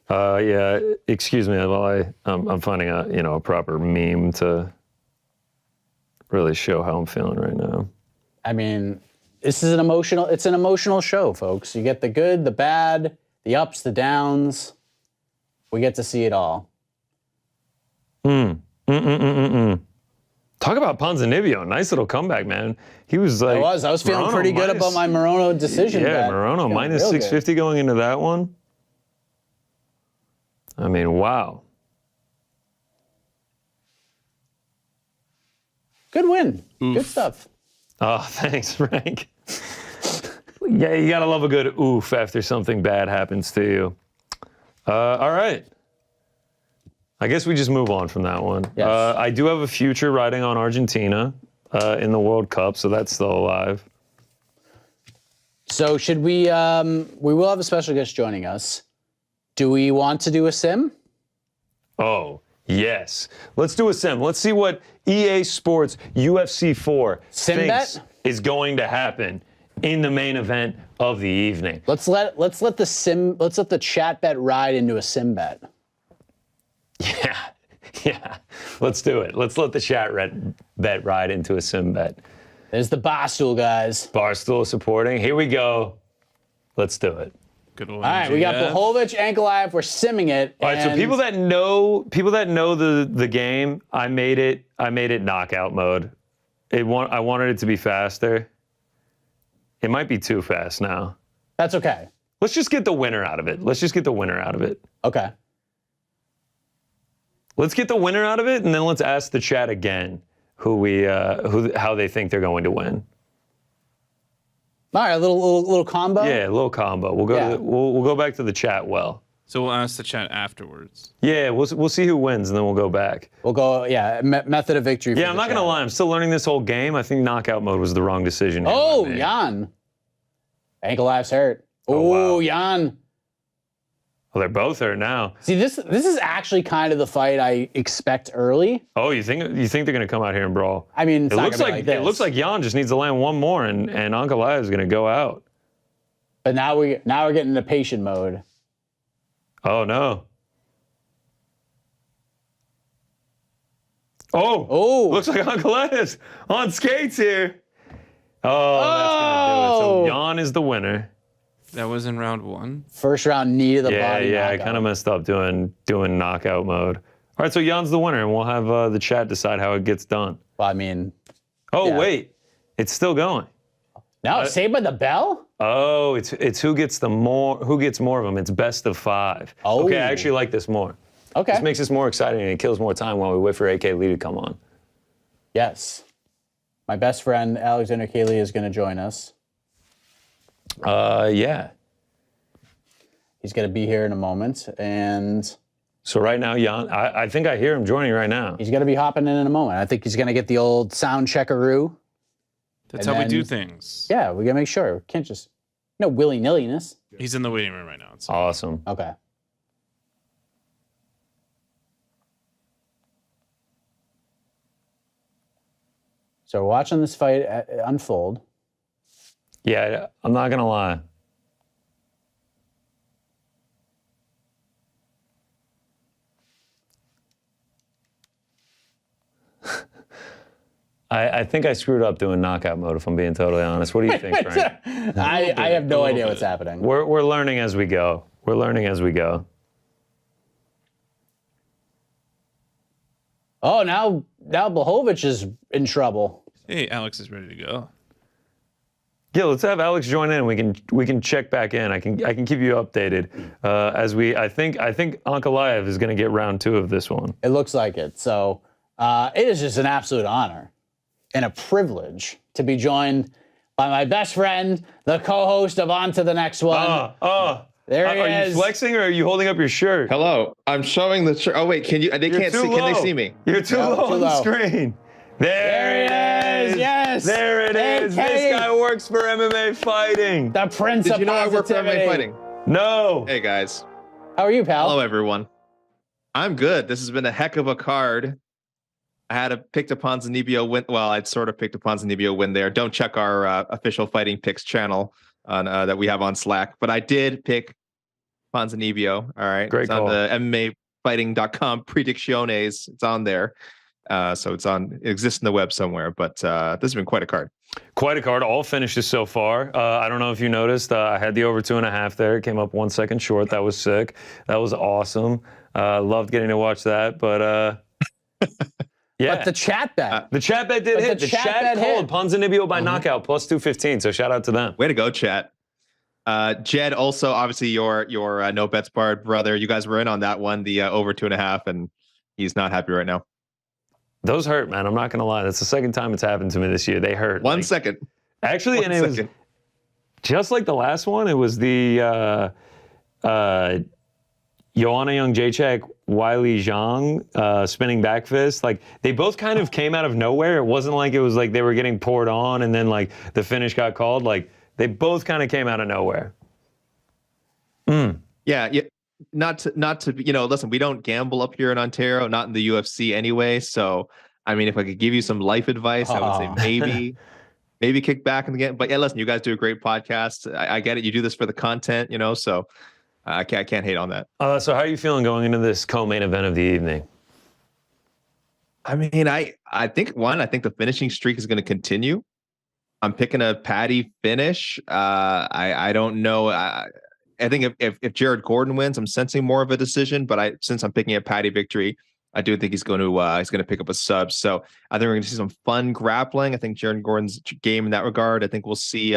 Yeah, excuse me while I'm finding a proper meme to really show how I'm feeling right now. I mean, it's an emotional show, folks. You get the good, the bad, the ups, the downs. We get to see it all. Talk about Ponzinibbio. Nice little comeback, man. He was like... I was feeling pretty good about my Morono decision. Yeah, Morono minus 650 going into that one. I mean, wow. Good win. Oof. Good stuff. Oh, thanks, Frank. Yeah, you gotta love a good oof after something bad happens to you. All right. I guess we just move on from that one. Yes. I do have a future riding on Argentina in the World Cup, so that's still alive. So should we will have a special guest joining us. Do we want to do a sim? Oh, yes. Let's do a sim. Let's see what EA Sports UFC 4 sim thinks bet? Is going to happen in the main event of the evening. Let's let the chat bet ride into a sim bet. Yeah. Let's do it. Let's let the chat bet ride into a sim bet. There's the Barstool guys. Barstool supporting. Here we go. Let's do it. Good old All right, we got Blachowicz, Ankalaev. We're simming it. All right, so people that know the game, I made it knockout mode. I wanted it to be faster. It might be too fast now. That's okay. Let's just get the winner out of it. Okay. Let's get the winner out of it, and then let's ask the chat again how they think they're going to win. All right, a little combo. Yeah, a little combo. We'll go we'll go back to the chat well. So we'll ask the chat afterwards. Yeah, we'll see who wins, and then we'll go back. We'll go. Yeah, method of victory. Yeah, I'm not gonna lie. I'm still learning this whole game. I think knockout mode was the wrong decision. Oh, Jan. Ankalaev's hurt. Oh, wow. Jan. Well, they're both hurt now. See, this is actually kind of the fight I expect early. Oh, you think they're going to come out here and brawl? I mean, it looks like Jan just needs to land one more, and Ankalaev is going to go out. But now we're getting into patient mode. Oh no! Oh! Looks like Ankalaev's on skates here. Oh, that's going to do it. So Jan is the winner. That was in round 1. First round knee to the body. Yeah, I kind of messed up doing knockout mode. All right, so Jan's the winner, and we'll have the chat decide how it gets done. Well, I mean. Oh wait, it's still going. No, Saved by the Bell. Oh, it's who gets more of them. It's best of 5. Oh. Okay, I actually like this more. Okay. This makes this more exciting, and it kills more time while we wait for AK Lee to come on. Yes. My best friend Alexander Kaley is going to join us. Yeah. He's going to be here in a moment, and so right now, Jan, I think I hear him joining right now. He's going to be hopping in a moment. I think he's going to get the old sound checkaroo. That's how we do things. Yeah, we got to make sure. We can't just no willy-nilliness. He's in the waiting room right now. So. Awesome. Okay. So we're watching this fight unfold. Yeah, I'm not gonna lie. I think I screwed up doing knockout mode, if I'm being totally honest. What do you think, Frank? I have no idea what's happening. We're learning as we go. Oh, now Blachowicz is in trouble. Hey, Alex is ready to go. Yeah, let's have Alex join in. We can check back in. I can keep you updated as we. I think Ankalaev is going to get round 2 of this one. It looks like it. So it is just an absolute honor and a privilege to be joined by my best friend, the co-host of On to the Next One. There he is. Are you flexing or are you holding up your shirt? Hello, I'm showing the shirt. Oh wait, can you? They can't see. Can they see me? You're too low on the screen. There it is. Yes. There it is. This guy works for MMA Fighting. The Prince of Did you know I work for MMA Fighting? No. Hey guys. How are you, pal? Hello everyone. I'm good. This has been a heck of a card. I had picked a Ponzinibbio win. Well, I'd sort of picked a Ponzinibbio win there. Don't check our official Fighting Picks channel on that we have on Slack, but I did pick Ponzinibbio. All right, great it's call. on the MMAfighting.com predicciones. It's on there. So it exists in the web somewhere, but this has been quite a card. Quite a card, all finishes so far. I don't know if you noticed, I had the over 2.5 there. It came up 1 second short. That was sick. That was awesome. Loved getting to watch that, but yeah. But the chat bet. The chat bet did hit. The chat called Ponza by knockout, plus 215, so shout out to them. Way to go, chat. Jed, also, obviously, your no bets barred brother. You guys were in on that one, the over 2.5, and he's not happy right now. Those hurt, man. I'm not going to lie. That's the second time it's happened to me this year. They hurt. One second. Actually, and it was just like the last one. It was the Joanna Young Jacek, Wiley Zhang spinning back fist. Like, they both kind of came out of nowhere. It wasn't like it was like they were getting poured on and then like the finish got called. Like, they both kind of came out of nowhere. Yeah. Not to listen, we don't gamble up here in Ontario, not in the UFC anyway. So, I mean, if I could give you some life advice, I would say maybe kick back in the game. But yeah, listen, you guys do a great podcast. I get it. You do this for the content, so I can't hate on that. So how are you feeling going into this co-main event of the evening? I mean, I think the finishing streak is going to continue. I'm picking a Paddy finish. I don't know. I think if Jared Gordon wins, I'm sensing more of a decision. But since I'm picking a Paddy victory, I do think he's going to pick up a sub. So I think we're going to see some fun grappling. I think Jared Gordon's game in that regard. I think we'll see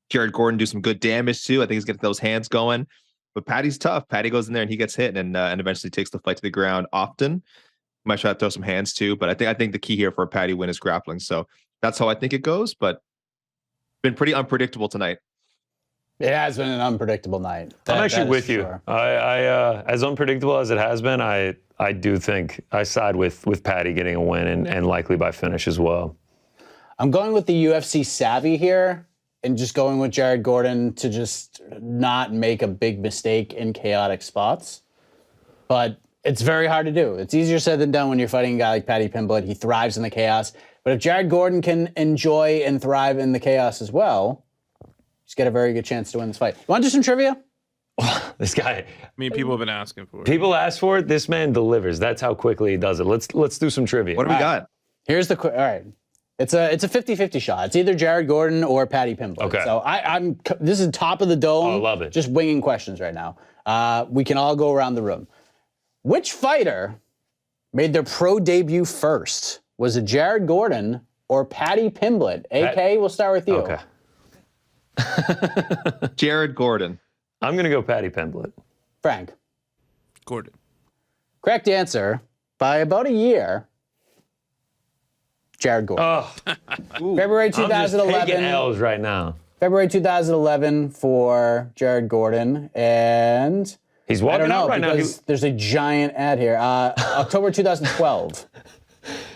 Jared Gordon do some good damage too. I think he's getting those hands going. But Paddy's tough. Paddy goes in there and he gets hit and eventually takes the fight to the ground often. Might try to throw some hands too. But I think the key here for a Paddy win is grappling. So that's how I think it goes. But been pretty unpredictable tonight. It has been an unpredictable night. I'm actually with you. Sure. I as unpredictable as it has been, I do think I side with Paddy getting a win and likely by finish as well. I'm going with the UFC savvy here and just going with Jared Gordon to just not make a big mistake in chaotic spots. But it's very hard to do. It's easier said than done when you're fighting a guy like Paddy Pimblett. He thrives in the chaos. But if Jared Gordon can enjoy and thrive in the chaos as well, he's got a very good chance to win this fight. You want to do some trivia? This guy. I mean, people have been asking for it. People ask for it. This man delivers. That's how quickly he does it. Let's do some trivia. What do we got? Here's the all right. It's a 50-50 shot. It's either Jared Gordon or Paddy Pimblett. Okay. So this is top of the dome. Oh, I love it. Just winging questions right now. We can all go around the room. Which fighter made their pro debut first? Was it Jared Gordon or Paddy Pimblett? AK, we'll start with you. Okay. Jared Gordon. I'm going to go Paddy Pimblett. Frank. Gordon. Correct answer. By about a year, Jared Gordon. Oh, February I'm just 2011. taking L's right now. February 2011 for Jared Gordon. And He's I walking don't know, out right now. because there's a giant ad here. October 2012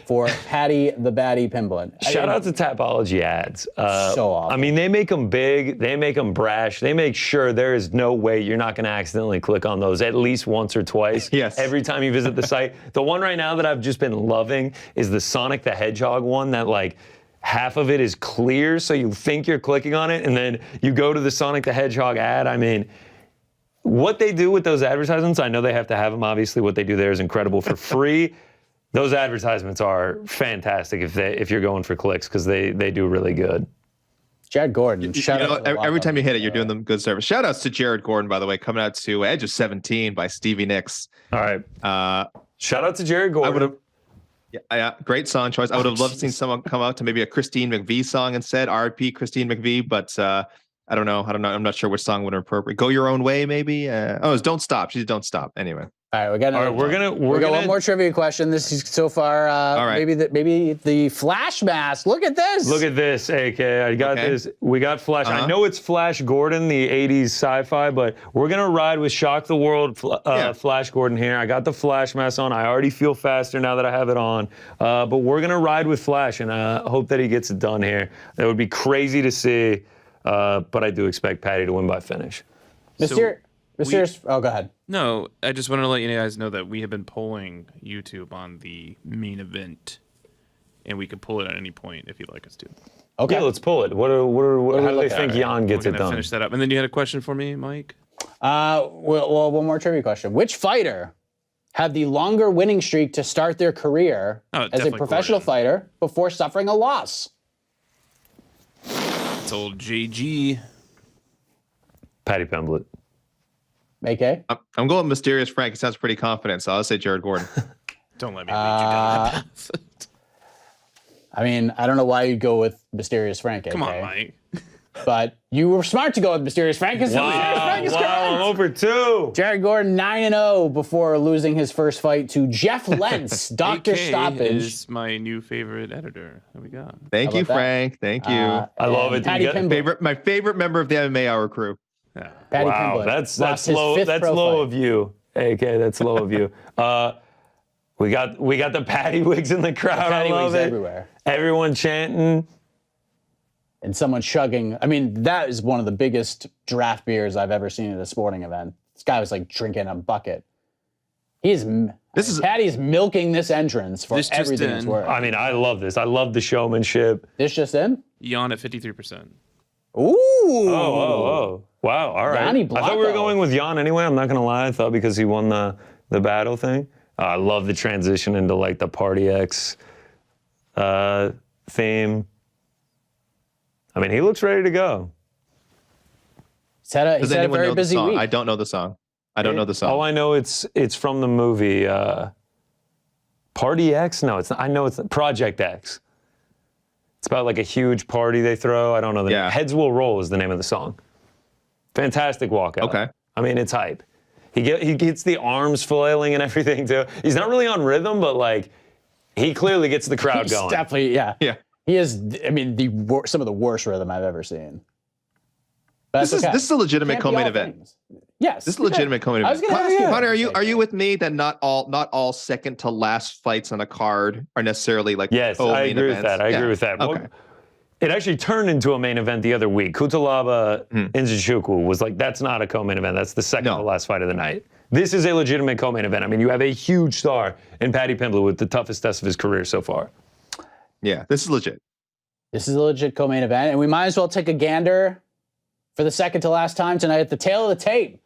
for Paddy the Baddy Pimblett. Shout out to Tapology ads. So awful. I mean, they make them big. They make them brash. They make sure there is no way you're not going to accidentally click on those at least once or twice. Yes. Every time you visit the site. The one right now that I've just been loving is the Sonic the Hedgehog one that like half of it is clear, so you think you're clicking on it, and then you go to the Sonic the Hedgehog ad. I mean, what they do with those advertisements, I know they have to have them. Obviously, what they do there is incredible for free. Those advertisements are fantastic if you're going for clicks because they do really good. Jared Gordon. Every time you hit it, you're doing them good service. Shout outs to Jared Gordon, by the way, coming out to Edge of 17 by Stevie Nicks. All right. Shout out to Jared Gordon. Great song choice. I would have loved to see someone come out to maybe a Christine McVie song instead. RIP Christine McVie, but I don't know. I'm not sure which song would be appropriate. Go Your Own Way, maybe. It's Don't Stop. She's Don't Stop. Anyway. All right, we got one more trivia question. This is so far. All right. Maybe the Flash mask. Look at this. Look at this, AK. I got this. We got Flash. I know it's Flash Gordon, the 80s sci-fi, but we're going to ride with Shock the World Flash Gordon here. I got the Flash mask on. I already feel faster now that I have it on. But we're going to ride with Flash, and I hope that he gets it done here. That would be crazy to see, but I do expect Paddy to win by finish. Go ahead. No, I just wanted to let you guys know that we have been polling YouTube on the main event, and we could pull it at any point if you'd like us to. Okay, yeah, let's pull it. How do they think Jan gets it done? Finish that up, and then you had a question for me, Mike. Well, one more trivia question. Which fighter have the longer winning streak to start their career as a definitely professional Gordon. fighter before suffering a loss? It's old JG. Paddy Pimblett. AK? I'm going Mysterious Frank. He sounds pretty confident, so I'll say Jared Gordon. Don't let me lead you down that path. I mean, I don't know why you'd go with Mysterious Frank, AK. Come on, Mike. But you were smart to go with Mysterious Frank. Mysterious Frank is correct. I'm over 2. Jared Gordon 9-0 before losing his first fight to Jeff Lentz, Dr. AK Stoppage. is my new favorite editor. There we go. Thank you, about that? Frank. Thank you. I love it. Patty You got- Pimblett. My favorite member of the MMA Hour crew. Yeah. Patty Wow, Pimblett that's lost his low. fifth That's pro low fight. of you, AK. That's low of you. We got the Paddy wigs in the crowd. Patty I love wigs it. everywhere. Everyone chanting. And someone chugging. I mean, that is one of the biggest draft beers I've ever seen at a sporting event. This guy was like drinking a bucket. Patty's milking this entrance for This just everything it's in. worth. I mean, I love this. I love the showmanship. This just in? Yawn at 53%. Ooh. Oh. Wow. All right. Yanni I thought we were Blachowicz. going with Jan anyway. I'm not gonna lie. I thought because he won the battle thing. I love the transition into like the Party X theme. I mean, he looks ready to go. He's had a Does very anyone know the busy song? week. I don't know the song. I don't know the song. All I know it's from the movie Party X. No, it's not. I know it's Project X. It's about like a huge party they throw. I don't know the name. Heads Will Roll is the name of the song. Fantastic walkout. Okay. I mean, it's hype. He gets the arms flailing and everything too. He's not really on rhythm, but like he clearly gets the crowd He's going. definitely, yeah. Yeah. He is, I mean, some of the worst rhythm I've ever seen. But This is a legitimate Can't be co-main all event. things. Yes. This is a legitimate co-main I was event. gonna ask you. Connor, are you with me that not all second to last fights on a card are necessarily like Yes, I co-main agree with events? that. I agree with that. Okay. It actually turned into a main event the other week. Kutalaba Nzechukwu was like, that's not a co-main event. That's the second to last fight of the night. This is a legitimate co-main event. I mean, you have a huge star in Paddy Pimblett with the toughest test of his career so far. Yeah, this is legit. This is a legit co-main event, and we might as well take a gander for the second to last time tonight at the tail of the tape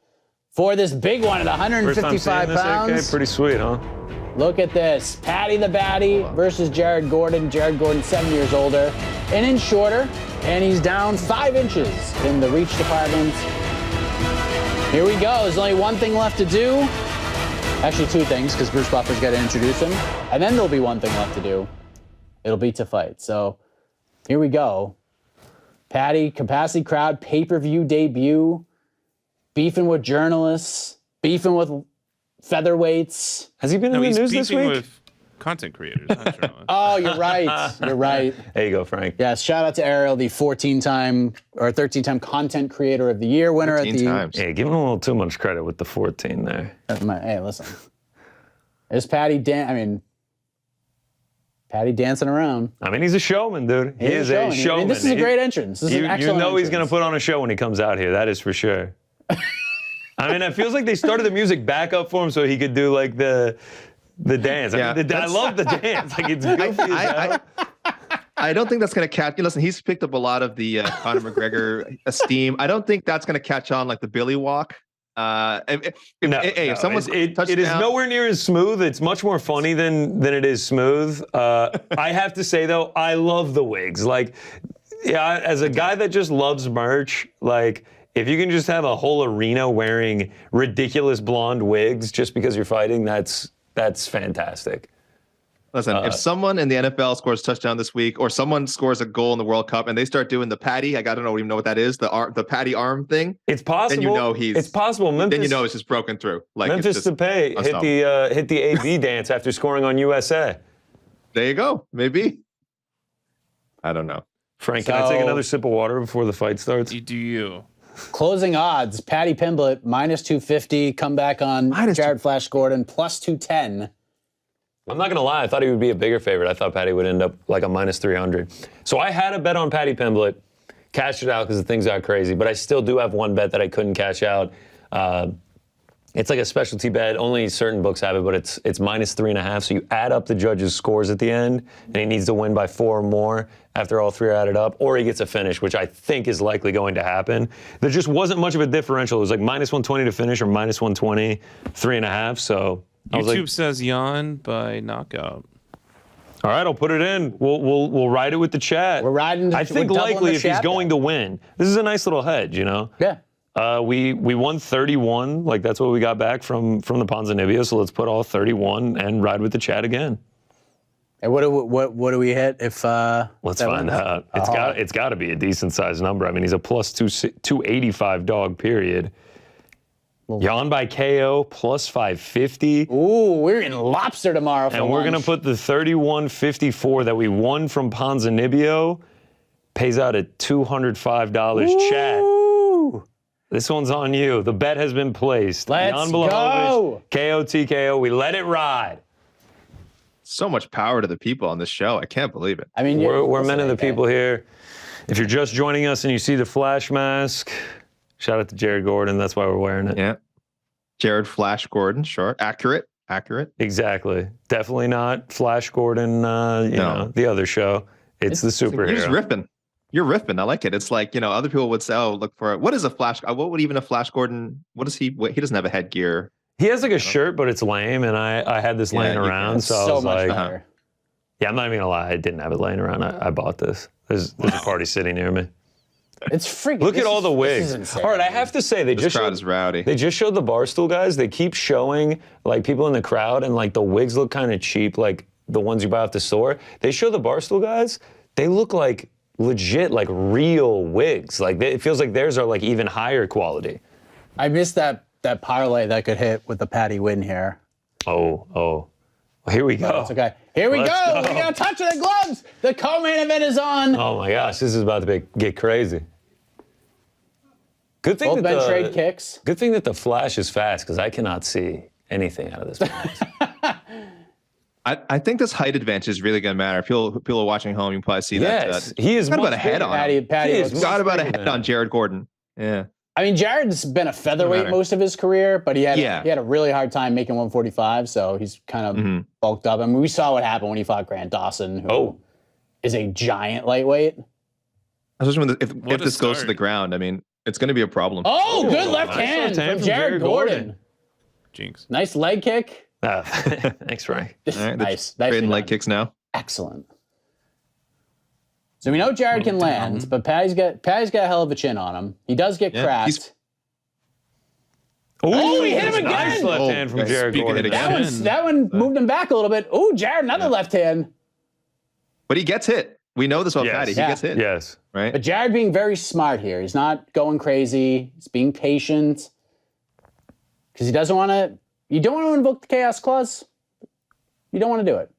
for this big one at First time 155 seeing this, pounds. AK? Pretty sweet, huh? Look at this. Paddy the Batty versus Jared Gordon. Jared Gordon, 7 years older and in shorter, and he's down 5 inches in the reach department. Here we go. There's only one thing left to do. Actually, 2 things, because Bruce Buffer's got to introduce him. And then there'll be one thing left to do. It'll be to fight. So here we go. Paddy, capacity crowd, pay-per-view debut, beefing with journalists, beefing with featherweights. Has he been No, in he's the news this beefing week? with content creators, not journalists. Oh, you're right. You're right. There you go, Frank. Yes, shout out to Ariel, the 14-time or 13-time Content Creator of the Year winner at 13 the. times. Yeah, give him a little too much credit with the 14 there. Hey, listen. There's Paddy. Paddy dancing around. I mean, he's a showman, dude. He is a showman. I mean, this is a great entrance. This is an You excellent know he's going to entrance. put on a show when he comes out here. That is for sure. I mean, it feels like they started the music back up for him so he could do like the dance. Yeah, I mean, I love the dance. Like it's goofy as hell. I don't think that's going to catch. Listen, he's picked up a lot of the Conor McGregor esteem. I don't think that's going to catch on like the Billy Walk. If someone's it is nowhere near as smooth. It's much more funny than it is smooth. I have to say though, I love the wigs. Like, yeah, as a guy that just loves merch, like if you can just have a whole arena wearing ridiculous blonde wigs just because you're fighting, that's fantastic. Listen, if someone in the NFL scores a touchdown this week, or someone scores a goal in the World Cup, and they start doing the Paddy, I don't even know what that is, the Paddy arm thing. It's possible. Then you know it's possible. Memphis, then you know it's just broken through. Like Memphis it's just Depay hit the AB dance after scoring on USA. There you go. Maybe. I don't know. Frank, can I take another sip of water before the fight starts? You do you. Closing odds, Paddy Pimblett, -250. Comeback on Jared Flash Gordon, +210. I'm not going to lie. I thought he would be a bigger favorite. I thought Paddy would end up like a -300. So I had a bet on Paddy Pimblett, cashed it out because the things got crazy, but I still do have one bet that I couldn't cash out. It's like a specialty bet. Only certain books have it, but it's -3.5. So you add up the judges' scores at the end, and he needs to win by 4 or more after all 3 are added up, or he gets a finish, which I think is likely going to happen. There just wasn't much of a differential. It was like -120 to finish or -120, 3.5. So YouTube says Jan by knockout. All right, I'll put it in. We'll ride it with the chat. We're riding. I think likely if he's going to win, this is a nice little hedge, you know. Yeah. We won 31, like that's what we got back from the Ponza Nibia. So let's put all 31 and ride with the chat again. And what do we hit if? Let's find out. It's got to be a decent sized number. I mean, he's a plus 285 dog. Period. Jan by KO plus 550. Ooh, we're in lobster tomorrow. And we're gonna put the 31.54 that we won from Ponza Nibio pays out at $205. Chat. This one's on you. The bet has been placed. Let's Jan go. KO TKO. We let it ride. So much power to the people on this show. I can't believe it. I mean, we're men of the people here. If you're just joining us and you see the flash mask, shout out to Jared Gordon. That's why we're wearing it. Yeah. Jared Flash Gordon. Sure. Accurate. Exactly. Definitely not Flash Gordon, you know, the other show. It's the superhero. You're just riffing. You're riffing. I like it. It's like, you know, other people would say, oh, look for it. What is a Flash? What would even a Flash Gordon? What is he? He doesn't have a headgear. He has like a shirt, but it's lame. And I had this laying around. So I was like, yeah, I'm not even gonna lie. I didn't have it laying around. I bought this. There's a party sitting near me. It's freaking. Look at all the wigs. All right, I have to say this crowd is rowdy. They just showed the Barstool guys. They keep showing like people in the crowd, and like the wigs look kind of cheap, like the ones you buy off the store. They show the Barstool guys. They look like legit, like real wigs. Like it feels like theirs are like even higher quality. I missed that parlay that could hit with the Paddy win here. Oh. Well, here we go. That's okay. Here we go. We got a touch of the gloves. The co-main event is on. Oh my gosh, this is about to get crazy. Good thing Both men trade kicks. Good thing that the flash is fast because I cannot see anything out of this match. I think this height advantage is really going to matter. People are watching home. You can probably see that. Yes, he is got about a head on. Paddy He's got about a head on Jared Gordon. Yeah. I mean, Jared's been a featherweight most of his career, but he had a really hard time making 145, so he's kind of bulked up. I mean, we saw what happened when he fought Grant Dawson, who is a giant lightweight. Especially if this goes to the ground, I mean, it's going to be a problem. Oh, good left hand from Jared Gordon. Jinx. Nice leg kick. Thanks, Frank. Right, Nice. Trading leg kicks now. Excellent. So we know Jared can land, but Paddy's got a hell of a chin on him. He does get cracked. Oh, he hit him again. Nice left hand from Jared Gordon. That one moved him back a little bit. Oh, Jared, another left hand. But he gets hit. We know this about Paddy. He gets hit. Yes. Right. But Jared being very smart here. He's not going crazy. He's being patient. Because he doesn't want to... You don't want to invoke the Chaos Clause. You don't want to do it.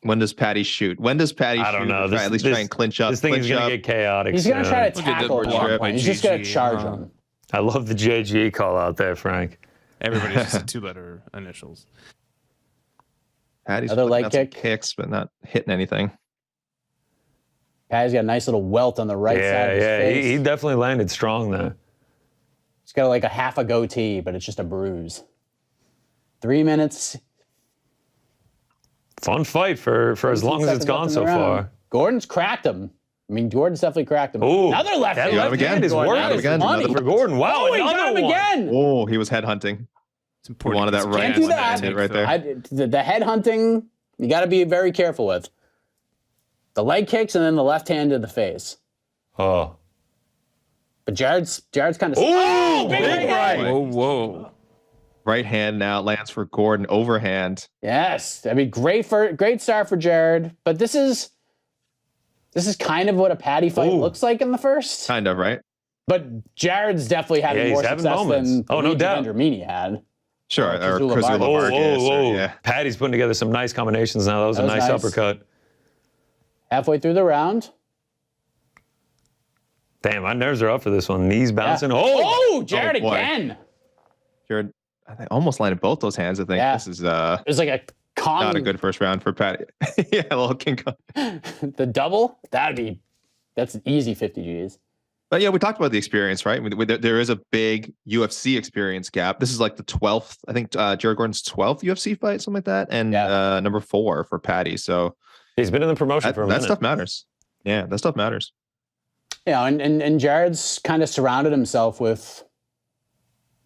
When does Paddy shoot? When does Paddy shoot? I don't know. At least try and clinch up. This thing is going to get chaotic. He's going to try to tackle at one point. He's just going to charge him. I love the JG call out there, Frank. Everybody's just two-letter initials. Paddy's another leg kick. Kicks, but not hitting anything. Paddy's got a nice little welt on the right side of his face. He definitely landed strong there. He's got like a half a goatee, but it's just a bruise. 3 minutes. Fun fight for as long as it's gone so far. Gordon's cracked him. I mean, Gordon's definitely cracked him. Ooh, another left hand. That left hand is working for Gordon. Wow, he got him again. Oh, he was head hunting. It's important. He wanted that right. Can't do that. Right there. The head hunting, you got to be very careful with. The leg kicks and then the left hand to the face. Oh. But Jared's kind of... Oh, big right. Whoa. Right hand now lands for Gordon. Overhand. Yes. I mean, great start for Jared. But this is kind of what a Paddy fight looks like in the first. Kind of, right? But Jared's definitely having more success than no doubt. Mini had. Sure. Or Chris Lavargas. Yeah. Paddy's putting together some nice combinations now. That was a nice uppercut. Halfway through the round. Damn, my nerves are up for this one. Knees bouncing. Yeah. Oh, Jared again. Jared, I think almost landed both those hands. I think this is it was like a not a good first round for Paddy. Yeah, a little King Kong. The double, that's an easy 50 Gs. But yeah, we talked about the experience, right? There is a big UFC experience gap. This is like the 12th, I think Jared Gordon's 12th UFC fight, something like that, and number 4 for Paddy. So he's been in the promotion for a minute. That stuff matters. Yeah, that stuff matters. Yeah, and Jared's kind of surrounded himself with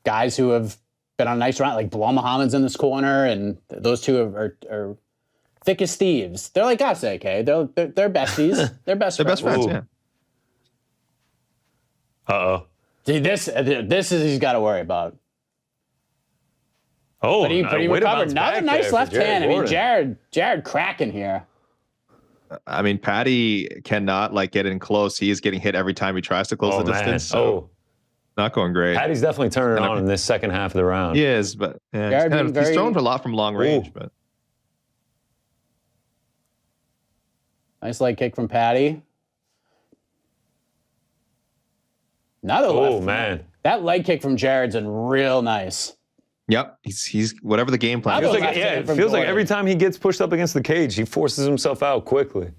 guys who have been on a nice round. Like Bilal Muhammad's in this corner, and those two are thick as thieves. They're like us, AK. They're besties. They're best friends. They're best friends, yeah. Uh-oh. See, this is he's got to worry about. Oh, But he way to recovered. bounce Another back nice there for left hand. I mean, Gordon. Jared cracking here. I mean, Paddy cannot like get in close. He is getting hit every time he tries to close Oh, the man. distance. So not going great. Paddy's definitely turning it on in this second half of the round. He is, but yeah, Jared being he's very- thrown a lot from long range. But Nice leg kick from Paddy. Another left. Oh, man. That leg kick from Jared's been real nice. yep, he's whatever the game plan Feels is. like- It from feels like Gordon. every time he gets pushed up against the cage, he forces himself out quickly.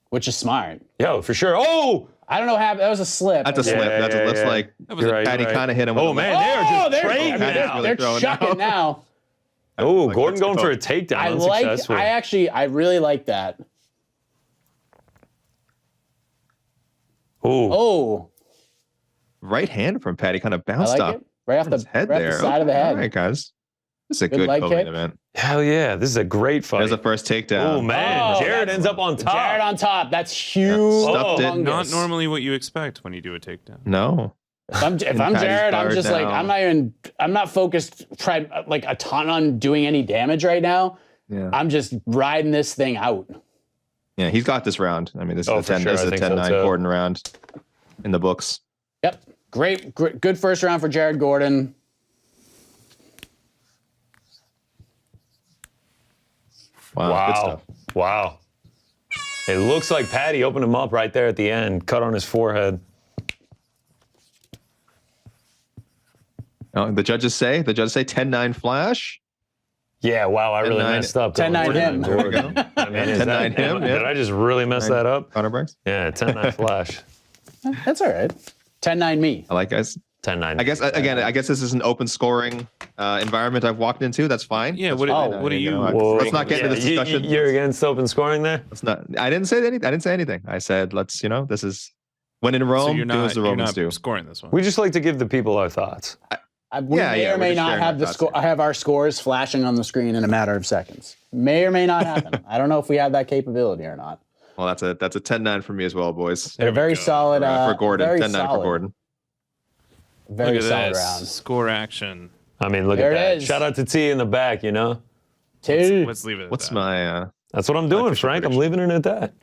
Which is smart. Yo, for sure. Oh! I don't know how that was a slip. That's a slip. Yeah, That's yeah, a looks yeah. like You're right, Paddy you're right. kind of hit him. With Oh, a man, left. they are just they're, trading I mean, now. they're Really throwing chucking now. Oh, Like, Gordon let's going go. for a takedown. I Unsuccessful. really like that. Oh, Oh, Right hand from Paddy kind of I bounced like up it. Right off the, head right off there. the side of the Okay, head. All right, guys. This is a Good good leg co-main kick. event. hell yeah. This is a great fight. There's the first takedown. Oh, man. Oh, Jared that's- ends up on top. Jared on top. That's huge. Stuffed it. Humongous. Not normally what you expect when you do a takedown. No. If I'm Paddy's Jared, I'm guard just like, down. I'm not focused like a ton on doing any damage right now. Yeah. I'm just riding this thing out. Yeah, he's got this round. I mean, this Oh, is for a 10, sure. this is I a think so, 10-9 too. Gordon round in the books. Yep. Great, good first round for Jared Gordon. Wow. Good Wow. stuff. Wow. It looks like Paddy opened him up right there at the end, cut on his forehead. The judges say 10-9 flash. Yeah, wow, I really 10-9 messed up. 10-9 him. There we go. I mean, is 10-9 him, yeah. Did I just really mess that up? Connor Bryce. Yeah, 10-9 flash. That's all right. 10-9 me. I like guys. 10-9. I guess this is an open scoring environment I've walked into. That's fine. Yeah, That's what, fine. what do you? Whoa. Let's not get into this discussion. You're against open scoring there? Let's not. I didn't say anything. I didn't say anything. I said this is when in So Rome, you're do not, as the you're Romans not do. scoring this one. We just like to give the people our thoughts. We Yeah, may yeah, or we're may just not sharing have our the thoughts score. here. Have our scores flashing on the screen in a matter of seconds. May or may not happen. I don't know if we have that capability or not. Well, that's a 10-9 for me as well, boys. They're very solid. For Gordon, very 10-9 solid. for Gordon. Very Look at solid this. round. Score action. I mean, look There at it that. is. Shout out to T in the back, you know? Two. Let's leave it at What's that. my? That's what I'm doing, official Frank. I'm prediction. leaving it at that.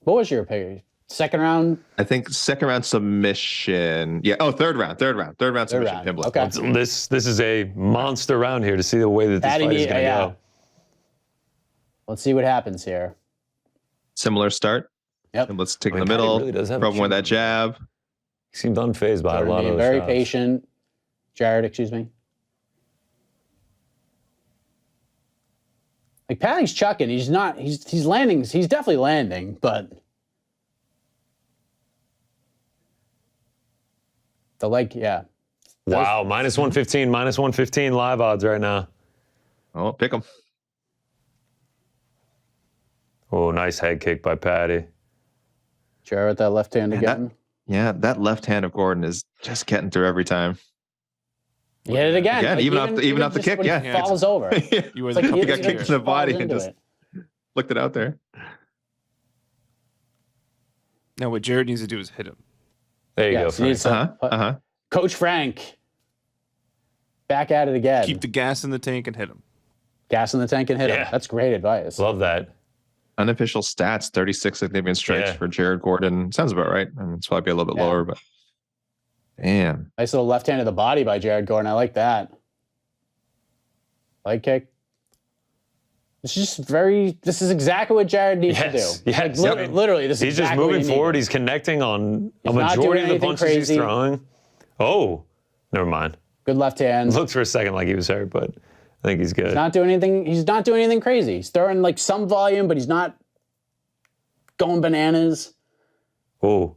What was your opinion? Second round? I think second round submission. Yeah. Oh, third round submission. round. Pimblett. Okay. This is a monster round here to see the way that this Paddy fight is need- going to yeah. go. Let's see what happens here. Similar start. Yep. And let's take I mean, in the Paddy middle. really does have a Probe with that chin. jab. He seemed unfazed by a Jordan lot of being those very shots. patient. Jared, excuse me. Like Paddy's chucking. He's not. He's landing. He's definitely landing, but the leg. Yeah. Wow, minus 115 live odds right now. Oh, pick him. Oh, nice head kick by Paddy. Jared with that left hand Man, again. Yeah, that left hand of Gordon is just getting through every time. He hit it again. Again, even off the just kick, when he yeah. falls over. You were It's like the he got just kicked in the body falls and into just it. flicked it out there. Now what Jared needs to do is hit him. There you Yeah, go, so he needs Frank. to- Coach Frank. Back at it again. Keep the gas in the tank and hit him. Gas in the tank and hit him. Yeah. That's great advice. Love that. Unofficial stats: 36 significant strikes Yeah. for Jared Gordon. Sounds about right. I mean, it's probably a little bit Yeah. lower, but damn. Nice little left hand to the body by Jared Gordon. I like that. Leg kick. This is exactly what Jared needs to do. Yes, yes. Like, I mean, literally, this is He's just exactly what moving you need. forward. He's connecting on a He's not majority doing of the anything punches crazy. he's throwing. Oh, never mind. Good left hand. Looked for a second like he was hurt, but I think he's good. He's not doing anything. He's not doing anything crazy. He's throwing like some volume, but he's not going bananas. Oh,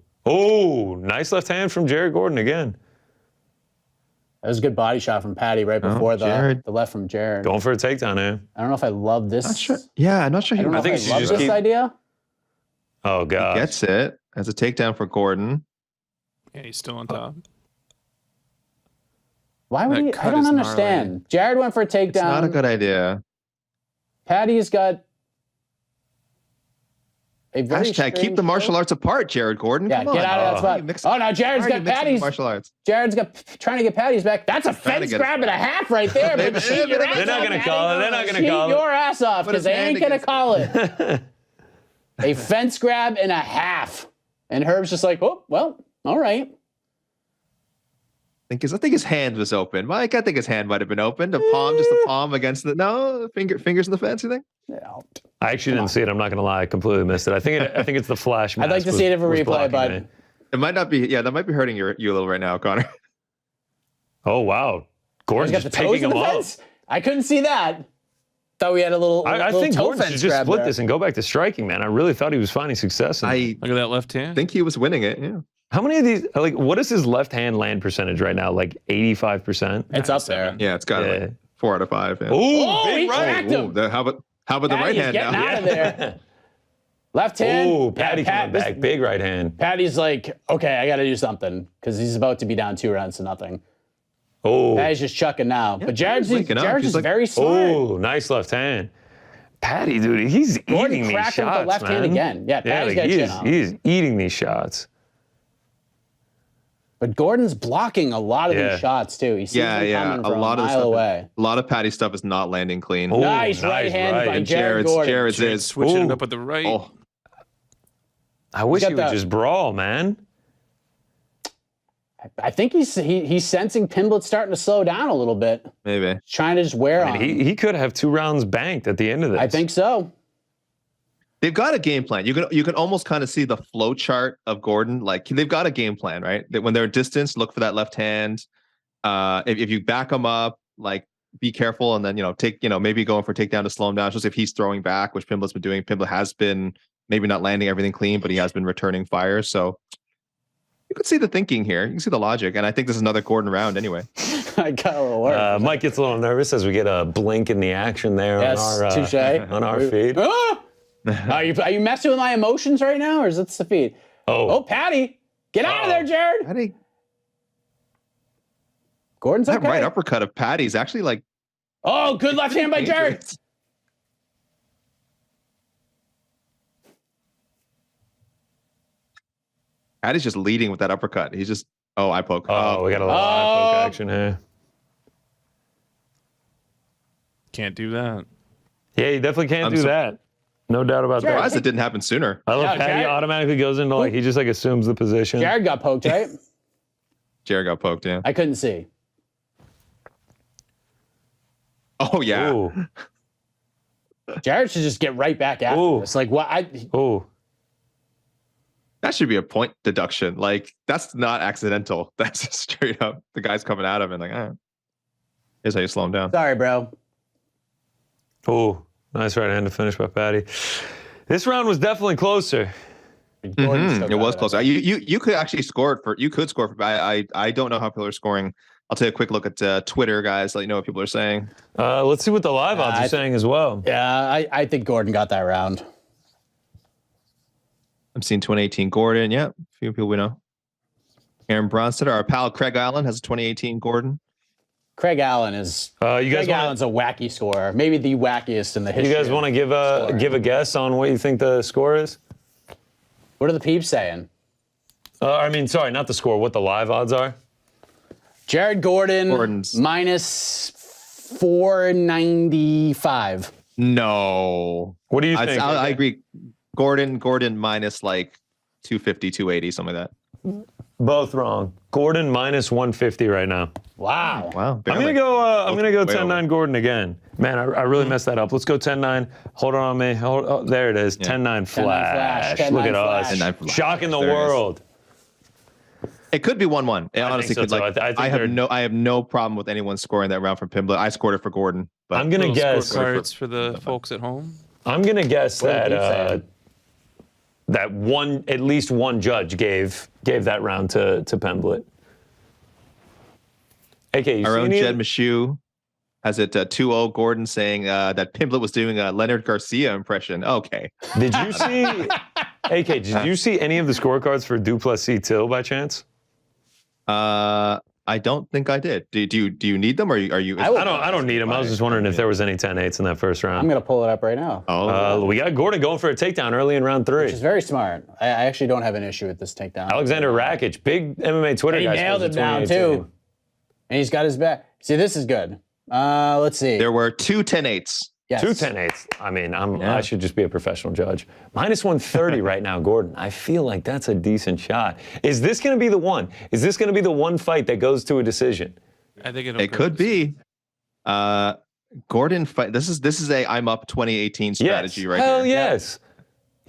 nice left hand from Jared Gordon again. That was a good body shot from Paddy right before Jared. the left from Jared. Going for a takedown there. I don't know if I love this. Not sure. Yeah, I'm not sure I he don't know I think if you I should love just this keep- idea. Oh, God. gets it as a takedown for Gordon. Yeah, he's still on top. Why would That he? I cut don't is understand. Jared went for a takedown. It's not a good idea. Paddy's got a very Hashtag keep strange the martial look. arts apart, Jared Gordon. Yeah, Come get on. out of that Why are you spot. mixing- Oh, now Jared's why are you got mixing Paddy's. martial arts. Jared's got trying to get Paddy's back. That's a Trying to fence get grab it and a half right there. They're But cheat your not ass gonna off, call it. Paddy. They're not gonna Cheat call it. your ass off Put because his they hand ain't gonna against call it. A fence grab and a half. And Herb's just like, oh, well, all right. I think his hand was open. Mike, I think his hand might have been open. The palm, just the palm against the fingers in the fence. You think? Yeah. I actually didn't see it. I'm not gonna lie. I completely missed it. I think it's the flash. I'd like to see it in a replay, but It might not be. Yeah, that might be hurting you a little right now, Connor. Oh wow, he's Gordon's got the just toes picking in the him up. fence. I couldn't see that. Thought we had a little. I little think toe Gordon fence should just grab split there. this and go back to striking, man. I really thought he was finding success. I Look at that left hand. think he was winning it. Yeah. How many of these? Like, what is his left hand land percentage right now? Like 85%. It's up there. Yeah, it's got Yeah. like 4 out of 5. Yeah. Ooh, Oh, big he right. cracked him. How about the right Paddy's hand getting now? out of there. Left hand. Ooh, Yeah, Paddy coming this- back. Big right hand. Paddy's like, okay, I got to do something because he's about to be down 2 rounds to nothing. Oh, Paddy's just chucking now. but Jared's waking up. Jared's He's just like, very smart. oh, nice left hand. Paddy, dude, he's Gordon eating these cracked him with shots, the left man. hand again. Yeah, Paddy's got chin on him. he is eating these shots. But Gordon's blocking a lot of Yeah. these shots too. He sees them coming A from lot a of mile away. A lot of Paddy stuff is not landing clean. Oh, Nice right hand by And Jared Gordon. Jared's is. Switching it Ooh. up with the right. Oh, I wish got he would that- just brawl, man. I think he's sensing Pimblett starting to slow down a little bit. maybe. He's trying to just wear on. him. He could have 2 rounds banked at the end of this. I think so. They've got a game plan. You can almost kind of see the flow chart of Gordon. Like they've got a game plan, right? That when they're at distance, look for that left hand. If you back them up, like be careful, and then maybe going for a takedown to slow him down. Just if he's throwing back, which Pimblett's been doing. Pimblett has been maybe not landing everything clean, but he has been returning fires. So you can see the thinking here. You can see the logic, and I think this is another Gordon round anyway. I got a little worried. Mike gets a little nervous as we get a blink in the action there Yes, touche. on our feed. Ah! Are you messing with my emotions right now, or is it the feed? Oh, Paddy, get out of there, Jared. Paddy, Gordon's that okay. right uppercut of Paddy's actually like. Oh, good left hand by Jared. dangerous. Paddy's just leading with that uppercut. He's just eye poke. Oh, we got a lot of poke action here. Can't do that. Yeah, you definitely can't do that. No doubt about that. Surprised it didn't happen sooner. I love Yeah, Paddy Jared- automatically goes into he just assumes the position. Jared got poked, right? Jared got poked, yeah. I couldn't see. Oh yeah. Ooh. Jared should just get right back after Ooh. this. Like what? Ooh. That should be a point deduction. Like that's not accidental. That's just straight up the guy's coming at him and like, here's how you slow him down. Sorry, bro. Ooh. Nice right hand to finish by Paddy. This round was definitely closer. Gordon still It got was it. closer. You could actually score it for. You could score for. I don't know how people are scoring. I'll take a quick look at Twitter, guys. Let you know what people are saying. Let's see what the live odds I- are saying as well. Yeah, I think Gordon got that round. I'm seeing 2018 Gordon. Yeah, a few people we know. Aaron Bronstetter, our pal Craig Allen has a 2018 Gordon. Craig Allen is. You guys Craig Allen's a wacky scorer, maybe the wackiest in the history. You guys want to give a guess on what you think the score is? What are the peeps saying? Sorry, not the score. What the live odds are? Jared Gordon Gordon's- minus 495. No. What do you think? I agree. Gordon minus like 250, 280, something like that. Both wrong. Gordon minus 150 right now. Wow. Wow. I'm gonna go way 10-9 over. Gordon again. Man, I really messed that up. Let's go 10-9. Hold on me. There it is. 10-9 flash. 10-9 Look at flash. us. 10-9 flash. Shocking the There it is. world. It could be 1-1. It honestly so, could. too. Like, I think I have they're- no problem with anyone scoring that round from Pimblett. I scored it for Gordon. But I'm gonna Little guess. scorecards for the folks at home. I'm gonna guess What do you that think, that at least one judge gave that round to Pimblett. Okay, you our see own any- Jed Michoud has it 2-0 Gordon saying that Pimblett was doing a Leonard Garcia impression. Okay. Did you see? AK, did you see any of the scorecards for Duplessis Till by chance? I I don't think I did. Do you need them, or are you? I don't need them. I was just wondering if there was any 10-8s in that first round. I'm gonna pull it up right now. We got Gordon going for a takedown early in round 3. Which is very smart. I actually don't have an issue with this takedown. Alexander Rakic, big MMA Twitter And he guy. nailed it down too. And he's got his back. See, this is good. Let's see. There were 2 10-8s. Yes. 2 10-8s. I mean, I should just be a professional judge. Minus 130 right now, Gordon. I feel like that's a decent shot. Is this going to be the one? Is this going to be the one fight that goes to a decision? I think It could be. Gordon fight. This is a I'm up 2018 strategy right Hell here. yes.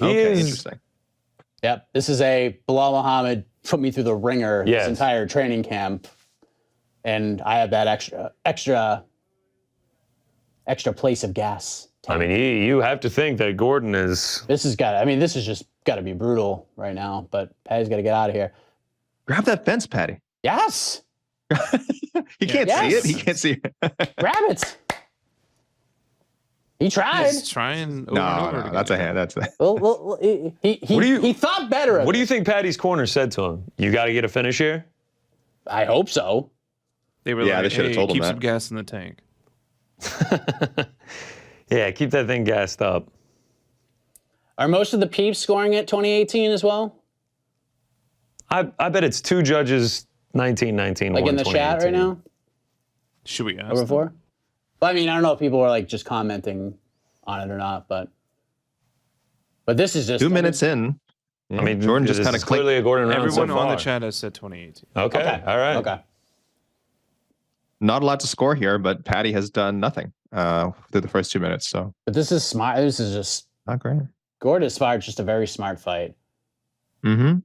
Okay, interesting. Yep. This is a Bilal Muhammad put me through the ringer this entire training camp, and I have that extra place of gas. I mean, you have to think that Gordon is. This has got. I mean, this is just got to be brutal right now. But Paddy's got to get out of here. Grab that fence, Paddy. Yes. He can't see it. He can't see it. Grab it. He tried. He's trying over and over No, that's a hand. That's a. Well, he thought better of it. What do you think Paddy's corner said to him? You got to get a finish here? I hope so. They were Yeah, like, they should have hey, told him keep that. some gas in the tank. Yeah, keep that thing gassed up. Are most of the peeps scoring it 2018 as well? I bet it's 2 judges, 19-19. Like in the chat right now? Should we ask Over them? 4? Well, I mean, I don't know if people are like just commenting on it or not, but this is just 2 minutes in. I mean, Jordan just this kind is of clearly a Gordon round Everyone so on the far. chat has said 2018. Okay, all right. Okay. Not a lot to score here, but Paddy has done nothing through the first 2 minutes. So But this is smart. This is just not great. Gordon inspired just a very smart fight. Mm-hmm.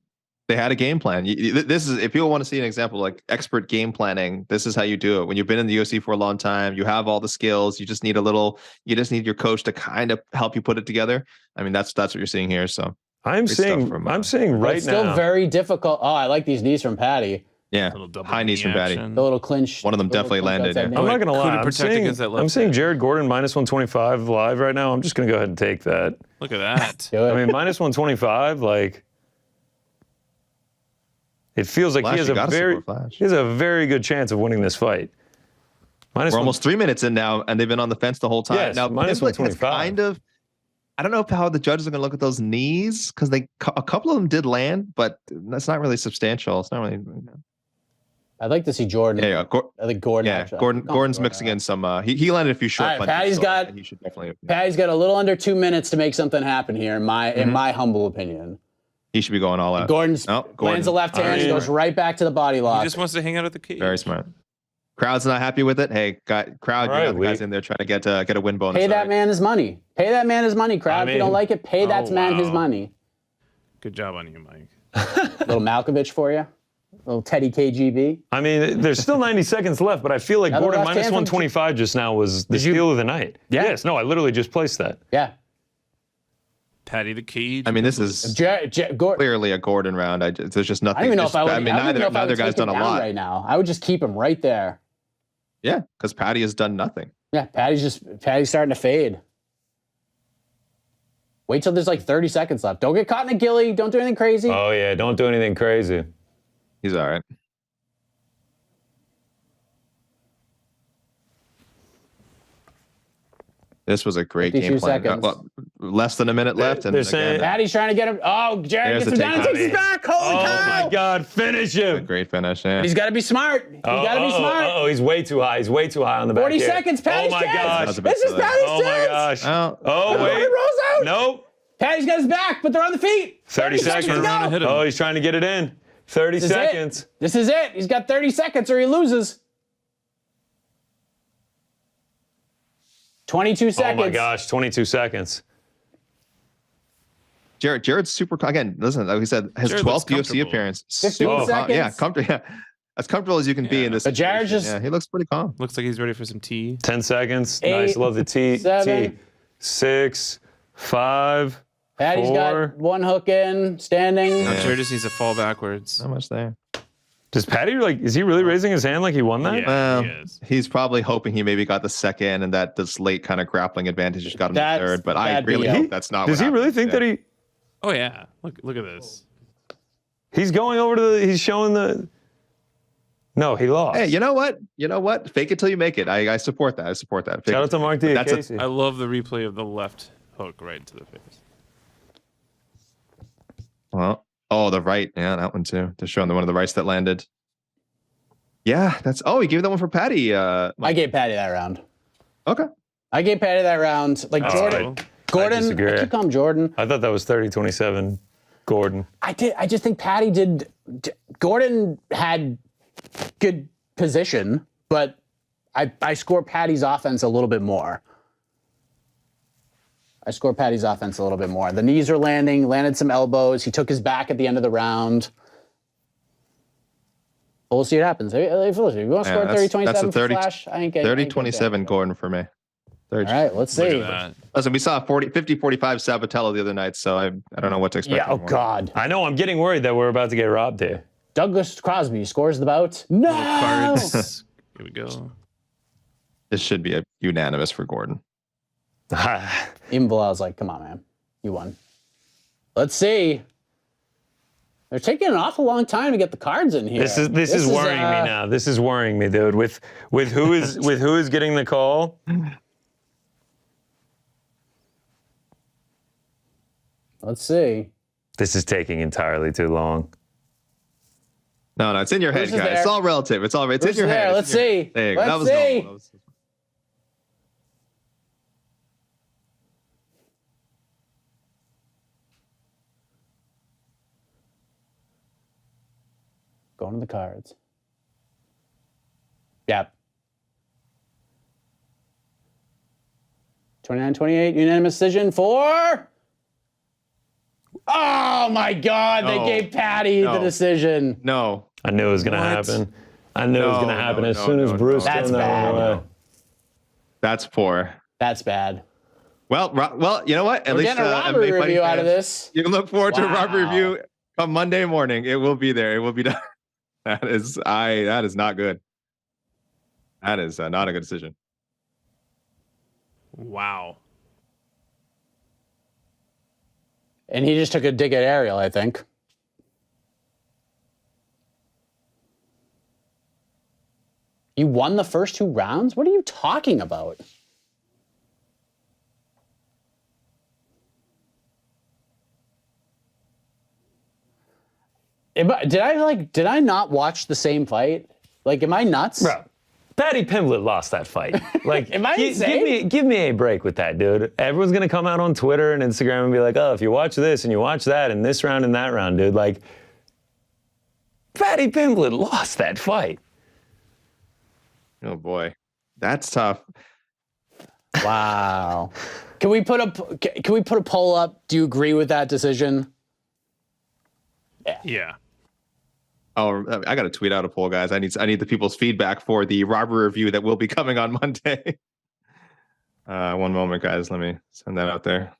They had a game plan. This is, if people want to see an example like expert game planning, this is how you do it. When you've been in the UFC for a long time, you have all the skills. You just need your coach to kind of help you put it together. I mean, that's what you're seeing here. So I'm seeing right It's now. still very difficult. Oh, I like these knees from Paddy. yeah, Little double high knees knee from Paddy. action. The little clinch. One of them the little definitely clinch landed, outside yeah. I'm knee. not gonna lie. Couldn't I'm protect seeing, against that left I'm seeing hand. Jared Gordon minus 125 live right now. I'm just gonna go ahead and take that. Look at that. Do it. I mean, minus 125, like it feels like Flash, he has you a gotta very support Flash. he has a very good chance of winning this fight. Minus We're one- almost 3 minutes in now, and they've been on the fence the whole time. Yes, now, minus Pimblett has 125. kind of. I don't know how the judges are going to look at those knees because a couple of them did land, but that's not really substantial. It's not really. I'd like to see Jordan. Yeah, I think Gordon. yeah. actually. Gordon's mixing in some. He landed a few short. All right, punches, Paddy's so got- He should definitely. Paddy's got a little under 2 minutes to make something happen here, in my humble opinion. He should be going all out. Gordon Gordon. lands the left hand, he goes right back to the body He lock. just wants to hang out at the cage. Very smart. Crowd's not happy with it. Hey, crowd, All you right, got the guys in there trying to get a win bonus. Pay that already. man his money. Pay that man his money, crowd. I If you mean- don't like it, pay that Oh, man his wow. money. Good job on you, Mike. Little Malkovich for you. Little Teddy KGB. I mean, there's still 90 seconds left, but I feel like Another Gordon left minus hand from- 125 just now was the Did you- steal of the night. Yeah. Yes, no, I literally just placed that. Yeah. Patty the cage. I mean, this is Gordon. clearly a Gordon round. There's just nothing. I don't even know if I would. I mean, I don't even know if I neither would guy's take him done a down lot. right now. I would just keep him right there. Yeah, because Paddy has done nothing. Yeah, Paddy's starting to fade. Wait till there's like 30 seconds left. Don't get caught in a gilly. Don't do anything crazy. Oh yeah, don't do anything crazy. He's all right. This was a great 52 game plan. seconds. Less than a minute left, and They're again, saying- Paddy's trying to get him. Oh, Jared There's gets him the down and takedown. takes his back. Holy Oh cow. my God, finish a him. great finish. Yeah. He's got to be smart. He's got to be smart. Oh, he's way too high. He's way too high on the back 40 here. seconds. Paddy's Oh my chance. gosh. That was a bit This is silly. Paddy's Oh my chance. gosh. Oh, Oh Gordon wait. rolls out. Nope. Paddy's got his back, but they're on the feet. 30 seconds. to go. Around and hit him. Oh, he's trying to get it in. 30 This is it. seconds. This is it. He's got 30 seconds or he loses. 22 seconds. Oh my gosh, 22 seconds. Jared's super. Again, listen, like we said, his Jared looks 12th UFC comfortable. appearance. 15 Super calm. Yeah, seconds. comfortable. Yeah, as comfortable as you can be in this. But Jared situation. just- yeah, he looks pretty calm. Looks like he's ready for some tea. 10 seconds. 8, Nice. Love the T. 7. T. 6, 5. Paddy's 4. got one hook in, standing. Now Jared just needs to fall backwards. Not much there. Does Paddy, is he really raising his hand like he won that? Yeah. Well, he is. he's probably hoping he maybe got the second, and that this late kind of grappling advantage just got him the That's third. But I bad really deal. hope that's not. Does what he really happened. think that he... Oh yeah. Look at this. He's going over to the... He's showing the... No, he lost. Hey, you know what? You know what? Fake it till you make it. I support that. I support that. Shout out to Mark Diakese. I love the replay of the left hook right into the face. Well, the right. Yeah, that one too. Just showing the one of the rights that landed. Yeah, that's. Oh, he gave that one for Paddy. I gave Paddy that round. Okay. I gave Paddy that round. Like Gordon. I keep calling him Jordan. I thought that was 30-27 Gordon. I just think Paddy did. Gordon had good position, but I score Paddy's offense a little bit more. The knees are landed some elbows. He took his back at the end of the round. We'll see what happens. If you want to score 30-27 for Flash, I ain't getting 30-27 Gordon for me. All right, let's see. Listen, we saw 50-45 Sabatello the other night, so I don't know what to expect. Yeah, oh God. I know, I'm getting worried that we're about to get robbed here. Douglas Crosby scores the bout. No! Cards. Here we go. This should be a unanimous for Gordon. Even Bilal's like, come on, man. You won. Let's see. They're taking an awful long time to get the cards in here. This is worrying me now. This is worrying me, dude. With who is getting the call? Let's see. This is taking entirely too long. No, it's in your head, Bruce guys. It's all relative. It's all. It's Bruce in your head. Let's see. There you go. Let's see. Normal. Going to the cards. Yep. 29-28, unanimous decision for... Oh, my God. They gave Paddy the decision. No. I knew it was going to happen. I knew it was going to happen as soon as Bruce That's turned that bad. one away. That's poor. That's bad. Well, you know what? At We're least getting a robbery MMA review out of fans, this. You can look forward to a robbery Wow. review come Monday morning. It will be there. It will be done. That is not good. That is not a good decision. Wow. And he just took a dig at Ariel, I think. You won the first 2 rounds? What are you talking about? Did I not watch the same fight? Like, am I nuts? Bro, Paddy Pimblett lost that fight. Like, Am I insane? give me a break with that, dude. Everyone's gonna come out on Twitter and Instagram and be like, oh, if you watch this and you watch that and this round and that round, dude, like, Paddy Pimblett lost that fight. Oh boy, that's tough. Wow. Can we put a poll up? Do you agree with that decision? Yeah. Oh, I got to tweet out a poll, guys. I need the people's feedback for the robbery review that will be coming on Monday. One moment, guys. Let me send that out there.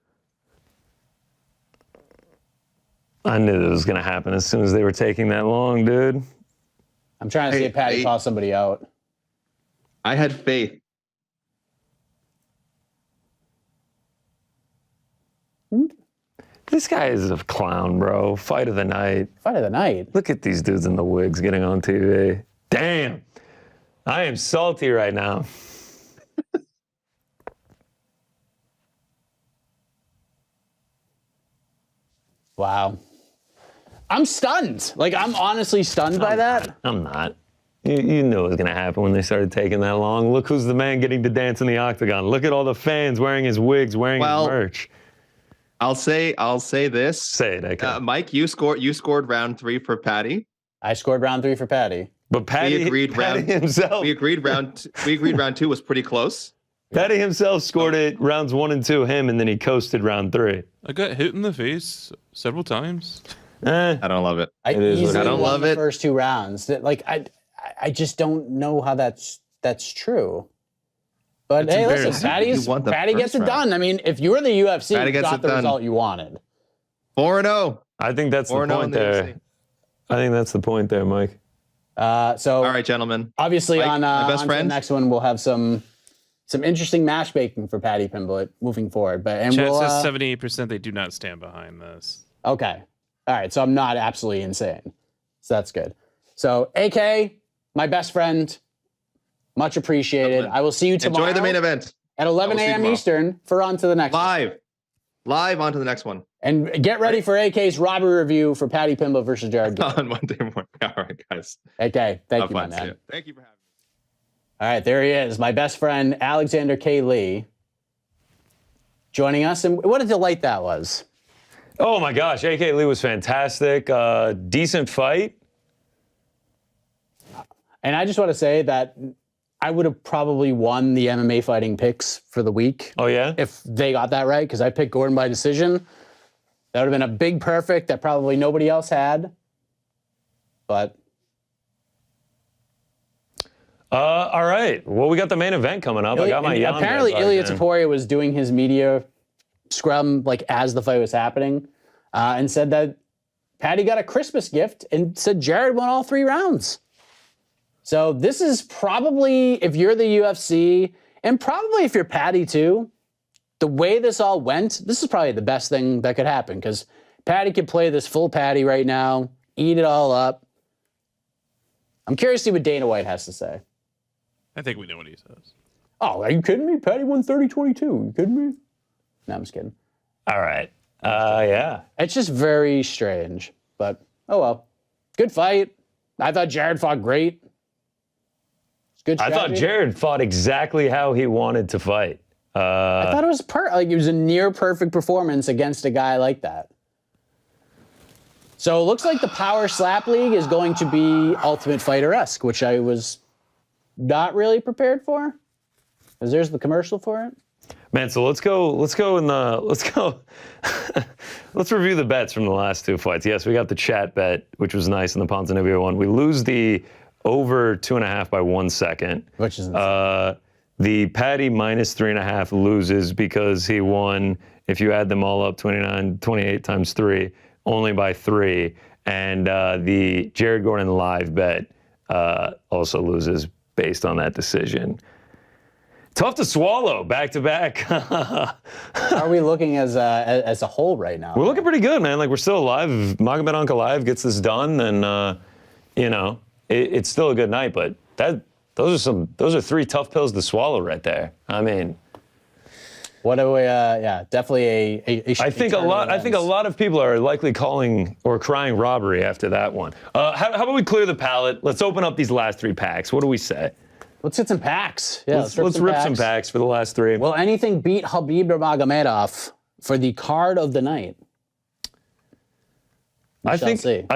I knew that was gonna happen as soon as they were taking that long, dude. I'm trying to see if Paddy calls somebody out. I had faith. This guy is a clown, bro. Fight of the night. Fight of the night. Look at these dudes in the wigs getting on TV. Damn. I am salty right now. Wow. I'm stunned. Like, I'm honestly stunned by that. I'm not. You knew it was going to happen when they started taking that long. Look who's the man getting to dance in the octagon. Look at all the fans wearing his wigs, wearing his merch. I'll say this. Say it, okay. Mike, you scored round 3 for Paddy. I scored round 3 for Paddy. But Paddy himself. We agreed round 2 was pretty close. Paddy himself scored it rounds 1 and 2, him, and then he coasted round 3. I got hit in the face several times. I don't love it. I don't love the it. first 2 rounds. Like, I just don't know how that's true. But hey, listen, Paddy gets it done. I mean, if you were the UFC, you got the result you wanted. 4-0. I think that's the point there. I think that's the point there, Mike. So all right, gentlemen. Obviously, Mike, on best friend. the next one, we'll have some interesting matchmaking for Paddy Pimblett moving forward. Chat says 78% they do not stand behind this. Okay. All right. So I'm not absolutely insane. So that's good. So AK, my best friend. Much appreciated. I will see you tomorrow. Enjoy the main event. At 11 a.m. Eastern for on to the next one. Live on to the next one. And get ready for AK's robbery review for Paddy Pimblett versus Jared. On Monday morning. All right, guys. AK, thank you, my man. Thank you for having me. All right, there he is, my best friend, Alexander K. Lee, joining us. And what a delight that was. Oh, my gosh. AK Lee was fantastic. Decent fight. And I just want to say that I would have probably won the MMA fighting picks for the week. Oh, yeah? If they got that right, because I picked Gordon by decision. That would have been a big perfect that probably nobody else had. But. All right. Well, we got the main event coming up. I got my apparently, Ilia Topuria was doing his media scrum like as the fight was happening and said that Paddy got a Christmas gift and said Jared won all 3 rounds. So this is probably, if you're the UFC, and probably if you're Paddy too, the way this all went, this is probably the best thing that could happen because Paddy could play this full Paddy right now, eat it all up. I'm curious to see what Dana White has to say. I think we know what he says. Oh, are you kidding me? Paddy won 30-22. You kidding me? No, I'm just kidding. All right. Yeah. It's just very strange, but oh well. Good fight. I thought Jared fought great. Good strategy. I thought Jared fought exactly how he wanted to fight. I thought it was it was a near perfect performance against a guy like that. So it looks like the Power Slap League is going to be Ultimate Fighter-esque, which I was not really prepared for. Because there's the commercial for it. Man, so let's go. Let's review the bets from the last 2 fights. Yes, we got the chat bet, which was nice in the Ponza one. We lose the over 2.5 by 1 second. Which is insane. The Paddy minus 3.5 loses because he won, if you add them all up, 28 times 3, only by 3. And the Jared Gordon live bet also loses based on that decision. Tough to swallow back to back. How are we looking as a whole right now? We're looking pretty good, man. Like we're still alive. If Magomed Ankalaev gets this done, then it's still a good night. But those are 3 tough pills to swallow right there. I mean, what do we? Definitely a I think a lot of people are likely calling or crying robbery after that one. How about we clear the palate? Let's open up these last 3 packs. What do we say? Let's hit some packs. Yeah, let's rip some packs for the last 3. Will anything beat Khabib or Magomedov for the card of the night? I think so.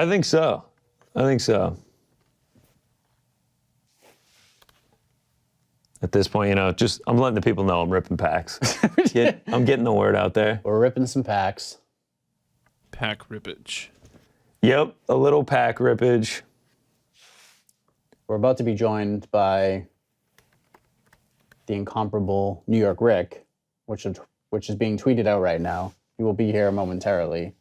At this point, I'm letting the people know I'm ripping packs. I'm getting the word out there. We're ripping some packs. Pack rippage. Yep, a little pack rippage. We're about to be joined by the incomparable New York Rick, which is being tweeted out right now. He will be here momentarily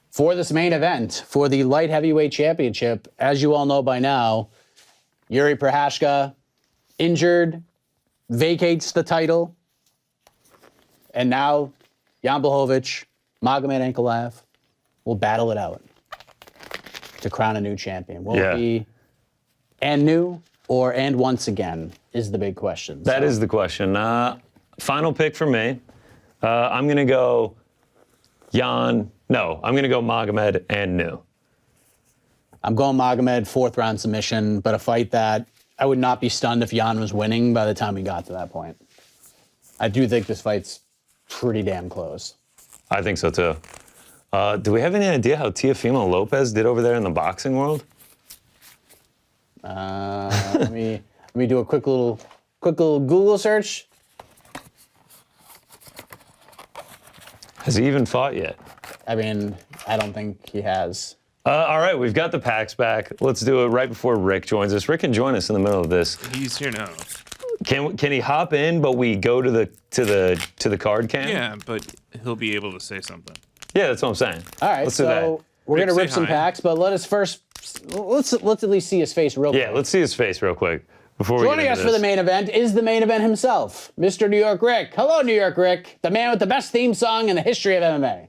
for this main event for the light heavyweight championship. As you all know by now, Yuri Prochazka injured, vacates the title, and now Jan Blachowicz, Magomed Ankalaev will battle it out to crown a new champion. Will it be and new or and once again is the big question. That is the question. Final pick for me. I'm going to go I'm going to go Magomed and new. I'm going Magomed, 4th round submission, but a fight that I would not be stunned if Jan was winning by the time we got to that point. I do think this fight's pretty damn close. I think so too. Do we have any idea how Teofimo Lopez did over there in the boxing world? Let me do a quick little Google search. Has he even fought yet? I mean, I don't think he has. All right, we've got the packs back. Let's do it right before Rick joins us. Rick can join us in the middle of this. He's here now. Can he hop in, but we go to the card cam? Yeah, but he'll be able to say something. Yeah, that's what I'm saying. All right, let's do that. We're gonna rip some packs, but let's at least see his face real quick. Yeah, let's see his face real quick before we Joining us for the main event is the main event himself, Mr. New York Rick. Hello, New York Rick, the man with the best theme song in the history of MMA.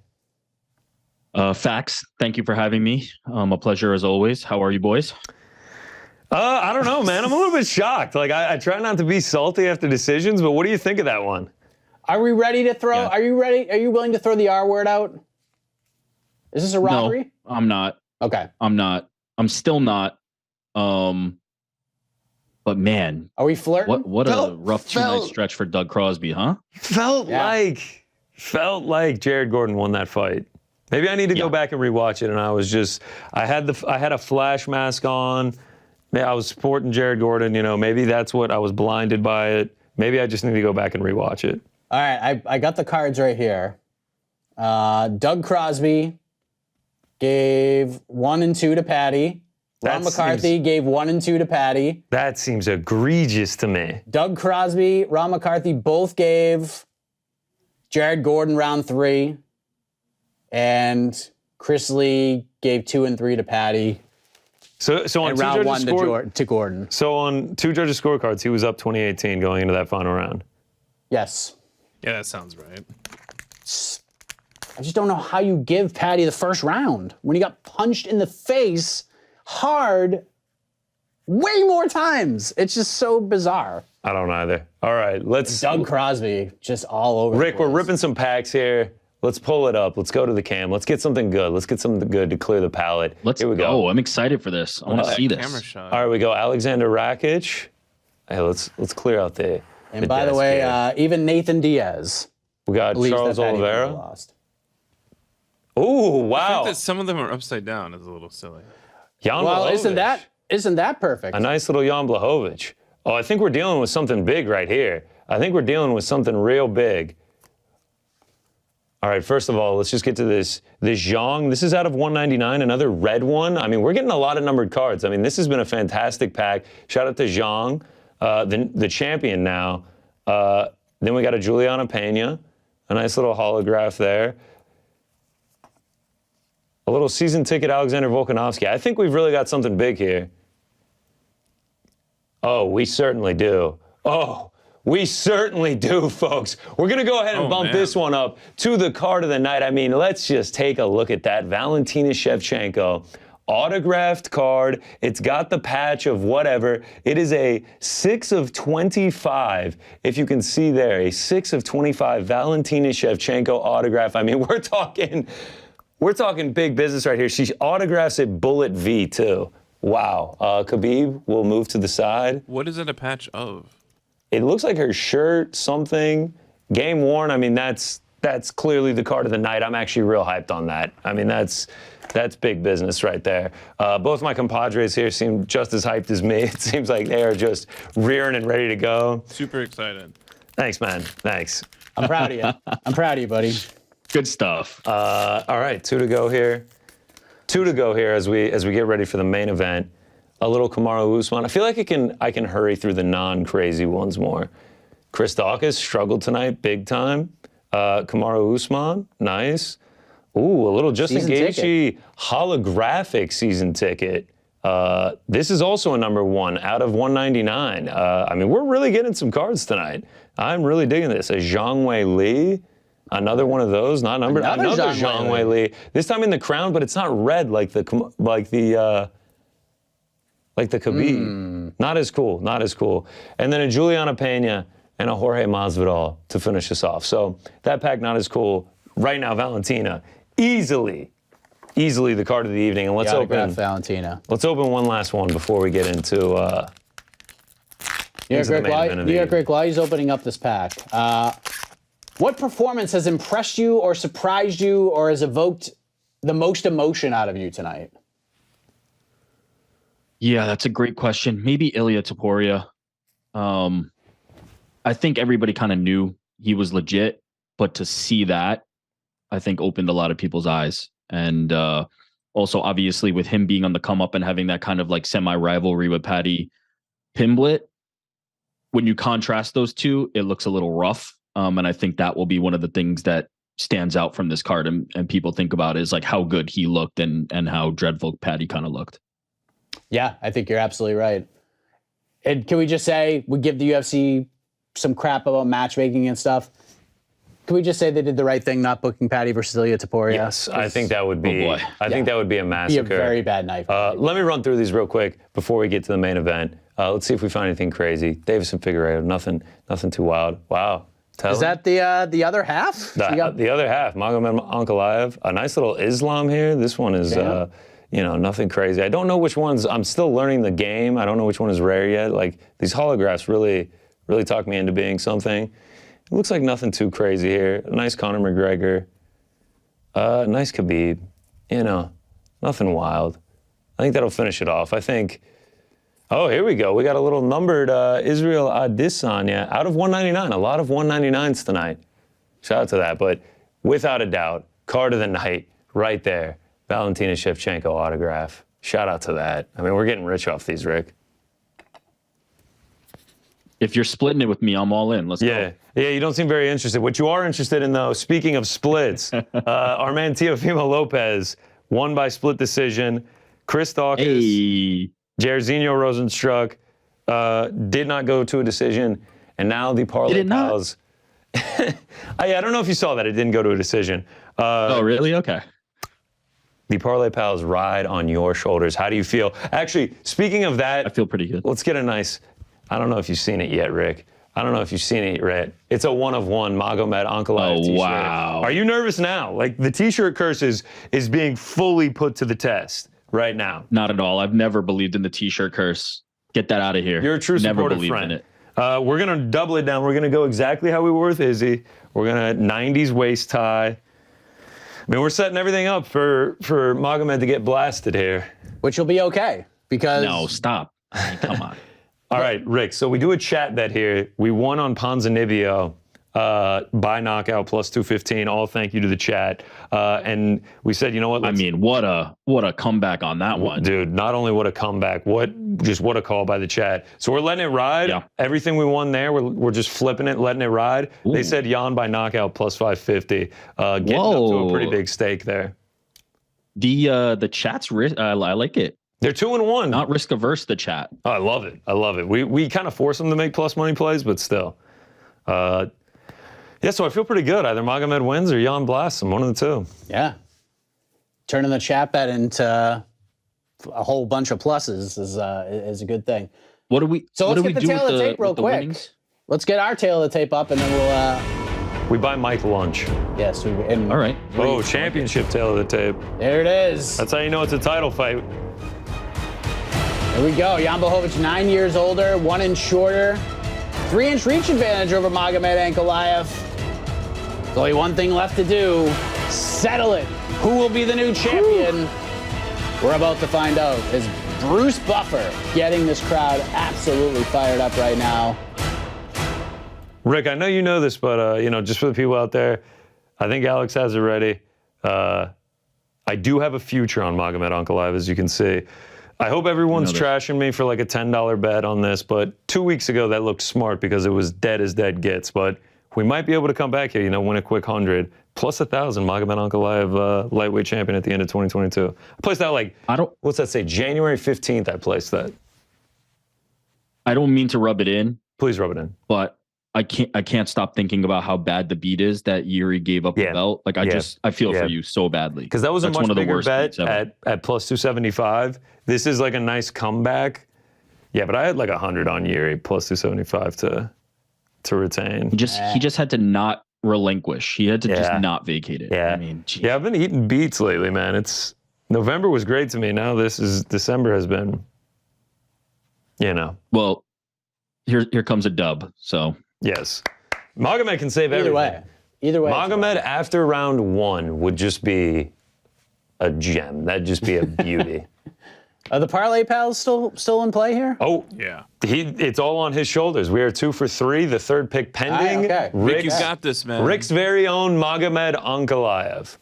Facts. Thank you for having me. A pleasure as always. How are you, boys? I don't know, man. I'm a little bit shocked. Like, I try not to be salty after decisions, but what do you think of that one? Are we ready to throw? Yeah. Are you ready? Are you willing to throw the R word out? Is this a robbery? No, I'm not. Okay. I'm not. I'm still not. But man, Are we flirting? what a rough 2-night stretch for Doug Crosby, huh? Felt like Jared Gordon won that fight. Maybe I need to go back and rewatch it. And I had a flash mask on. I was supporting Jared Gordon. You know, maybe that's what I was blinded by it. Maybe I just need to go back and rewatch it. All right, I got the cards right here. Doug Crosby gave 1 and 2 to Paddy. Ron McCarthy gave 1 and 2 to Paddy. That seems egregious to me. Doug Crosby, Ron McCarthy both gave Jared Gordon round 3. And Chris Lee gave 2 and 3 to Paddy. So on And two round judges 1 to Gordon. So on 2 judges' scorecards, he was up 2018 going into that final round. Yes. Yeah, that sounds right. I just don't know how you give Paddy the first round when he got punched in the face hard way more times. It's just so bizarre. I don't either. All right, let's. Doug Crosby just all over. Rick, the we're place. ripping some packs here. Let's pull it up. Let's go to the cam. Let's get something good. Let's get something good to clear the palate. Let's Here we go. I'm excited for this. I want to see this. Camera shot. All right, we go. Alexander Rakic. Hey, let's clear out the. And by the way, even Nathan Diaz we got believes Charles that Paddy Oliveira. lost. Oh, I wow. think that some of them are upside down. Is a little silly. Jan Well, Blachowicz. isn't that perfect? A nice little Jan Blachowicz. Oh, I think we're dealing with something big right here. I think we're dealing with something real big. All right, first of all, let's just get to this Zhang. This is out of 199, another red one. I mean, we're getting a lot of numbered cards. I mean, this has been a fantastic pack. Shout out to Zhang, the champion now. Then we got a Juliana Pena, a nice little holograph there. A little season ticket Alexander Volkanovski. I think we've really got something big here. Oh, we certainly do. Oh, we certainly do, folks. We're going to go ahead and bump this one up to the card of the night. I mean, let's just take a look at that. Valentina Shevchenko, autographed card. It's got the patch of whatever. It is a 6 of 25, if you can see there, a 6 of 25 Valentina Shevchenko autograph. I mean, we're talking big business right here. She autographs it Bullet V, too. Wow. Khabib will move to the side. What is it a patch of? It looks like her shirt, something. Game worn, I mean, that's clearly the card of the night. I'm actually real hyped on that. I mean, that's big business right there. Both my compadres here seem just as hyped as me. It seems like they are just rearing and ready to go. Super excited. Thanks, man. Thanks. I'm proud of you. I'm proud of you, buddy. Good stuff. All right, 2 to go here. 2 to go here as we get ready for the main event. A little Kamaru Usman. I feel like I can hurry through the non-crazy ones more. Chris Daukaus struggled tonight, big time. Kamaru Usman, nice. Ooh, a little Justin Season Gaethje holographic season ticket. This is also a number 1 out of 199. I mean, we're really getting some cards tonight. I'm really digging this. A Zhang Wei Li. Another one of those, not numbered. Another Zhang Wei Li. This time in the crown, but it's not red like the Khabib. Not as cool. Not as cool. And then a Juliana Pena and a Jorge Masvidal to finish us off. So that pack not as cool. Right now, Valentina easily the card of the evening. And let's open Valentina. Let's open one last one before we get into. New York Rick, while he's opening up this pack. What performance has impressed you or surprised you or has evoked the most emotion out of you tonight? Yeah, that's a great question. Maybe Ilia Topuria. I think everybody kind of knew he was legit, but to see that, I think opened a lot of people's eyes. And also, obviously, with him being on the come up and having that kind of like semi-rivalry with Paddy Pimblett, when you contrast those two, it looks a little rough. And I think that will be one of the things that stands out from this card and people think about is like how good he looked and how dreadful Paddy kind of looked. Yeah, I think you're absolutely right. And can we just say we give the UFC some crap about matchmaking and stuff? can we just say they did the right thing not booking Paddy versus Ilia Topuria? Yes, I think that would be. boy. I think that would be a Be massacre. a very bad night. Let me run through these real quick before we get to the main event. Let's see if we find anything crazy. Davison Figueiredo, nothing too wild. Wow. Is that the other half? The other half? Magomed Ankalaev. A nice little Islam here. This one is, nothing crazy. I don't know which ones. I'm still learning the game. I don't know which one is rare yet. Like these holographs really talk me into being something. It looks like nothing too crazy here. A nice Conor McGregor. Nice Khabib. Nothing wild. I think that'll finish it off. I think. Oh, here we go. We got a little numbered Israel Adesanya out of 199. A lot of 199s tonight. Shout out to that. But without a doubt, card of the night right there. Valentina Shevchenko autograph. Shout out to that. I mean, we're getting rich off these, Rick. If you're splitting it with me, I'm all in. Let's go. Yeah, you don't seem very interested. What you are interested in, though, speaking of splits, our man Teofimo Lopez won by split decision. Chris Dawkins, Jairzinho Rosenstruck did not go to a decision. And now the Parlay Pals. I don't know if you saw that. It didn't go to a decision. Oh, really? Okay. The Parlay Pals ride on your shoulders. How do you feel? Actually, speaking of that, I feel pretty good. Let's get a nice, I don't know if you've seen it yet, Rick. I don't know if you've seen it yet. It's a 1-of-1 Magomed Ankalaev t-shirt. Wow. Are you nervous now? Like the t-shirt curse is being fully put to the test right now. Not at all. I've never believed in the t-shirt curse. Get that out of here. You're a true never supportive believed friend. in it. We're going to double it down. We're going to go exactly how we were with Izzy. We're going to 90s waist tie. I mean, we're setting everything up for Magomed to get blasted here. Which will be okay, because... No, stop. I mean, come on. All right, Rick, so we do a chat bet here. We won on Ponza by knockout plus 215. All thank you to the chat. And we said, you know what? I mean, what a comeback on that one. Dude, not only what a comeback, what a call by the chat. So we're letting it ride. Yeah. Everything we won there, we're just flipping it, letting it ride. Ooh. They said Jan by knockout plus 550. Getting up to a pretty big stake there. The chat's I like it. They're 2-1. Not risk averse, the chat. Oh, I love it. I love it. We kind of force them to make plus money plays, but still. Yeah, so I feel pretty good. Either Magomed wins or Jan blasts him, one of the two. Yeah. Turning the chat bet into a whole bunch of pluses is a good thing. What do we So let's get the tail of the tape real quick. Winnings? Let's get our tail of the tape up, and then we'll... We buy Mike lunch. Yes. All right. Oh, championship tail of the tape. There it is. That's how you know it's a title fight. Here we go. Jan Blachowicz, 9 years older, 1 inch shorter. 3-inch reach advantage over Magomed Ankalaev. There's only one thing left to do. Settle it. Who will be the new champion? We're about to find out. Is Bruce Buffer getting this crowd absolutely fired up right now? Rick, I know you know this, but just for the people out there, I think Alex has it ready. I do have a future on Magomed Ankalaev, as you can see. I hope everyone's trashing me for like a $10 bet on this, but 2 weeks ago that looked smart because it was dead as dead gets. But we might be able to come back here, win a quick 100 plus 1,000. Magomed Ankalaev, lightweight champion at the end of 2022. I placed that what's that say? January 15th. I placed that. I don't mean to rub it in. Please rub it in. But I can't stop thinking about how bad the beat is that Yuri gave up the belt. Like I feel for you so badly. Because that was a much bigger bet at plus 275. This is like a nice comeback. Yeah, but I had like 100 on Yuri plus 275 to retain. He just had to not relinquish. He had to just not vacate it. Yeah. I mean, geez. Yeah, I've been eating beats lately, man. November was great to me. Now December has been, Well, here comes a dub. So yes, Magomed can save everything. Either way. Magomed after round 1 would just be a gem. That'd just be a beauty. Are the Parlay Pals still in play here? Oh, yeah. It's all on his shoulders. We are 2 for 3. The third pick pending. Okay. Rick, you got this, man. Rick's very own Magomed Ankalaev.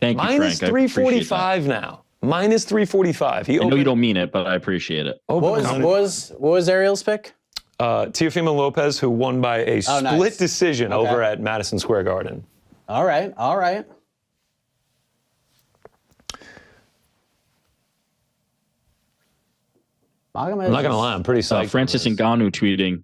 Thank you, Minus Frank. 345 now. Minus 345. I know you don't mean it, but I appreciate it. What was Ariel's pick? Teofimo Lopez, who won by a split decision over at Madison Square Garden. All right. I'm not going to lie, I'm pretty psyched. Francis Ngannou tweeting,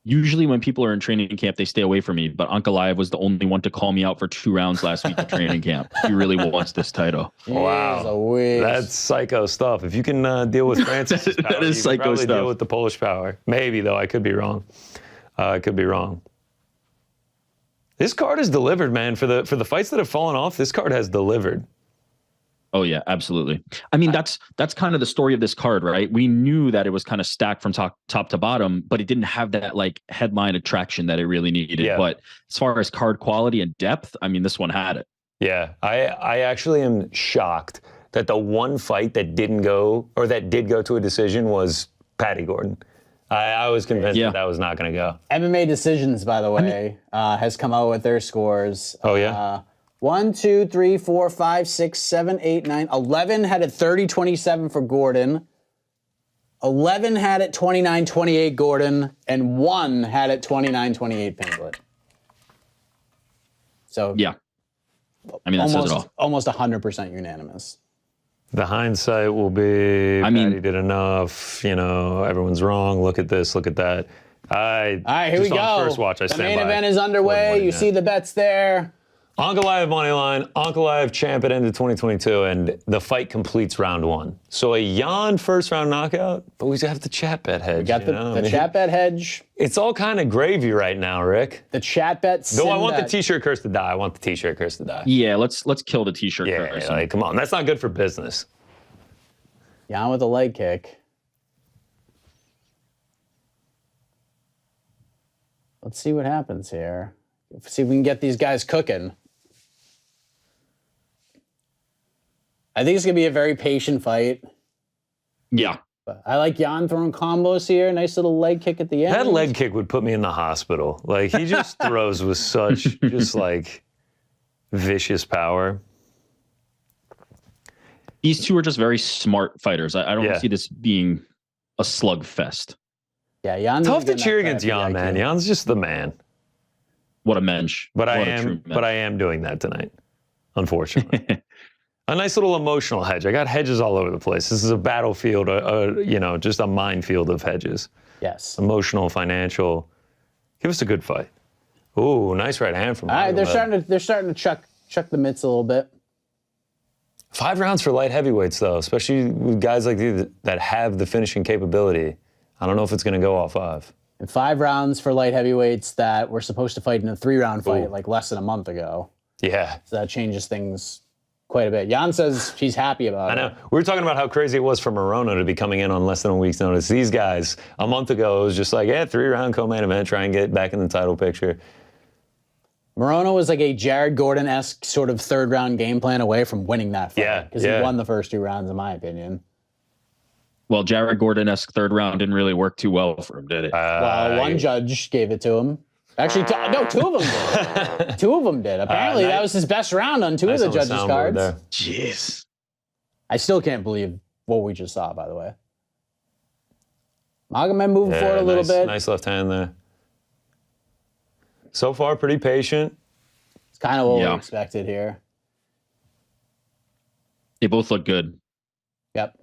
Usually when people are in training camp, they stay away from me. But Ankalaev was the only one to call me out for 2 rounds last week at training camp. He really wants this title. Wow, that's psycho stuff. If you can deal with Francis's power, that is you psycho can probably stuff. deal with the Polish power. Maybe though, I could be wrong. I could be wrong. This card has delivered, man. For the fights that have fallen off, this card has delivered. Oh yeah, absolutely. I mean, that's kind of the story of this card, right? We knew that it was kind of stacked from top to bottom, but it didn't have that like headline attraction that it really needed. Yeah. But as far as card quality and depth, I mean, this one had it. Yeah, I actually am shocked that the one fight that didn't go, or that did go to a decision, was Paddy Gordon. I was convinced that was not going to go. MMA Decisions, by the way, has come out with their scores. Oh, yeah? 1, 2, 3, 4, 5, 6, 7, 8, 9, 11 had it 30-27 for Gordon. 11 had it 29-28 Gordon, and 1 had it 29-28 Pimblett. So yeah, I mean, that says it all. Almost 100% unanimous. The hindsight will be, Paddy did enough, you know, everyone's wrong, look at this, look at that. All right, here we go. On first watch, I stand by. The main event is underway. You see the bets there. Ankalaev money line, Ankalaev champ at end of 2022, and the fight completes round 1. So a Jan first round knockout, but we have the chat bet hedge. We got the chat bet hedge. It's all kind of gravy right now, Rick. The chat bet. Though I want the t-shirt curse to die. I want the t-shirt curse to die. Yeah, let's kill the t-shirt curse. Yeah, like, come on, that's not good for business. Jan with a leg kick. Let's see what happens here. See if we can get these guys cooking. I think it's going to be a very patient fight. Yeah. But I like Jan throwing combos here. Nice little leg kick at the end. That leg kick would put me in the hospital. Like, he just throws with such, just like, vicious power. These two are just very smart fighters. I don't see this being a slugfest. Yeah, Jan's tough to cheer against Jan, man. Jan's just the man. What a mensch. But I am doing that tonight, unfortunately. A nice little emotional hedge. I got hedges all over the place. This is a battlefield, you know, just a minefield of hedges. Yes. Emotional, financial. Give us a good fight. Ooh, nice right hand from. All right, they're starting to chuck the mitts a little bit. 5 rounds for light heavyweights, though, especially with guys like these that have the finishing capability. I don't know if it's going to go all 5. And 5 rounds for light heavyweights that were supposed to fight in a 3-round fight like less than a month ago. Yeah. So that changes things quite a bit. Jan says he's happy about it. I know. We were talking about how crazy it was for Morono to be coming in on less than a week's notice. These guys, a month ago, it was just like, 3-round co-main event, try and get back in the title picture. Morono was like a Jared Gordon-esque sort of 3rd-round game plan away from winning that fight. Yeah, because he won the first 2 rounds, in my opinion. Well, Jared Gordon-esque 3rd round didn't really work too well for him, did it? Well, one judge gave it to him. Actually, 2 of them did. 2 of them did. Apparently, that was his best round on 2 of the judges' cards. Jeez. I still can't believe what we just saw, by the way. Magomed moving forward a little bit. Nice left hand there. So far, pretty patient. It's kind of what we expected here. They both look good. Yep.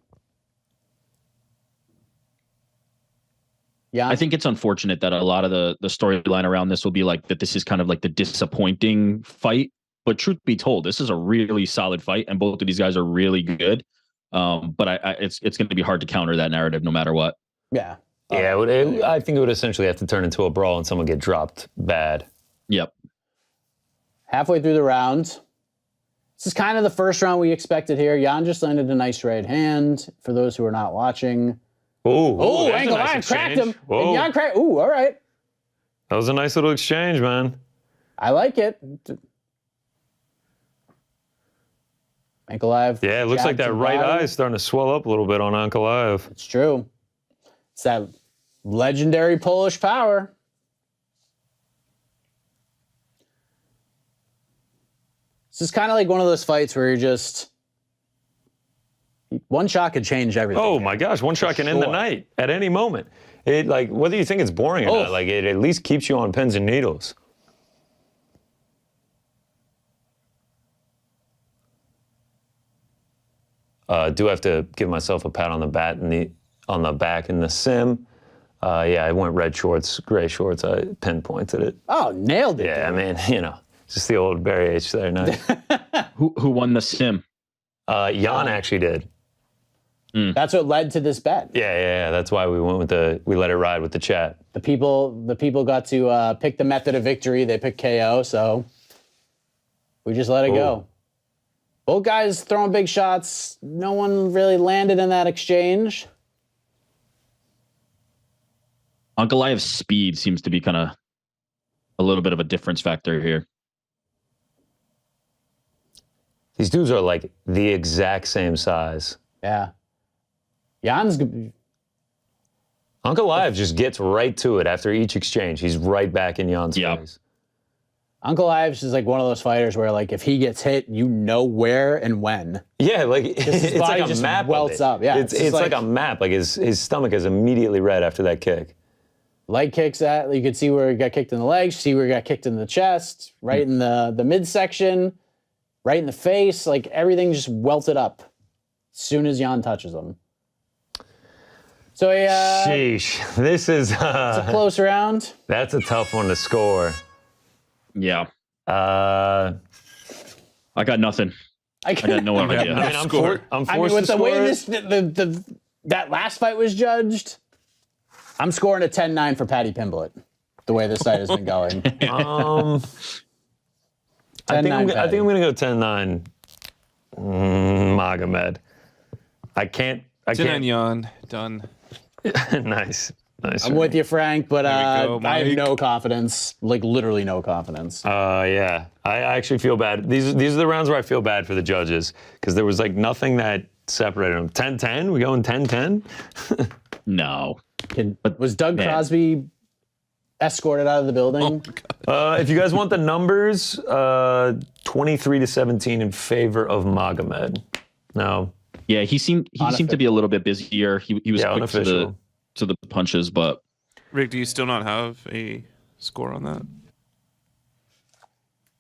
Yeah, I think it's unfortunate that a lot of the storyline around this will be like that this is kind of like the disappointing fight. But truth be told, this is a really solid fight, and both of these guys are really good. But it's going to be hard to counter that narrative no matter what. Yeah. Yeah, I think it would essentially have to turn into a brawl and someone get dropped bad. Yep. Halfway through the round. This is kind of the first round we expected here. Jan just landed a nice right hand for those who are not watching. Oh, Ankalaev cracked him. And Jan cracked. Ooh, all right. That was a nice little exchange, man. I like it. Ankalaev. Yeah, it looks like that right eye is starting to swell up a little bit on Ankalaev. It's true. It's that legendary Polish power. This is kind of like one of those fights where you're just... One shot could change everything. Oh my gosh, one shot can end the night at any moment. It, like, whether you think it's boring or not, like, it at least keeps you on pins and needles. Do have to give myself a pat on the back in the sim. Yeah, I went red shorts, gray shorts. I pinpointed it. Oh, nailed it. Yeah, dude. I mean, just the old Barry H there. Nice. Who won the sim? Jan actually did. That's what led to this bet. Yeah. That's why we went with we let it ride with the chat. The people got to pick the method of victory. They picked KO, so we just let it go. Both guys throwing big shots. No one really landed in that exchange. Ankalaev's speed seems to be kind of a little bit of a difference factor here. These dudes are like the exact same size. Yeah. Jan's Ankalaev just gets right to it after each exchange. He's right back in Jan's face. Ankalaev is like one of those fighters where, like, if he gets hit, you know where and when. Yeah, like his it's body like a just map. welts up. Yeah, it's like a map. Like his stomach is immediately red after that kick. Leg kicks you could see where he got kicked in the legs, see where he got kicked in the chest, right in the midsection, right in the face. Like everything just welted up as soon as Jan touches him. So sheesh, this is it's a close round. That's a tough one to score. Yeah. I got nothing. I got no idea. I mean, I'm forced with to the way score that last fight was judged, I'm scoring a 10-9 for Paddy Pimblett. The way this site has been going. I think I'm going to go 10-9. Magomed. I can't. 10-9 Jan. Done. Nice. I'm with you, Frank, but go, I have Mike. no confidence. Like literally no confidence. Yeah. I actually feel bad. These are the rounds where I feel bad for the judges because there was like nothing that separated them. 10-10? We going 10-10? No. Was Doug Crosby escorted out of the building? If you guys want the numbers, 23-17 in favor of Magomed. No. Yeah, he seemed to be a little bit busier. He was quick unofficial. to the punches, but Rick, do you still not have a score on that?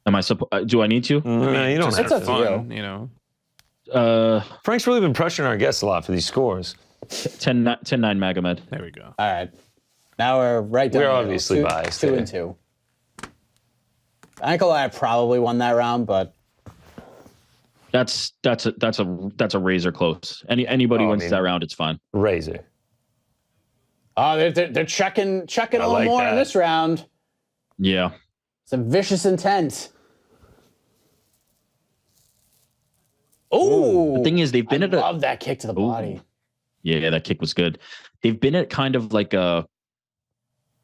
am I do I need to? No, you don't Just have It's up to. to you. fun, you know. Frank's really been pressuring our guests a lot for these scores. 10-9 Magomed. There we go. All right. Now we're right down We're the middle. obviously biased Two here. and two. Ankalaev probably won that round, but That's a razor close. Anybody wins that round, it's fine. Razor. they're checking a little like more that. in this round. Yeah. Some vicious intent. Oh, The thing is, they've been I at a love that kick to the body. Yeah, that kick was good. They've been at kind of like a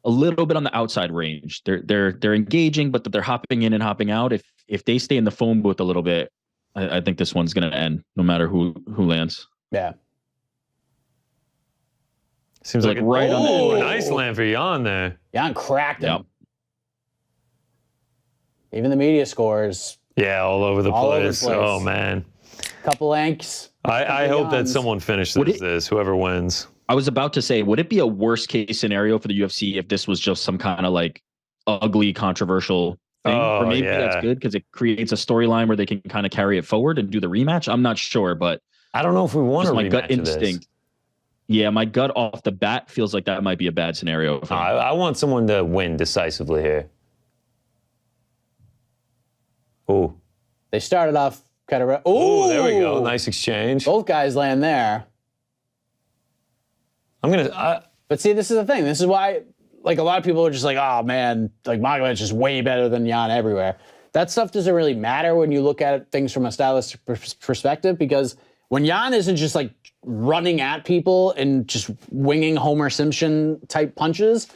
little bit on the outside range. They're engaging, but they're hopping in and hopping out. If they stay in the phone booth a little bit, I think this one's going to end no matter who lands. Yeah. Seems like right on the nice land for Jan there. Jan cracked him. Yep. Even the media scores. Yeah, all over the All over the place. place. Oh man. Couple anks. I hope that Jans. someone finishes this, whoever wins. I was about to say, would it be a worst case scenario for the UFC if this was just some kind of like ugly, controversial thing? Oh, Or maybe yeah. that's good because it creates a storyline where they can kind of carry it forward and do the rematch. I'm not sure, but I don't know if we want just to my rematch gut of this. instinct. Yeah, my gut off the bat feels like that might be a bad scenario. For me. I want someone to win decisively here. Oh. They started off kind of. Oh, there we go. Nice exchange. Both guys land there. I'm gonna. But see, this is the thing. This is why, like, a lot of people are just like, oh man, like Magomed's just way better than Jan everywhere. That stuff doesn't really matter when you look at things from a stylistic perspective, because when Jan isn't just like running at people and just winging Homer Simpson type punches,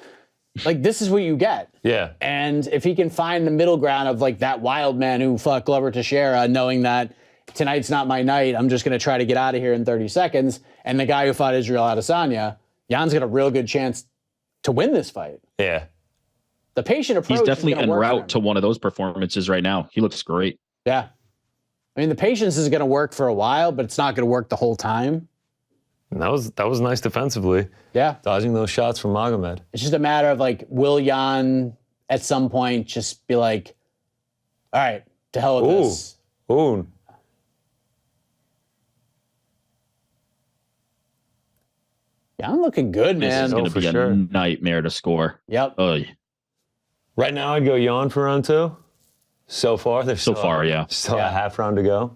like this is what you get. Yeah. And if he can find the middle ground of like that wild man who fought Glover Teixeira, knowing that tonight's not my night, I'm just going to try to get out of here in 30 seconds, and the guy who fought Israel Adesanya, Jan's got a real good chance to win this fight. Yeah. The patient approach. He's definitely is gonna en work for route him. to one of those performances right now. He looks great. Yeah. I mean, the patience is going to work for a while, but it's not going to work the whole time. And that was nice defensively. Yeah. Dodging those shots from Magomed. It's just a matter of like, will Jan at some point just be like, all right, to hell with this. Ooh. I'm looking good, This man. is going to be a nightmare to score. Yep. Right now, I'd go Jan for round 2. So far, there's So far, yeah. Still a half round to go.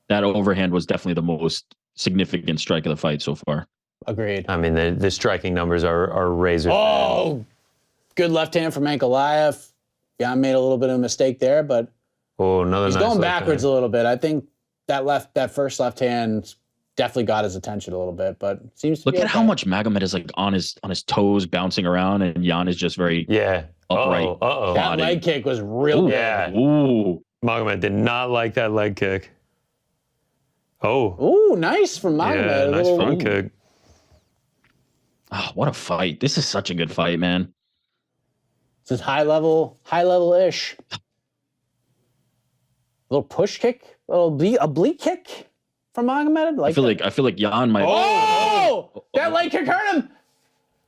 That overhand was definitely the most significant strike of the fight so far. Agreed. I mean, the striking numbers are razor. Oh, good left hand from Ankalaev. Jan made a little bit of a mistake there, but He's he's going backwards a little bit. I think that first left hand definitely got his attention a little bit, but seems to Look at how much Magomed is like on his toes, bouncing around, and Jan is just very upright. That leg kick was real good. Yeah. Ooh. Magomed did not like that leg kick. Ooh, nice from Magomed. Yeah, nice front kick. Oh, what a fight. This is such a good fight, man. This is high level-ish. Little push kick, a oblique kick from Magomed. I feel like Jan might. Oh, that leg kick hurt him.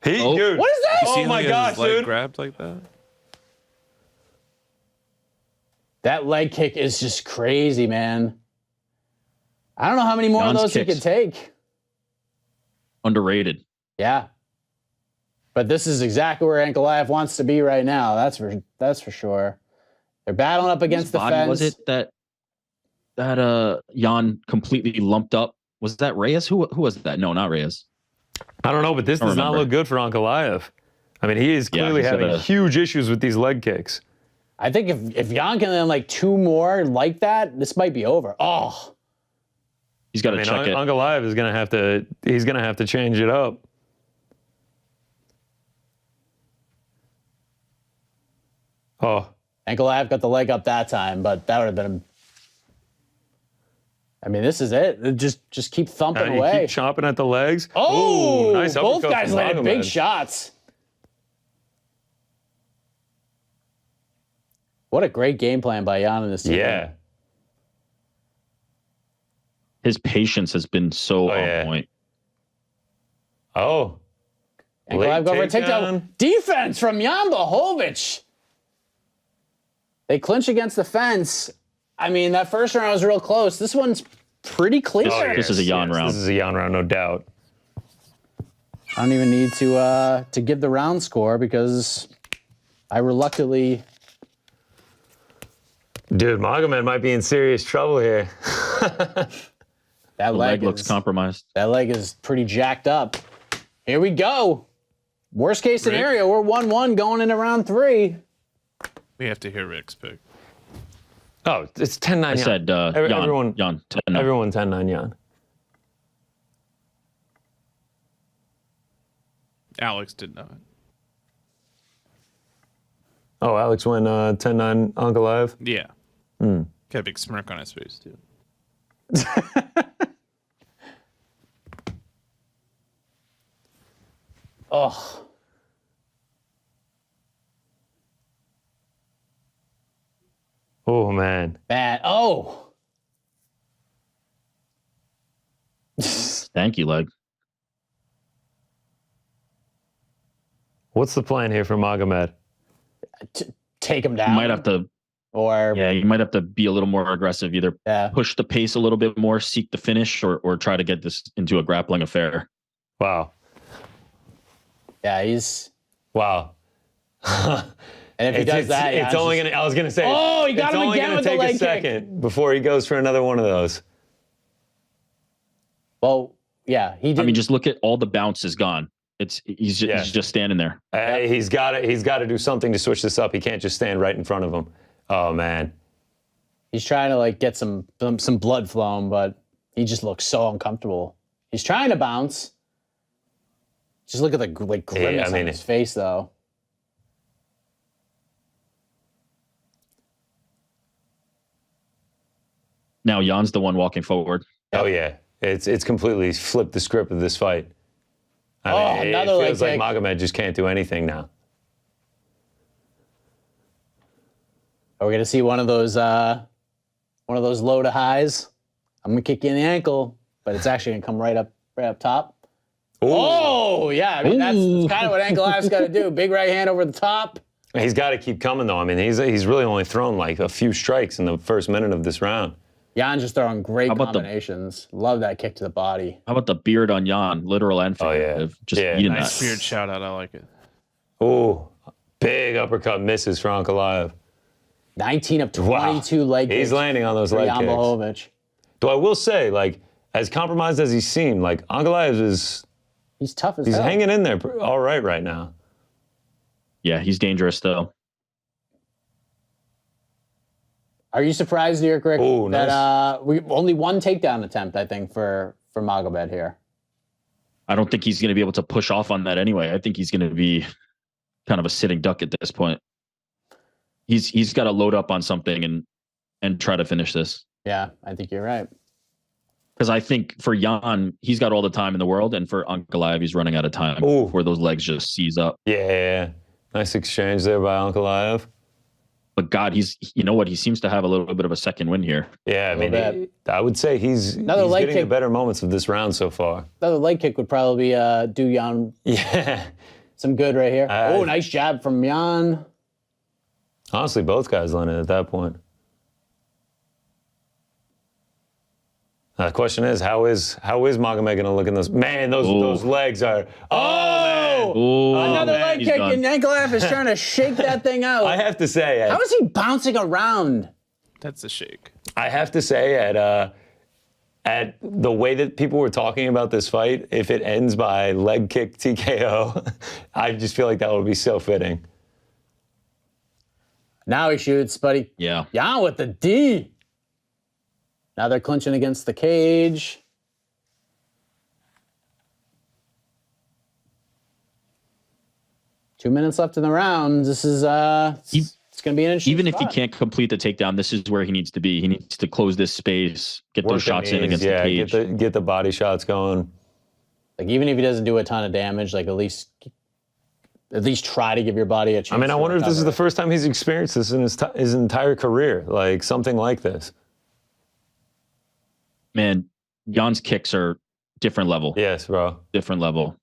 Dude. What is this? You see Oh my his gosh, leg dude. grabbed like that? That leg kick is just crazy, man. I don't know how many more Jan's of those kicks. he could take. Underrated. Yeah. But this is exactly where Ankalaev wants to be right now. That's for sure. They're battling up against Whose the body fence. was it that Jan completely lumped up? Was that Reyes? Who was that? No, not Reyes. I don't know, but this does not look good for Ankalaev. I mean, he is clearly he's having got a- huge issues with these leg kicks. I think if Jan can land like 2 more like that, this might be over. Oh. He's got to check it. Ankalaev is gonna have to change it up. Oh. Ankalaev got the leg up that time, but that would have been I mean, this is it. Just keep thumping And you away. keep chomping at the legs. Oh, Ooh, nice both uppercut guys from landed big Magomed. shots. What a great game plan by Jan and this team. Yeah. His patience has been so on point. Oh. Ankalaev go for a Late takedown. Defense from Jan Blachowicz. They clinch against the fence. I mean, that first round was real close. This one's pretty clear. This is a Jan round. This is a Jan round, no doubt. I don't even need to give the round score because I reluctantly. Dude, Magomed might be in serious trouble here. That The leg looks compromised. That leg is pretty jacked up. Here we go. Worst case scenario, we're 1-1 going into round 3. We have to hear Rick's pick. Oh, it's 10-9 I Jan. said Jan 10-9. Everyone 10-9 Jan. Alex did not. Oh, Alex went 10-9 Ankalaev. Yeah. Got a big smirk on his face, too. Oh. Oh, man. Bad. Oh. Thank you, leg. What's the plan here for Magomed? Take him down. You might have to, Or you might have to be a little more aggressive. Either push the pace a little bit more, seek the finish, or try to get this into a grappling affair. Wow. Yeah, he's. Wow. And if he does that, it's only gonna. I was gonna say. Oh, he got him again with the leg It's only gonna take a second before he goes for another one of those. Well, yeah, he did. I mean, just look at all the bounces gone. He's just standing there. He's got to do something to switch this up. He can't just stand right in front of him. Oh man. He's trying to like get some blood flowing, but he just looks so uncomfortable. He's trying to bounce. Just look at the grimace on his face, though. Now Jan's the one walking forward. Oh yeah, it's completely flipped the script of this fight. I mean, another it leg feels like kick. Magomed just can't do anything now. Are we gonna see one of those low to highs? I'm gonna kick you in the ankle, but it's actually gonna come right up top. Ooh. Oh yeah, I mean that's kind of what Ankalaev's got to do. Big right hand over the top. He's got to keep coming though. I mean, he's really only thrown like a few strikes in the first minute of this round. Jan's just throwing great How about combinations. Love that kick to the body. How about the beard on Jan, literal and Oh, yeah. figurative? Just Yeah, eating Nice that. beard shout out. I like it. Oh, big uppercut misses for Ankalaev. 19 of 22 leg kicks. He's landing on those for leg Jan kicks. Blachowicz. Though I will say, like, as compromised as he seemed, like, Ankalaev He's tough as he's hell. hanging in there all right now. Yeah, he's dangerous though. Are you surprised, Rick, Ooh, that we only one takedown attempt, I think, for Magomed here? I don't think he's going to be able to push off on that anyway. I think he's going to be kind of a sitting duck at this point. He's got to load up on something and try to finish this. Yeah, I think you're right. Because I think for Jan, he's got all the time in the world, and for Ankalaev, he's running out of time Ooh. before those legs just seize up. Yeah. Nice exchange there by Ankalaev. But God, you know what? He seems to have a little bit of a second win here. Yeah, I mean, bad. I would say he's leg getting the kick. better moments of this round so far. Another leg kick would probably do Jan Yeah. some good right here. I- Oh, nice jab from Jan. Honestly, both guys landed at that point. The question is, how is Magomed going to look in those? Man, those legs are. Oh, Ooh, Another man, leg he's kick, done. and Ankalaev is trying to shake that thing out. I have to say, How is he bouncing around? That's a shake. at the way that people were talking about this fight, if it ends by leg kick TKO, I just feel like that would be so fitting. Now he shoots, buddy. Yeah. Jan with the D. Now they're clinching against the cage. Two minutes left in the round. This is it's going to be an interesting Even if he spot. can't complete the takedown, this is where he needs to be. He needs to close this space, get those Work the shots in knees, against yeah, the cage. get the body shots going. Like, even if he doesn't do a ton of damage, like at least try to give your body a chance. I mean, I to wonder if this is recover. the first time he's experienced this in his entire career, like something like this. Man, Jan's kicks are different level. Yes, bro. Different level.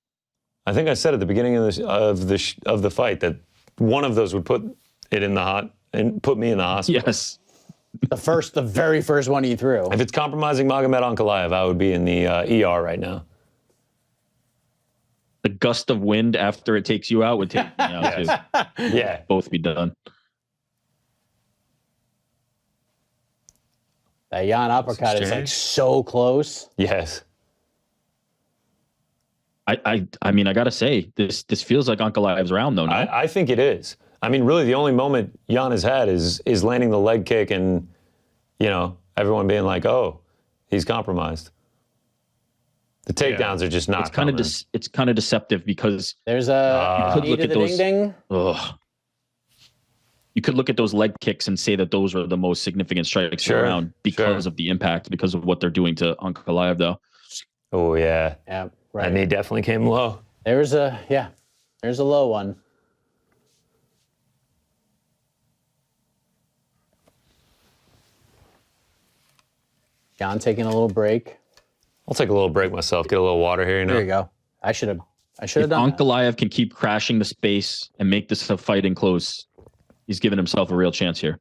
I think I said at the beginning of the fight that one of those would put it in the hot and put me in the hospital. Yes. the very first one he threw. If it's compromising Magomed Ankalaev, I would be in the ER right now. The gust of wind after it takes you out would take me out too. Yeah. Both be done. That Jan uppercut is like so close. Yes. I mean, I gotta say, this feels like Ankalaev's round though, no? I think it is. I mean, really, the only moment Jan has had is landing the leg kick and, everyone being like, oh, he's compromised. The takedowns are just not It's kind of coming. it's kind of deceptive because There's a could knee look to at the those- ding ding. you could look at those leg kicks and say that those are the most significant strikes Sure, around because of the impact, because of what they're doing to Ankalaev though. Oh, yeah. Yeah, That right. knee definitely came low. There's a low one. Jan taking a little break. I'll take a little break myself, get a little water here, There you go. I should have If done that. Ankalaev can keep crashing the space and make this a fight in close, he's giving himself a real chance here.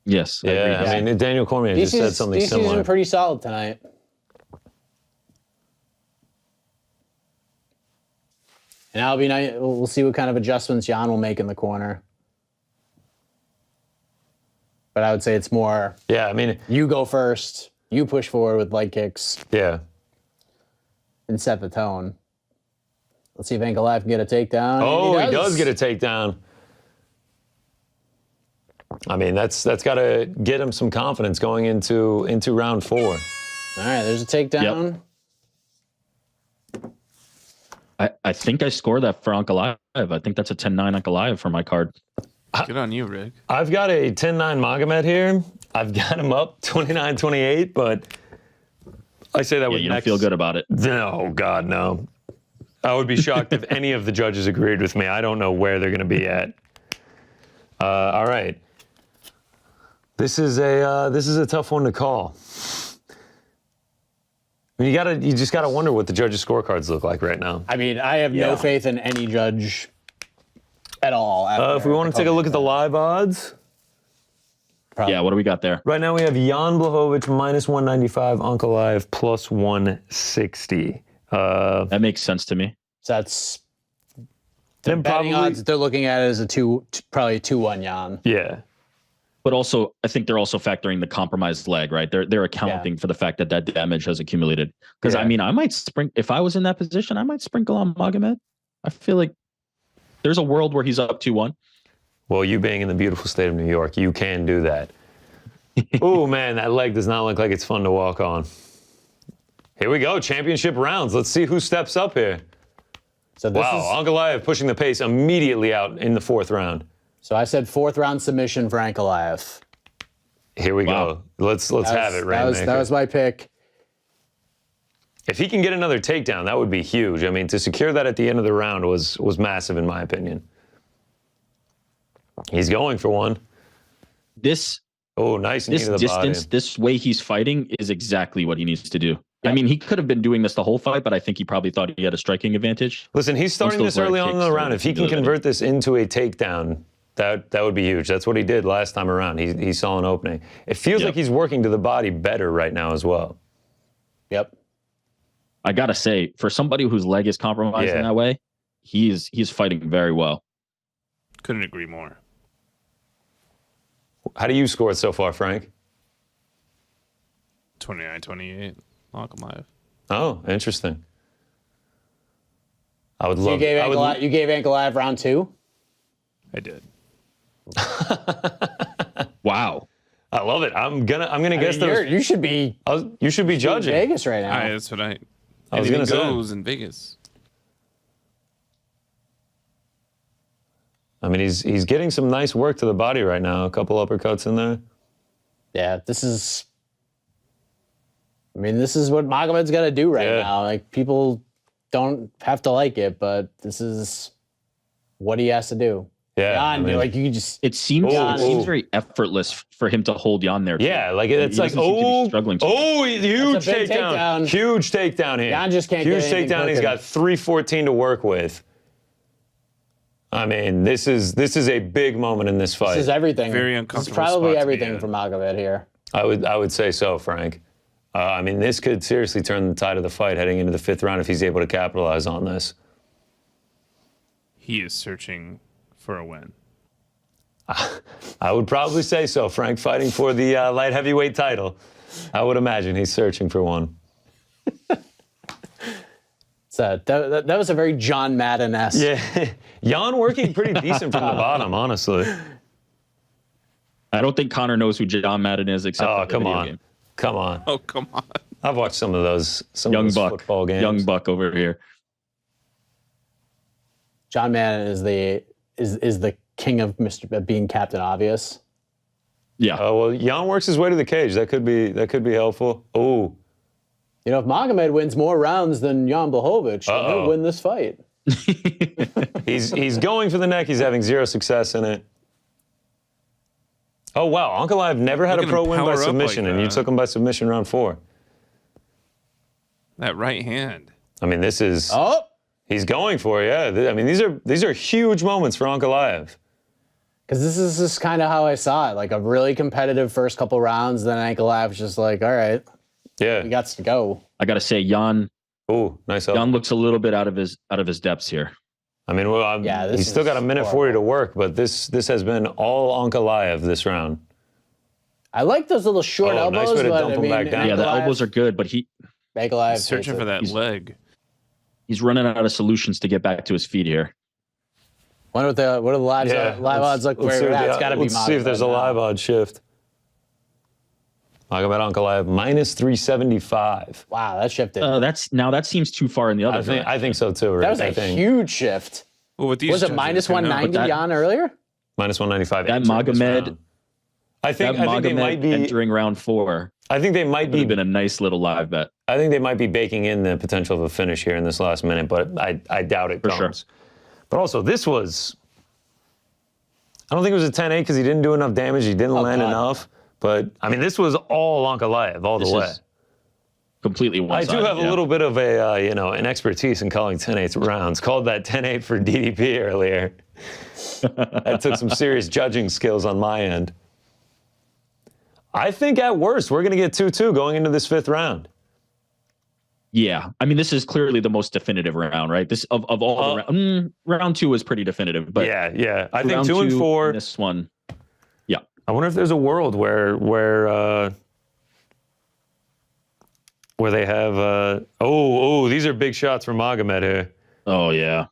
Yes. I agree. Yeah, I mean, Daniel Cormier just said something DC's similar. been pretty solid tonight. And that'll be nice. We'll see what kind of adjustments Jan will make in the corner. But I would say it's more Yeah, I mean, you go first, you push forward with leg kicks yeah. and set the tone. Let's see if Ankalaev can get a takedown. Oh, And he does get a takedown. I mean, that's got to get him some confidence going into round 4. All right, there's a takedown. I think I scored that for Ankalaev. I think that's a 10-9 Ankalaev for my card. Good on you, Rick. I've got a 10-9 Magomed here. I've got him up 29-28, but I say that Yeah, with you don't feel good about it. No, God, no. I would be shocked if any of the judges agreed with me. I don't know where they're going to be at. All right. This is a tough one to call. I mean, you just gotta wonder what the judges' scorecards look like right now. I mean, I have no Yeah. faith in any judge at all. If we want to take a look at the live odds, Yeah, what do we got there? right now we have Jan Blachowicz minus 195, Ankalaev plus 160. That makes sense to me. So that's Then betting probably, odds. They're looking at it as probably a 2-1 Jan. yeah. But also, I think they're also factoring the compromised leg, right? They're accounting for the fact that damage has accumulated. Because I mean, I might if I was in that position, I might sprinkle on Magomed. I feel like there's a world where he's up 2-1. Well, you being in the beautiful state of New York, you can do that. Oh man, that leg does not look like it's fun to walk on. Here we go, championship rounds. Let's see who steps up here. So this Wow, is, Ankalaev pushing the pace immediately out in the 4th round. so I said 4th round submission for Ankalaev. Here we go. Let's have it, Rainmaker. That was my pick. If he can get another takedown, that would be huge. I mean, to secure that at the end of the round was massive in my opinion. He's going for one. This Nice knee to the distance, body. this way he's fighting is exactly what he needs to do. I mean, he could have been doing this the whole fight, but I think he probably thought he had a striking advantage. Listen, he's starting Once this those early leg on in the kicks round. are If he can convert this into a takedown, that would be huge. That's what he did last time around. He saw an opening. It feels like he's working to the body better right now as well. Yep. I gotta say, for somebody whose leg is compromised in that way, he's fighting very well. Couldn't agree more. How do you score it so far, Frank? 29-28. Ankalaev. Oh, interesting. I would You love. gave I you gave Ankalaev round 2. I did. Wow. I love it. I'm gonna guess those. You should be You should be in judging. Vegas right now. That's what I was gonna say. goes in Vegas. I mean, he's getting some nice work to the body right now. A couple uppercuts in there. Yeah, this is what Magomed's got to do right now. Like, people don't have to like it, but this is what he has to do. Yeah, Jan, you just It seems very effortless for him to hold Jan there. Yeah, like it's like struggling. Huge That's a big takedown. Huge takedown here. Jan just can't huge get anything takedown. He's cooking. got 3:14 to work with. I mean, this is a big moment in this fight. this is everything. Very This is uncomfortable probably spot to be everything in. for Magomed here. I would say so, Frank. I mean, this could seriously turn the tide of the fight heading into the 5th round if he's able to capitalize on this. He is searching for a win. I would probably say so, Frank. Fighting for the light heavyweight title, I would imagine he's searching for one. So that was a very John Madden-esque. Yeah, Jan working pretty decent from the bottom, honestly. I don't think Connor knows who John Madden is, except for the Come video on. game. Come on. Oh, come on. I've watched some of those Young Buck, football games. Young Buck over here. John Madden is the king of being Captain Obvious. Yeah. Well, Jan works his way to the cage. That could be helpful. Oh, You know, if Magomed wins more rounds than Jan Blachowicz, then he'll win this fight. he's going for the neck. He's having zero success in it. Oh wow, Ankalaev never had Look a at pro him win by power up like submission, and you that. took him by submission round 4. That right hand. I mean, this is he's going for it. Yeah. I mean, these are huge moments for Ankalaev. Because this is just kind of how I saw it. Like a really competitive first couple rounds, then Ankalaev was just like, all right, Yeah. we got to go. I got to say, Jan Nice help. looks a little bit out of his depths here. I mean, this he's still is got a minute 40 horrible. to work, but this has been all Ankalaev this round. I like those little short Oh, nice elbows, way to but dump I him mean, back down. Yeah, the Ankalaev- elbows are good, but Ankalaev Searching for that leg. he's running out of solutions to get back to his feet here. Wonder what the live odds look let's where see it's what the- got to be. Let's see if there's a Magomed now. live odd shift. Magomed Ankalaev minus 375. Wow, that shifted. That seems too far in the other. I think so too. Rick. that was I a think. huge shift. Well, with these Was it judges, minus who knows? 190 Jan earlier? Minus 195. That entering this Magomed- round. I think they Magomed might be entering round 4 I think they might would have be been a nice little live bet. I think they might be baking in the potential of a finish here in this last minute, but I doubt it For comes. sure. But also, this was I don't think it was a 10-8 because he didn't do enough damage. He didn't land God. enough. But I mean, this was all Ankalaev all This the way. is completely I one-sided. do have a little bit of an expertise in calling 10-8 rounds. Called that 10-8 for DDP earlier. That took some serious judging skills on my end. I think at worst, we're going to get 2-2 going into this 5th round. Yeah. I mean, this is clearly the most definitive round, right? This of all the round 2 was pretty definitive, but yeah. I think round 2 and 4. This one. Yeah. I wonder if there's a world where they have these are big shots from Magomed here. Oh yeah.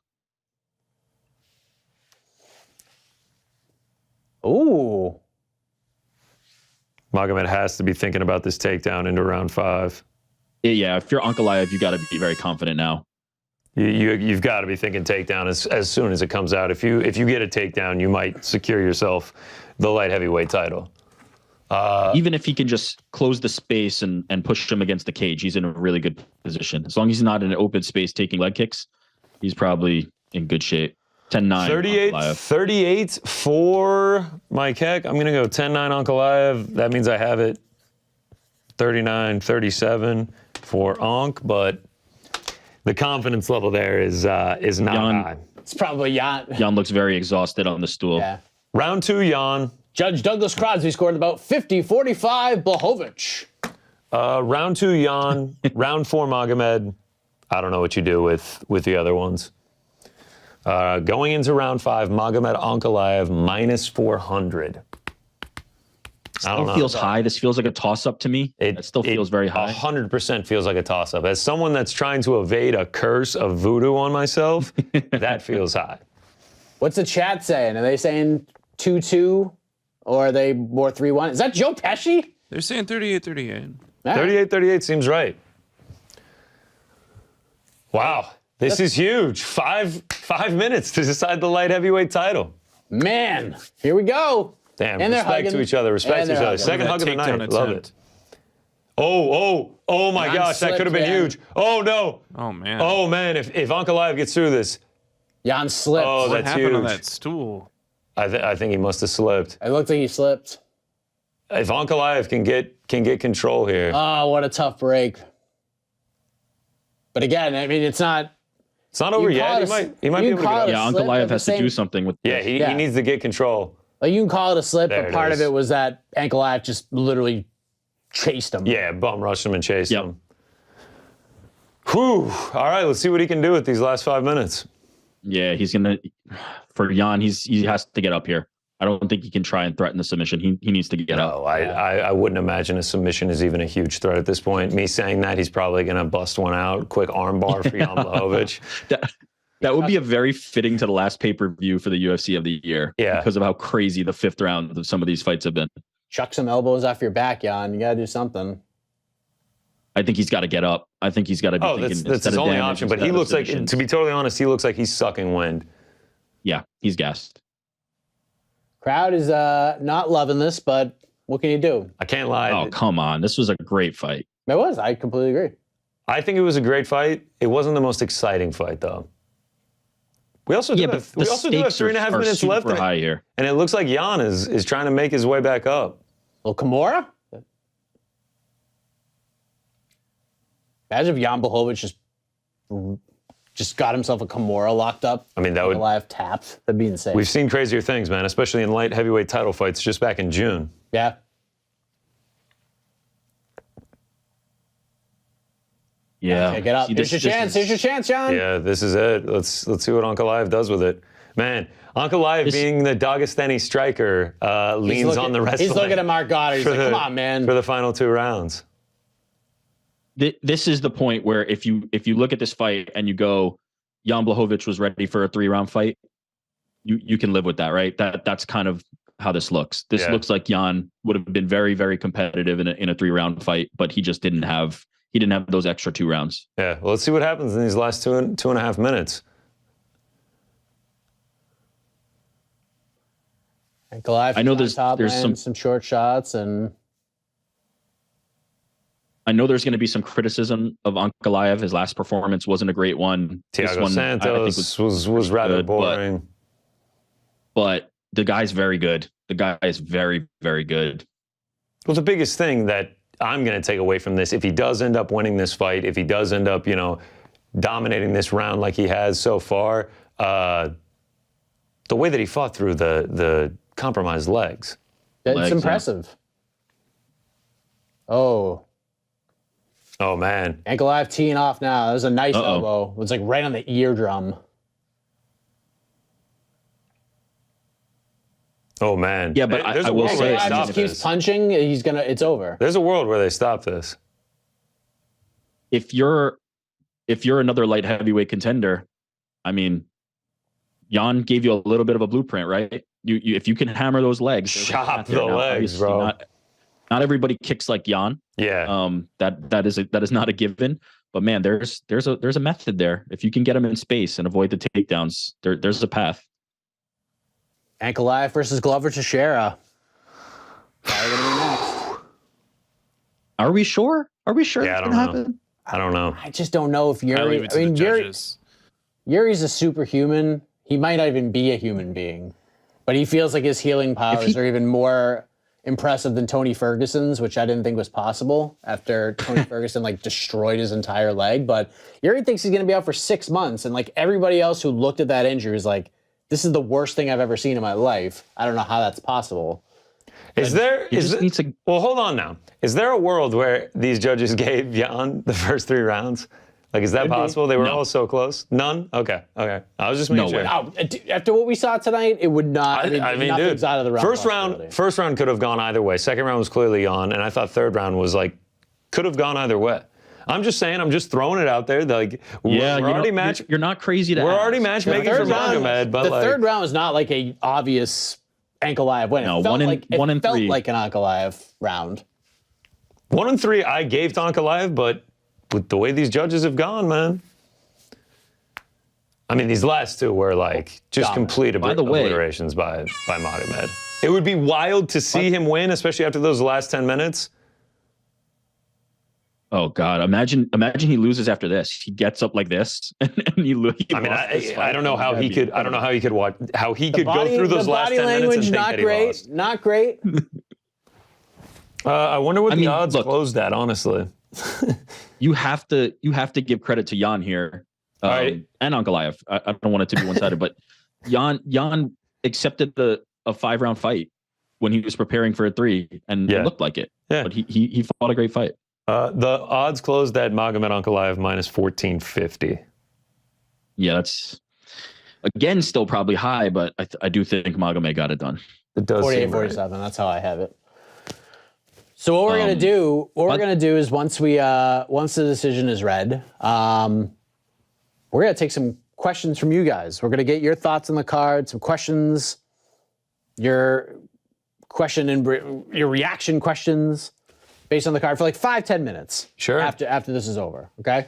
Ooh. Magomed has to be thinking about this takedown into round 5. Yeah, if you're Ankalaev, you got to be very confident now. You've got to be thinking takedown as soon as it comes out. If you get a takedown, you might secure yourself the light heavyweight title. Even if he can just close the space and push him against the cage, he's in a really good position. As long as he's not in an open space taking leg kicks, he's probably in good shape. 10-9. 38 for Mike Heck. I'm going to go 10-9 Ankalaev. That means I have it 39-37 for Ank, but the confidence level there is not high. It's probably Jan. Jan looks very exhausted on the stool. Yeah. Round 2, Jan. Judge Douglas Crosby scored about 50-45 Blachowicz. Round 2, Jan. Round 4, Magomed. I don't know what you do with the other ones. Going into round 5, Magomed Ankalaev -400. I don't know. It feels high. This feels like a toss-up to me. It still feels very high. 100% feels like a toss-up. As someone that's trying to evade a curse of voodoo on myself, that feels high. What's the chat saying? Are they saying 2-2 or are they more 3-1? Is that Joe Pesci? They're saying 38-38. 38-38 seems right. Wow, this is huge. Five minutes to decide the light heavyweight title. Man, here we go. Damn, And respect to each other. Respect to each other. Second hug of the night. Love it. Oh my gosh, that could have been huge. Oh no. Oh man. Oh man, if Ankalaev gets through this. Jan slipped. Oh, What that's happened huge. on that stool? I think he must have slipped. It looked like he slipped. If Ankalaev can get control here. Oh, what a tough break. But again, I mean, it's not over yet. He might be able to get up. Yeah, Ankalaev has to do something with this. He needs to get control. Like, you can call it a slip, There but it part is. of it was that Ankalaev just literally chased him. Yeah, bum rushed him and chased him. Whew. All right, let's see what he can do with these last 5 minutes. Yeah, for Jan, he has to get up here. I don't think he can try and threaten the submission. He needs to get up. No, I wouldn't imagine a submission is even a huge threat at this point. Me saying that, he's probably going to bust one out. Quick armbar for Jan Blachowicz. That would be a very fitting to the last pay-per-view for the UFC of the year. Yeah. Because of how crazy the 5th round of some of these fights have been. Chuck some elbows off your back, Jan. You got to do something. I think he's got to get up. I think he's got to be thinking. That's his only option. But he looks like, to be totally honest, he looks like he's sucking wind. Yeah, he's gassed. Crowd is not loving this, but what can you do? I can't lie. Oh, come on. This was a great fight. It was. I completely agree. I think it was a great fight. It wasn't the most exciting fight, though. We also do have 3.5 minutes left in high here. And it looks like Jan is trying to make his way back up. Well, Kimura? Imagine if Jan Blachowicz just got himself a Kimura locked up. I mean, that would live tapped. That'd be insane. We've seen crazier things, man, especially in light heavyweight title fights just back in June. Yeah. Yeah. Okay, get up. Here's your chance. Here's your chance, Jan. Yeah, this is it. Let's see what Ankalaev does with it. Man, Ankalaev being the Dagestani striker leans on the wrestling. He's looking at Mark Goddard. He's like, come on, man. For the final 2 rounds. This is the point where if you look at this fight and you go, Jan Blachowicz was ready for a 3-round fight, you can live with that, right? That's kind of how this looks. This looks like Jan would have been very, very competitive in a 3-round fight, but he just didn't have those extra 2 rounds. Yeah, well, let's see what happens in these last 2.5 minutes. Ankalaev, I know there's some short shots, and I know there's going to be some criticism of Ankalaev. His last performance wasn't a great one. Thiago Santos was rather good, boring. But the guy's very good. The guy is very, very good. Well, the biggest thing that I'm going to take away from this, if he does end up winning this fight, if he does end up, dominating this round like he has so far, the the way that he fought through the compromised legs. It's Legs, impressive. Oh, man. Ankalaev teeing off now. That was a nice elbow. It was like right on the eardrum. Oh man. Yeah, but There's I a will world say where they Ankalaev stop just keeps this. punching. It's over. There's a world where they stop this. if you're another light heavyweight contender, I mean, Jan gave you a little bit of a blueprint, right? You if you can hammer those legs, there's a Chop path there. the Now, legs, obviously, bro. Not everybody kicks like Jan. Yeah. That is not a given. But man, there's a method there. If you can get them in space and avoid the takedowns, there's a path. Ankalaev versus Glover Teixeira. Probably gonna be next. Are we sure? Are we sure Yeah, I it's don't gonna know. happen? I don't know. I just don't know if I leave Yuri. it to the judges. Yuri's a superhuman. He might not even be a human being, but he feels like his healing powers are even more impressive than Tony Ferguson's, which I didn't think was possible after Tony Ferguson like destroyed his entire leg. But Yuri thinks he's going to be out for 6 months, and like everybody else who looked at that injury is like, "This is the worst thing I've ever seen in my life." I don't know how that's possible. Well, hold on now. Is there a world where these judges gave Jan the first 3 rounds? Like, is that possible? They were all so close. None? Okay. I was just making sure. Oh, after what we saw tonight, it would not. I mean, nothing's dude, out of the realm. first round could have gone either way. Second round was clearly Jan, and I thought third round was like could have gone either way. I'm just saying. I'm just throwing it out there. Like, Yeah, we're already you're not crazy to We're ask. already matchmaking for Magomed, but the like, third round was not like a obvious Ankalaev win. No, it felt one in felt three. like an Ankalaev round. 1 and 3, I gave to Ankalaev, but with the way these judges have gone, man. I mean, these last 2 were like just complete By the way- obliterations by Magomed. It would be wild to see him win, especially after those last 10 minutes. Oh God! Imagine he loses after this. He gets up like this, and he loses. I mean, I don't know how he could. I don't know how he could watch. How he could go through those the last body 10 minutes and language think not that he great. lost. Not great. I wonder what the mean, odds look. closed at. Honestly, You have to give credit to Jan here, right. and Ankalaev. I don't want it to be one-sided, but Jan accepted a 5-round fight when he was preparing for a 3, and it looked like it. Yeah. But he fought a great fight. the odds closed at Magomed Ankalaev minus 1450. Yeah, that's again still probably high, but I do think Magomed got it done. It does 48, seem right. 47. That's how I have it. So what we're gonna do is once the decision is read, we're gonna take some questions from you guys. We're gonna get your thoughts on the card, some questions, your reaction questions based on the card for like 5-10 minutes. Sure. After this is over. Okay.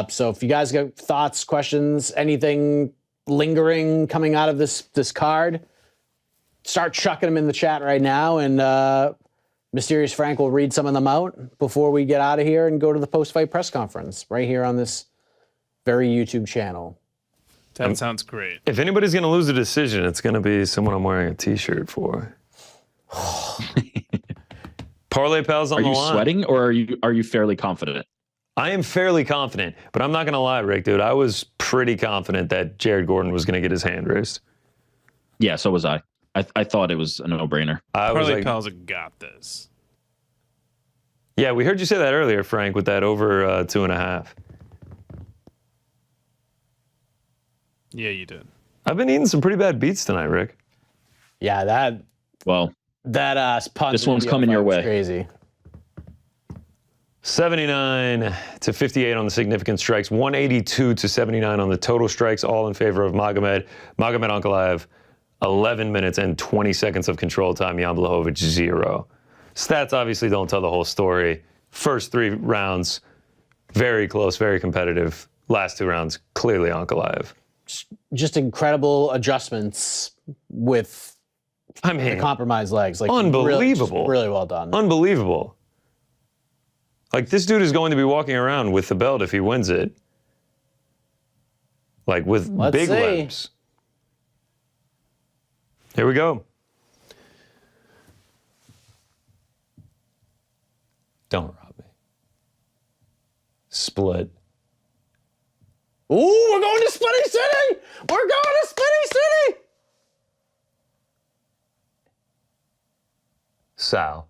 So if you guys got thoughts, questions, anything lingering coming out of this card, start chucking them in the chat right now, and Mysterious Frank will read some of them out before we get out of here and go to the post-fight press conference right here on this very YouTube channel. That sounds great. If anybody's going to lose a decision, it's going to be someone I'm wearing a T-shirt for. Parlay Pals on Are the you line. sweating, or are you fairly confident? I am fairly confident, but I'm not going to lie, Rick, dude. I was pretty confident that Jared Gordon was going to get his hand raised. Yeah, so was I. I thought it was a no-brainer. I was Parlay like, Pals have got this. yeah, we heard you say that earlier, Frank, with that over 2.5. Yeah, you did. I've been eating some pretty bad beats tonight, Rick. Yeah, that Well, punt This one's video coming your fight was way. Crazy. 79 to 58 on the significant strikes, 182 to 79 on the total strikes, all in favor of Magomed. Magomed Ankalaev, 11 minutes and 20 seconds of control time. Jan Blachowicz, 0. Stats obviously don't tell the whole story. First 3 rounds, very close, very competitive. Last 2 rounds, clearly Ankalaev. Just incredible adjustments with I mean, the compromised legs. Like unbelievable. Really well done. Unbelievable. Like, this dude is going to be walking around with the belt if he wins it. Like, with Let's big see. limbs. Here we go. Don't rob me. Split. Ooh, we're going to Splitty City! We're going to Splitty City! Sal.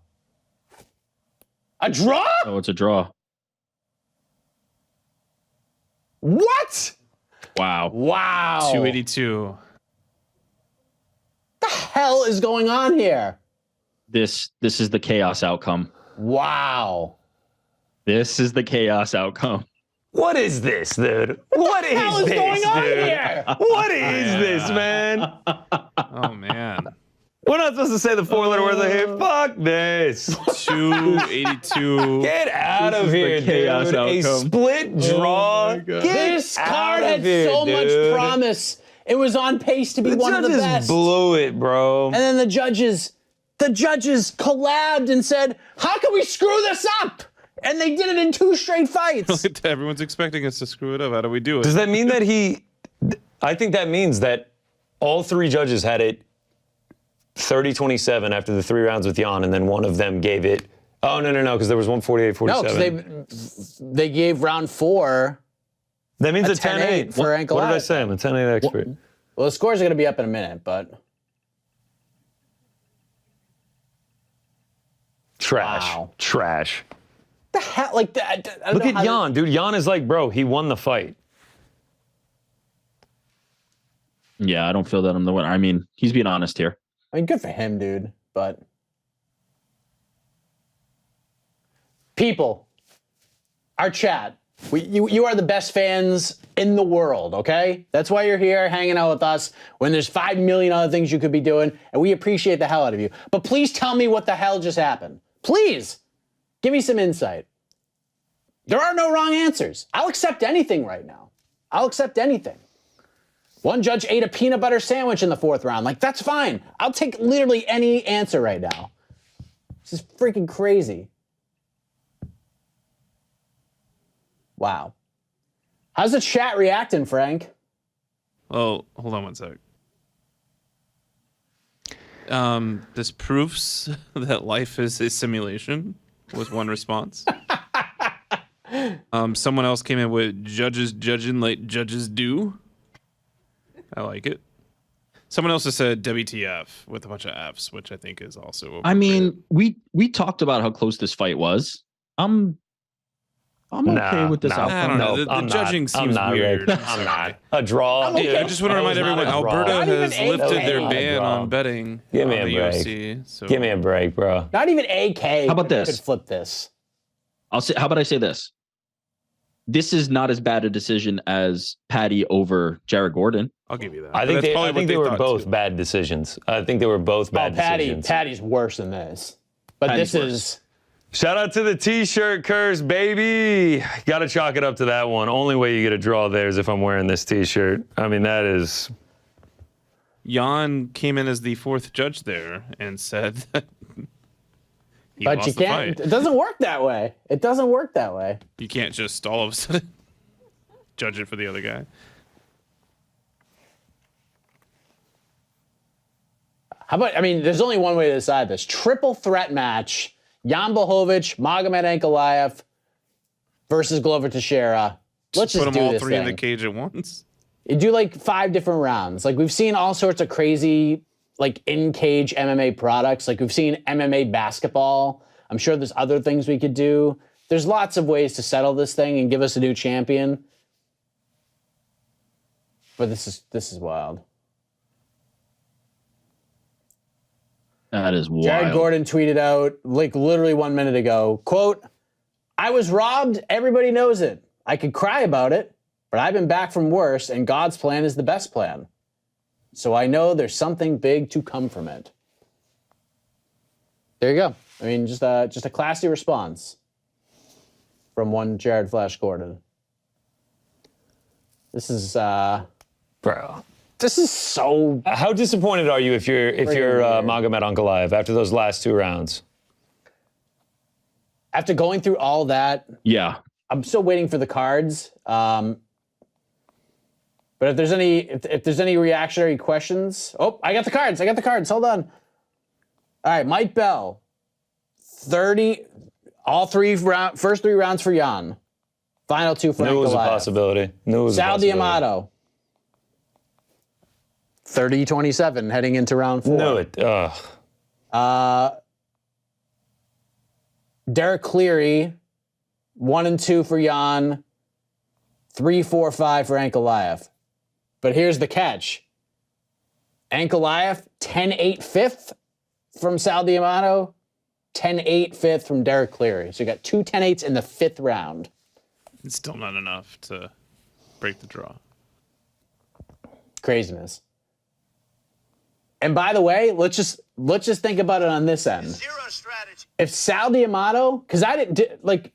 A draw? Oh, it's a draw. What? Wow. Wow. 282. What the hell is going on here? This is the chaos outcome. Wow. This is the chaos outcome. What is this, dude? What the hell is this, going on dude? here? What is this, man? Oh, man. We're not supposed to say the four-letter words I hate. Fuck this. 282. Get out of is the here, chaos dude. A outcome. split draw. Get This card out had of here, so much dude. promise. It was on pace to be The one of the judges best. blew it, bro. And then the judges collabed and said, how can we screw this up? And they did it in 2 straight fights. Everyone's expecting us to screw it up. How do we do it? Does that mean that I think that means that all 3 judges had it 30-27 after the 3 rounds with Jan, and then one of them gave it. Oh, no, because there was 148-47. No, because they gave round 4 that means a a 10-8 for Ankalaev. What did I say? I'm a 10-8 expert. Well, the scores are going to be up in a minute, but Trash. Wow. Trash. the hell, like that. I don't Look know at how Jan, dude. Jan is like, bro, he won the fight. Yeah, I don't feel that I'm the winner. I mean, he's being honest here. I mean, good for him, dude. But people, our chat, you are the best fans in the world, okay? That's why you're here hanging out with us when there's 5 million other things you could be doing, and we appreciate the hell out of you. But please tell me what the hell just happened. Please, give me some insight. There are no wrong answers. I'll accept anything right now. I'll accept anything. One judge ate a peanut butter sandwich in the 4th round. Like, that's fine. I'll take literally any answer right now. This is freaking crazy. Wow. How's the chat reacting, Frank? Oh, hold on one sec. This proves that life is a simulation, was one response. Someone else came in with judges judging like judges do. I like it. Someone else has said WTF with a bunch of Fs, which I think is also. I mean, we talked about how close this fight was. I'm okay with this I outcome. don't know. The judging seems weird. Rick. I'm not. A draw. Yeah, I just want to remind everyone, Alberta Not even has lifted their AK. ban on betting Give on me a the break. UFC. So. Give me a break, bro. Not even AK How about this? could flip this. I'll say. How about I say this? This is not as bad a decision as Paddy over Jared Gordon. I'll give you that. I think That's they, probably I what think they were thought, both too. bad decisions. I think they were both bad decisions. Paddy's worse than this. But Paddy's this worse. is... Shout out to the t-shirt curse, baby. Got to chalk it up to that one. Only way you get a draw there is if I'm wearing this t-shirt. I mean, that is... Jan came in as the 4th judge there and said that he But lost you the can't... fight. It doesn't work that way. It doesn't work that way. You can't just all of a sudden judge it for the other guy. How about... I mean, there's only one way to decide this. Triple threat match. Jan Blachowicz, Magomed Ankalaev versus Glover Teixeira. Let's just put do them all this 3 in the thing. cage at once. You do like 5 different rounds. Like we've seen all sorts of crazy like in-cage MMA products. Like we've seen MMA basketball. I'm sure there's other things we could do. There's lots of ways to settle this thing and give us a new champion. But this is wild. That is wild. Jared Gordon tweeted out like literally 1 minute ago, quote, "I was robbed. Everybody knows it. I could cry about it, but I've been back from worse, and God's plan is the best plan. So I know there's something big to come from it." There you go. I mean, just a classy response from one Jared Flash Gordon. This is Bro. this is so How disappointed are you if you're weird. Magomed Ankalaev after those last 2 rounds? after going through all that. Yeah. I'm still waiting for the cards. But if there's any reactionary questions, oh, I got the cards. Hold on. All right, Mike Bell, 30, first 3 rounds for Jan. Final 2 for Knew it was a Ankalaev. possibility. Knew it was Sal a possibility. D'Amato, 30-27 heading into round 4. Knew it. Ugh. Derek Cleary, 1 and 2 for Jan, 3, 4, 5 for Ankalaev. But here's the catch. Ankalaev, 10-8 fifth from Sal D'Amato, 10-8 fifth from Derek Cleary. So you got 2 10-8s in the 5th round. It's still not enough to break the draw. Craziness. And by the way, let's just think about it on this end. Zero strategy. If Sal D'Amato, because I didn't like,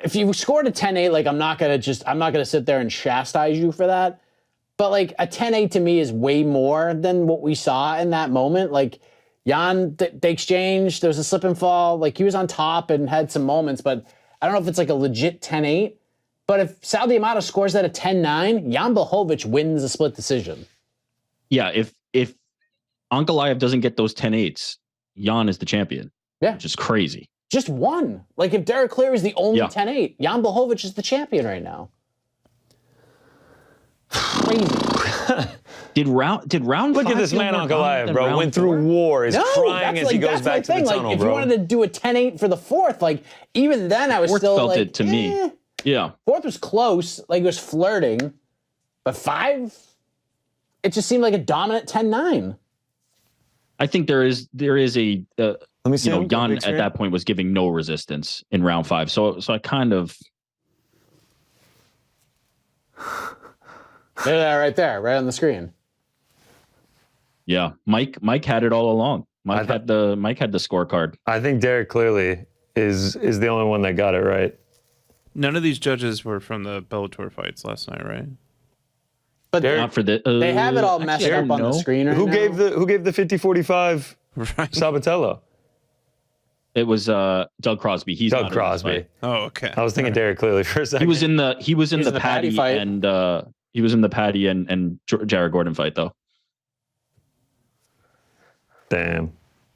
if you scored a 10-8, like I'm not gonna sit there and chastise you for that. But like a 10-8 to me is way more than what we saw in that moment. Like Jan, they exchanged. There was a slip and fall. Like he was on top and had some moments, but I don't know if it's like a legit 10-8. But if Sal D'Amato scores that a 10-9, Jan Blachowicz wins a split decision. Yeah, if Ankalaev doesn't get those 10-8s, Jan is the champion. Yeah. Which is crazy. Just one. Like if Derek Cleary is the only 10-8, Jan Blachowicz is the champion right now. Crazy. Did round Look five at this feel man more Ankalaev, dominant bro. than Went round through four? war. Is crying as he goes back to the tunnel, if bro. you wanted to do a 10-8 for the 4th, like even then I was Fourth still felt like, it to me. Yeah. 4th was close, like it was flirting, but 5, it just seemed like a dominant 10-9. I think there is a Let me see. Jan at that point was giving no resistance in round 5. So I kind of There they are right there, right on the screen. yeah. Mike had it all along. Mike had the scorecard. I think Derek clearly is the only one that got it right. None of these judges were from the Bellator fights last night, right? But Not for the they have it all messed up on the screen right now. Who gave the 50-45 Right. Sabatello? It was Doug Crosby. He's Doug not in this Crosby. fight. Oh, okay. I was thinking Derek clearly for a second. He was in the the Paddy fight. and he was in the Paddy and Jared Gordon fight though. Damn.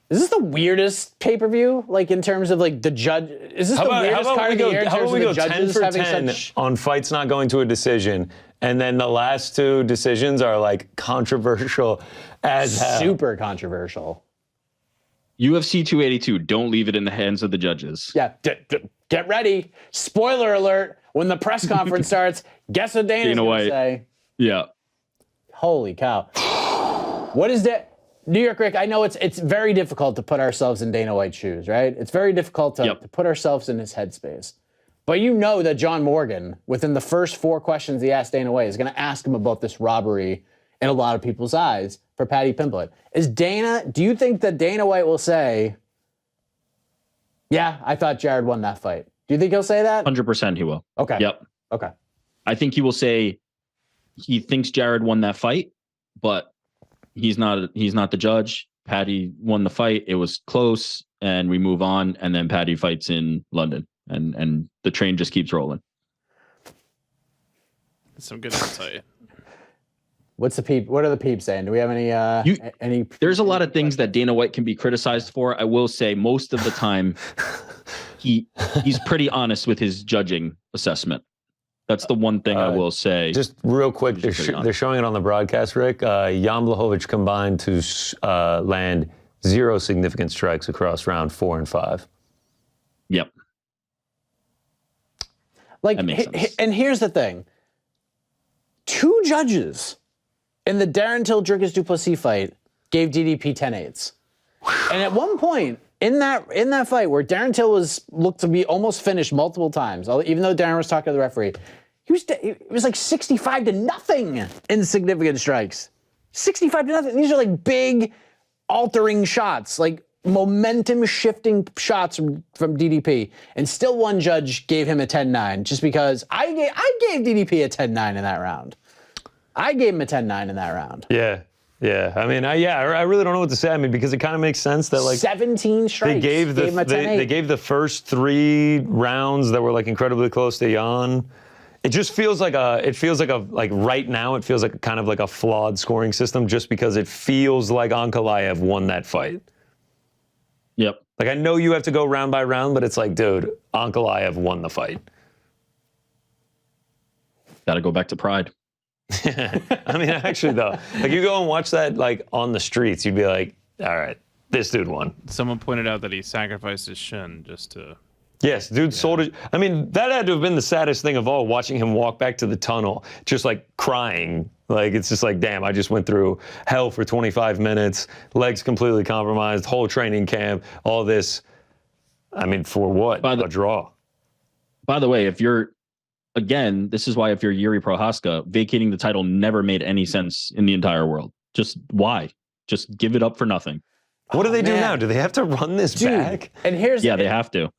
Is this the weirdest pay-per-view? Like in terms of like the judge? Is this the weirdest card of the year in terms of the 10 judges for having 10 such? on fights not going to a decision, and then the last 2 decisions are like controversial as hell. Super controversial. UFC 282. Don't leave it in the hands of the judges. Yeah, get ready. Spoiler alert, when the press conference starts, guess what Dana's Dana going White. to say? Yeah. Holy cow. What is that? New York Rick, I know it's very difficult to put ourselves in Dana White's shoes, right? It's very difficult to put ourselves in his headspace. But you know that John Morgan, within the first 4 questions he asked Dana White, is going to ask him about this robbery in a lot of people's eyes for Paddy Pimblett. Do you think that Dana White will say, yeah, I thought Jared won that fight? Do you think he'll say that? 100% he will. Okay. Yep. Okay. I think he will say he thinks Jared won that fight, but he's not the judge. Paddy won the fight. It was close, and we move on. And then Paddy fights in London, and the train just keeps rolling. Some good insight. What are the peeps saying? Do we have any? There's a lot of things that Dana White can be criticized for. I will say most of the time, he's pretty honest with his judging assessment. That's the one thing I will say. Just real quick, they're showing it on the broadcast, Rick. Jan Blachowicz combined to land 0 significant strikes across round 4 and 5. Yep. Like, that makes sense. And here's the thing: 2 judges in the Darren Till Dricus Duplessis fight gave DDP 10-8s, and at one point in that fight where Darren Till looked to be almost finished multiple times, even though Darren was talking to the referee, it was like 65-0 in significant strikes. 65-0. These are like big altering shots, like momentum shifting shots from DDP, and still one judge gave him a 10-9 just because I gave DDP a 10-9 in that round. I gave him a 10-9 in that round. Yeah. I mean, I really don't know what to say. I mean, because it kind of makes sense that like 17 strikes. They gave the first 3 rounds that were like incredibly close to Jan. It just feels like right now it feels like kind of like a flawed scoring system just because it feels like Ankalaev won that fight. Yep. Like I know you have to go round by round, but it's like, dude, Ankalaev won the fight. Got to go back to pride. I mean, actually though, like you go and watch that like on the streets, you'd be like, all right, This dude won. Someone pointed out that he sacrificed his shin just to. Yes, dude sold it. I mean, that had to have been the saddest thing of all, watching him walk back to the tunnel, just like crying. Like, it's just like, damn, I just went through hell for 25 minutes, legs completely compromised, whole training camp, all this. I mean, for what? A draw. By the way, this is why if you're Yuri Prohaska, vacating the title never made any sense in the entire world. Just why? Just give it up for nothing. What do they do now? Do they have to run this back? And here's they have to.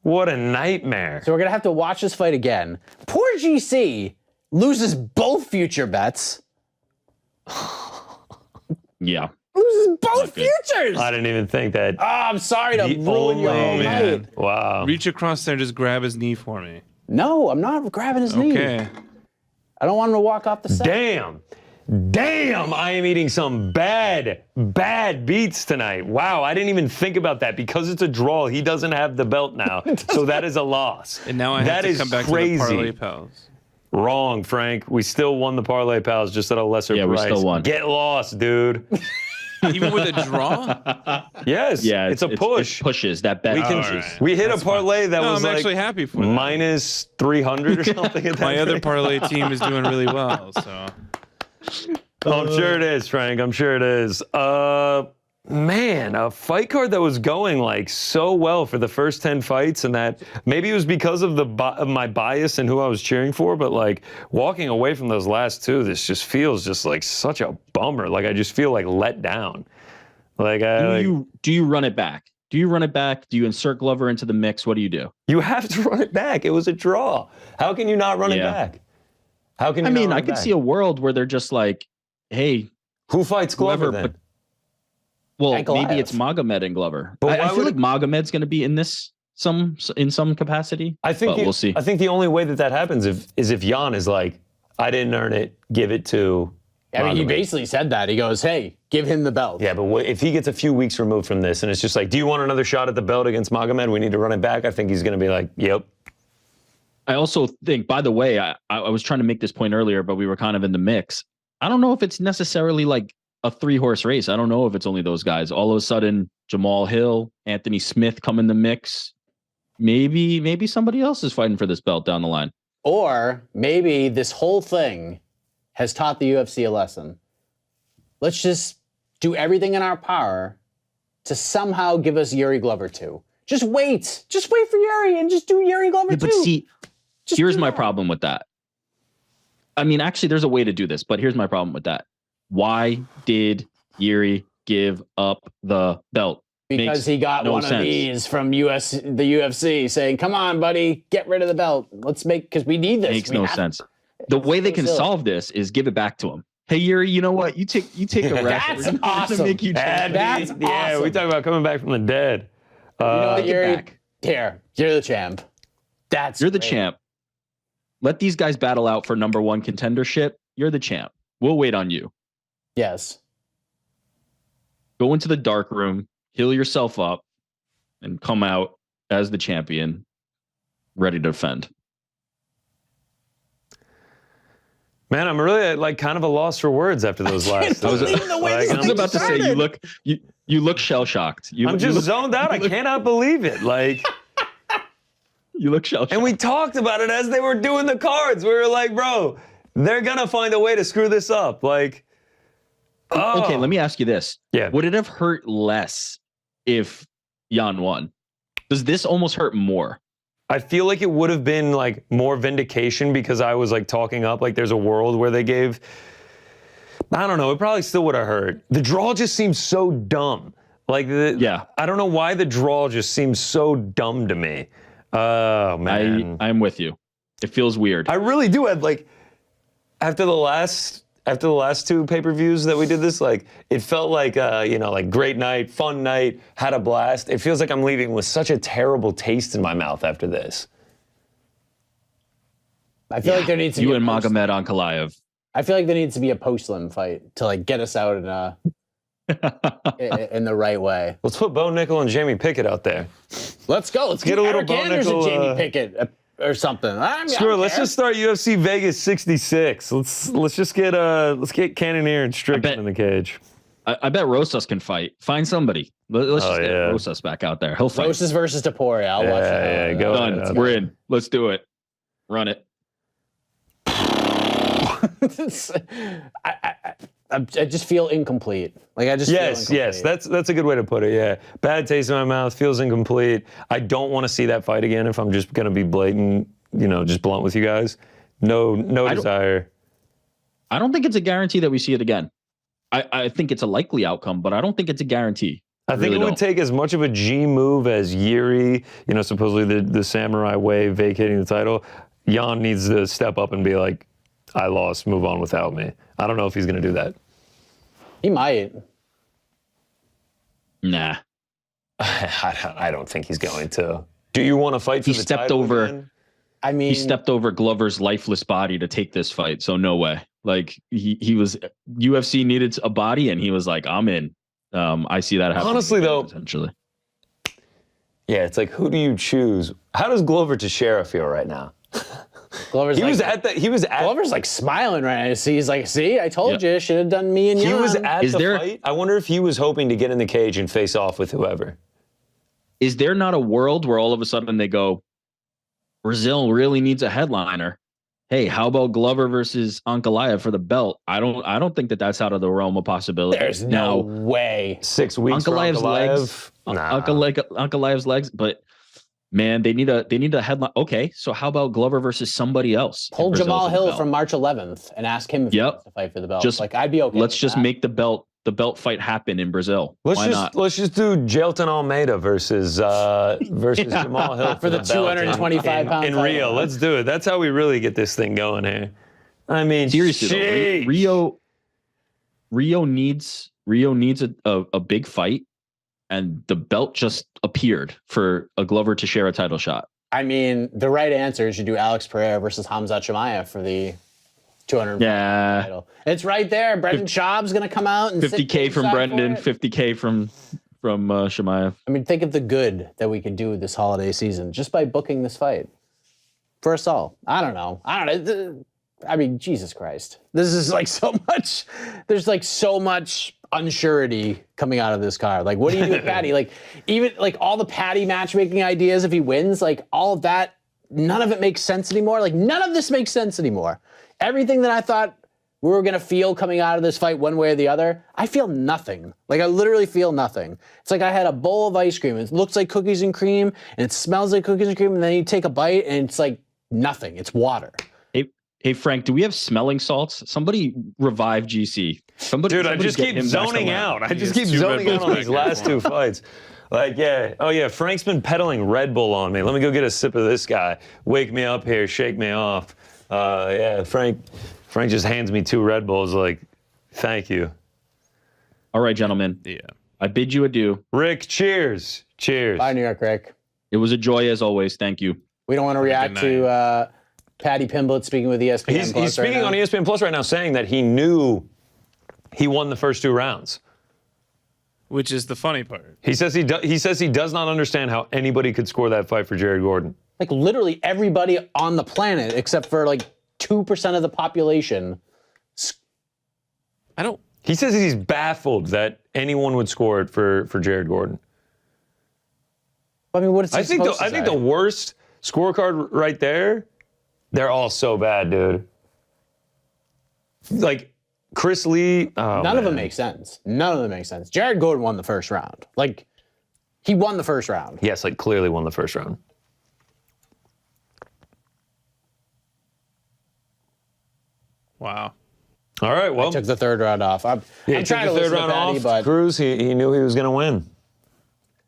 What a nightmare. So we're gonna have to watch this fight again. Poor GC loses both future bets. Yeah. Loses both futures. I didn't even think that. Oh, I'm sorry to ruin your whole night. Wow. Reach across there, just grab his knee for me. No, I'm not grabbing his knee. Okay. I don't want him to walk off the set. Damn, I am eating some bad beats tonight. Wow, I didn't even think about that. Because it's a draw, he doesn't have the belt now. So that is a loss. And now I have to come back crazy. to the Parlay Pals. Wrong, Frank. We still won the Parlay Pals, just at a lesser price. Yeah, we still won. Get lost, dude. Even with a draw? Yes. Yeah, it's a push. It pushes. That bet pushes. We hit a parlay that was I'm like actually happy for that. minus 300 or something. At that My other rate. parlay team is doing really well, so. I'm sure it is, Frank. I'm sure it is. Man, a fight card that was going like so well for the first 10 fights, and that maybe it was because of of my bias and who I was cheering for, but like walking away from those last two, this just feels just like such a bummer. Like I just feel like let down. Like do you run it back? Do you run it back? Do you insert Glover into the mix? What do you do? You have to run it back. It was a draw. How can you not run it back? How can you I could see a world where they're just like, hey, who fights Glover then? Well, Ankalaev. maybe it's Magomed and Glover. But I feel like Magomed's going to be in this in some capacity. I think we'll see. I think the only way that happens is if Jan is like, I didn't earn it, give it to. I mean, he Magomed. basically said that. He goes, hey, give him the belt. Yeah, but if he gets a few weeks removed from this and it's just like, do you want another shot at the belt against Magomed? We need to run it back. I think he's going to be like, yep. I also think, by the way, I was trying to make this point earlier, but we were kind of in the mix. I don't know if it's necessarily like a 3-horse race. I don't know if it's only those guys. All of a sudden, Jamal Hill, Anthony Smith come in the mix. Maybe somebody else is fighting for this belt down the line. Or maybe this whole thing has taught the UFC a lesson. Let's just do everything in our power to somehow give us Yuri Glover 2. Just wait. Just wait for Yuri and just do Yuri Glover 2. But see, Just here's do my that. problem with that. I mean, actually, there's a way to do this, but here's my problem with that. Why did Yuri give up the belt? Because he got no one sense. of these from the UFC saying, come on, buddy, get rid of the belt. Let's because we need this. Makes We no have- sense. The way they can silly. solve this is give it back to him. Hey, Yuri, you know what? You take a rest. That's We're gonna awesome. Make you champ. That's Yeah, we awesome. talk about coming back from the dead. You know what, Take it Yuri? back. Here, you're the champ. You're the great. champ. Let these guys battle out for number one contendership. You're the champ. We'll wait on you. Yes. Go into the dark room, heal yourself up, and come out as the champion, ready to defend. Man, I'm really like kind of a loss for words after those last. believe the way this I was thing about to say started. you look shell shocked. I'm just zoned out. I cannot believe it. Like, You look shell shocked. and we talked about it as they were doing the cards. We were like, bro, they're gonna find a way to screw this up. Like, oh. Okay, let me ask you this. Yeah. Would it have hurt less if Jan won? Does this almost hurt more? I feel like it would have been like more vindication because I was like talking up like there's a world where they gave. I don't know. It probably still would have hurt. The draw just seems so dumb. Like, I don't know why the draw just seems so dumb to me. Oh man, I'm with you. It feels weird. I really do have like after the last two pay-per-views that we did this, like it felt like like great night, fun night, had a blast. It feels like I'm leaving with such a terrible taste in my mouth after this. I feel like there needs to be You a and post- Magomed Ankalaev. I feel like there needs to be a post-lim fight to like get us out in the right way. Let's put Bo Nickel and Jamie Pickett out there. Let's go. Let's get get a little Eric Anders and Bo-Nickel, Jamie Pickett or something. Screw it. Let's just start UFC Vegas 66. Let's just get Cannonier and Strickland in the cage. I bet Rosas can fight. Find somebody. Let's just get Rosas back out there. He'll fight. Rosas versus Taporia. I'll watch that. Yeah, go Done. ahead. We're in. Let's do it. Run it. I just feel incomplete. Like I just feel incomplete. Yes. That's a good way to put it. Yeah, bad taste in my mouth. Feels incomplete. I don't want to see that fight again. If I'm just gonna be blatant, just blunt with you guys. No desire. I don't think it's a guarantee that we see it again. I think it's a likely outcome, but I don't think it's a guarantee. I think it would take as much of a G move as Yuri, supposedly the samurai way vacating the title. Jan needs to step up and be like, I lost, move on without me. I don't know if he's going to do that. He might. Nah. I don't think he's going to. Do you want to fight for the title again? I mean, he stepped over Glover's lifeless body to take this fight, so no way. Like he was UFC needed a body, and he was like, "I'm in." I see that happen. Honestly, though, potentially. Yeah, it's like, who do you choose? How does Glover Teixeira feel right now? Glover's Glover's like smiling right now. He's like, see, I told you, should have done me and you. He was at the fight. I wonder if he was hoping to get in the cage and face off with whoever. Is there not a world where all of a sudden they go, Brazil really needs a headliner? Hey, how about Glover versus Ankalaev for the belt? I don't think that's out of the realm of possibility. There's no way. 6 weeks Ankalaev's for Ankalaev. legs. Ankalaev's legs, but man, they need a headline. Okay, so how about Glover versus somebody else? Pull Jamal Hill from March 11th and ask him if he wants to fight for the belt. I'd be okay. Let's just make the belt fight happen in Brazil. Let's just do Jailton Almeida versus Jamal Hill for the 225 pound in Rio. Let's do it. That's how we really get this thing going here. I mean, seriously, Rio needs a big fight, and the belt just appeared for a Glover Teixeira title shot. I mean, the right answer is you do Alex Pereira versus Hamzat Chimaev for the 200 title. It's right there. Brendan Schaub's going to come out and 50K from Brendan, 50K from Chimaev. I mean, think of the good that we could do this holiday season just by booking this fight for us all. I don't know. I mean, Jesus Christ. This is like so much. There's like so much unsurety coming out of this card. Like, what do you do with Paddy? Like, even like all the Paddy matchmaking ideas, if he wins, like all of that, none of it makes sense anymore. Like, none of this makes sense anymore. Everything that I thought we were going to feel coming out of this fight one way or the other, I feel nothing. Like, I literally feel nothing. It's like I had a bowl of ice cream. It looks like cookies and cream, and it smells like cookies and cream, and then you take a bite, and it's like nothing. It's water. Hey, Frank, do we have smelling salts? Somebody revive GC. Dude, I just keep zoning out. I just keep zoning out on these last two fights. Like, yeah. Oh, yeah, Frank's been peddling Red Bull on me. Let me go get a sip of this guy. Wake me up here. Shake me off. Yeah, Frank just hands me 2 Red Bulls like, thank you. All right, gentlemen. Yeah. I bid you adieu. Rick, cheers. Cheers. Bye, New York, Rick. It was a joy as always. Thank you. We don't want to react to Paddy Pimblett speaking with ESPN. He's speaking on ESPN Plus right now saying that he knew he won the first 2 rounds. Which is the funny part. He says he does not understand how anybody could score that fight for Jared Gordon. Like literally everybody on the planet except for like 2% of the population. He says he's baffled that anyone would score it for Jared Gordon. I mean, what is he supposed to I think the worst scorecard right there, they're all so bad, dude. Like Chris Lee. None of them make sense. None of them make sense. Jared Gordon won the first round. Like, he won the first round. Yes, like clearly won the first round. Wow. All right, well. I took the 3rd round off. I'm trying to listen to Paddy, but Cruz, he knew he was going to win.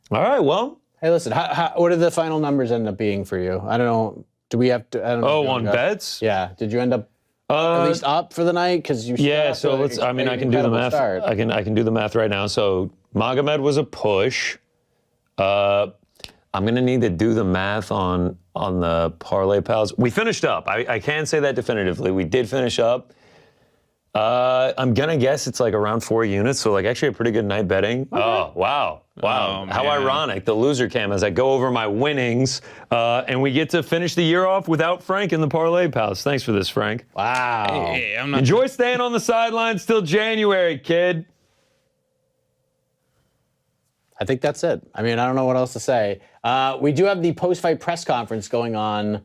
All right, well. Hey, listen, what did the final numbers end up being for you? I don't know. Do we have to? I don't know. On bets? Yeah. Did you end up at least up for the night? Because you. Yeah. So let's. I mean, I can do the math. Start. I can do the math right now. So Magomed was a push. I'm gonna need to do the math on the parlay pals. We finished up. I can say that definitively. We did finish up. I'm gonna guess it's like around 4 units, so like actually a pretty good night betting. Okay. Oh, wow. Oh, how ironic. The loser cam as I go over my winnings, and we get to finish the year off without Frank in the parlay pals. Thanks for this, Frank. Wow. Hey, I'm not. Enjoy staying on the sidelines till January, kid. I think that's it. I mean, I don't know what else to say. We do have the post-fight press conference going on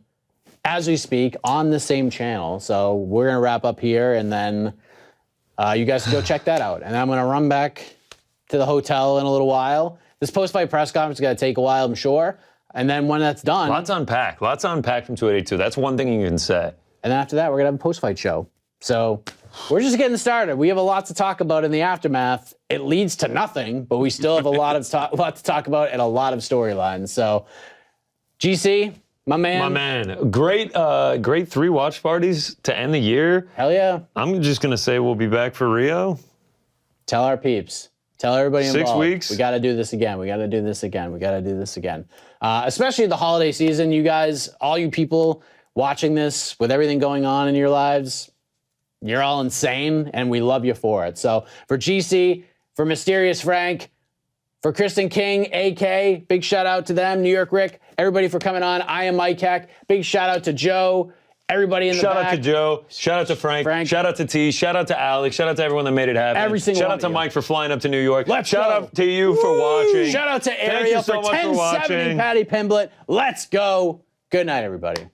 as we speak on the same channel. So we're going to wrap up here, and then you guys can go check that out. And I'm going to run back to the hotel in a little while. This post-fight press conference is going to take a while, I'm sure. And then when that's done... Lots to unpack from 282. That's one thing you can say. And then after that, we're going to have a post-fight show. So we're just getting started. We have a lot to talk about in the aftermath. It leads to nothing, but we still have a lot to talk about and a lot of storylines. So, GC, my man. Great 3 watch parties to end the year. Hell yeah. I'm just going to say we'll be back for Rio. Tell our peeps. Tell everybody involved. 6 weeks. We got to do this again. We got to do this again. We got to do this again. Especially the holiday season. You guys, all you people watching this with everything going on in your lives, you're all insane, and we love you for it. So for GC, for Mysterious Frank, for Kristen King, AK, big shout out to them, New York Rick, everybody for coming on. I am Mike Heck. Big shout out to Joe, everybody in the back. Shout out to Joe, shout out to Frank, shout out to T, shout out to Alex, shout out to everyone that made it happen. Every single shout one out to of you. Mike for flying up to New York. Shout out to you for watching. Shout out to Thank Ariel you so for much for 1070 watching. Paddy Pimblett. Let's go. Good night, everybody.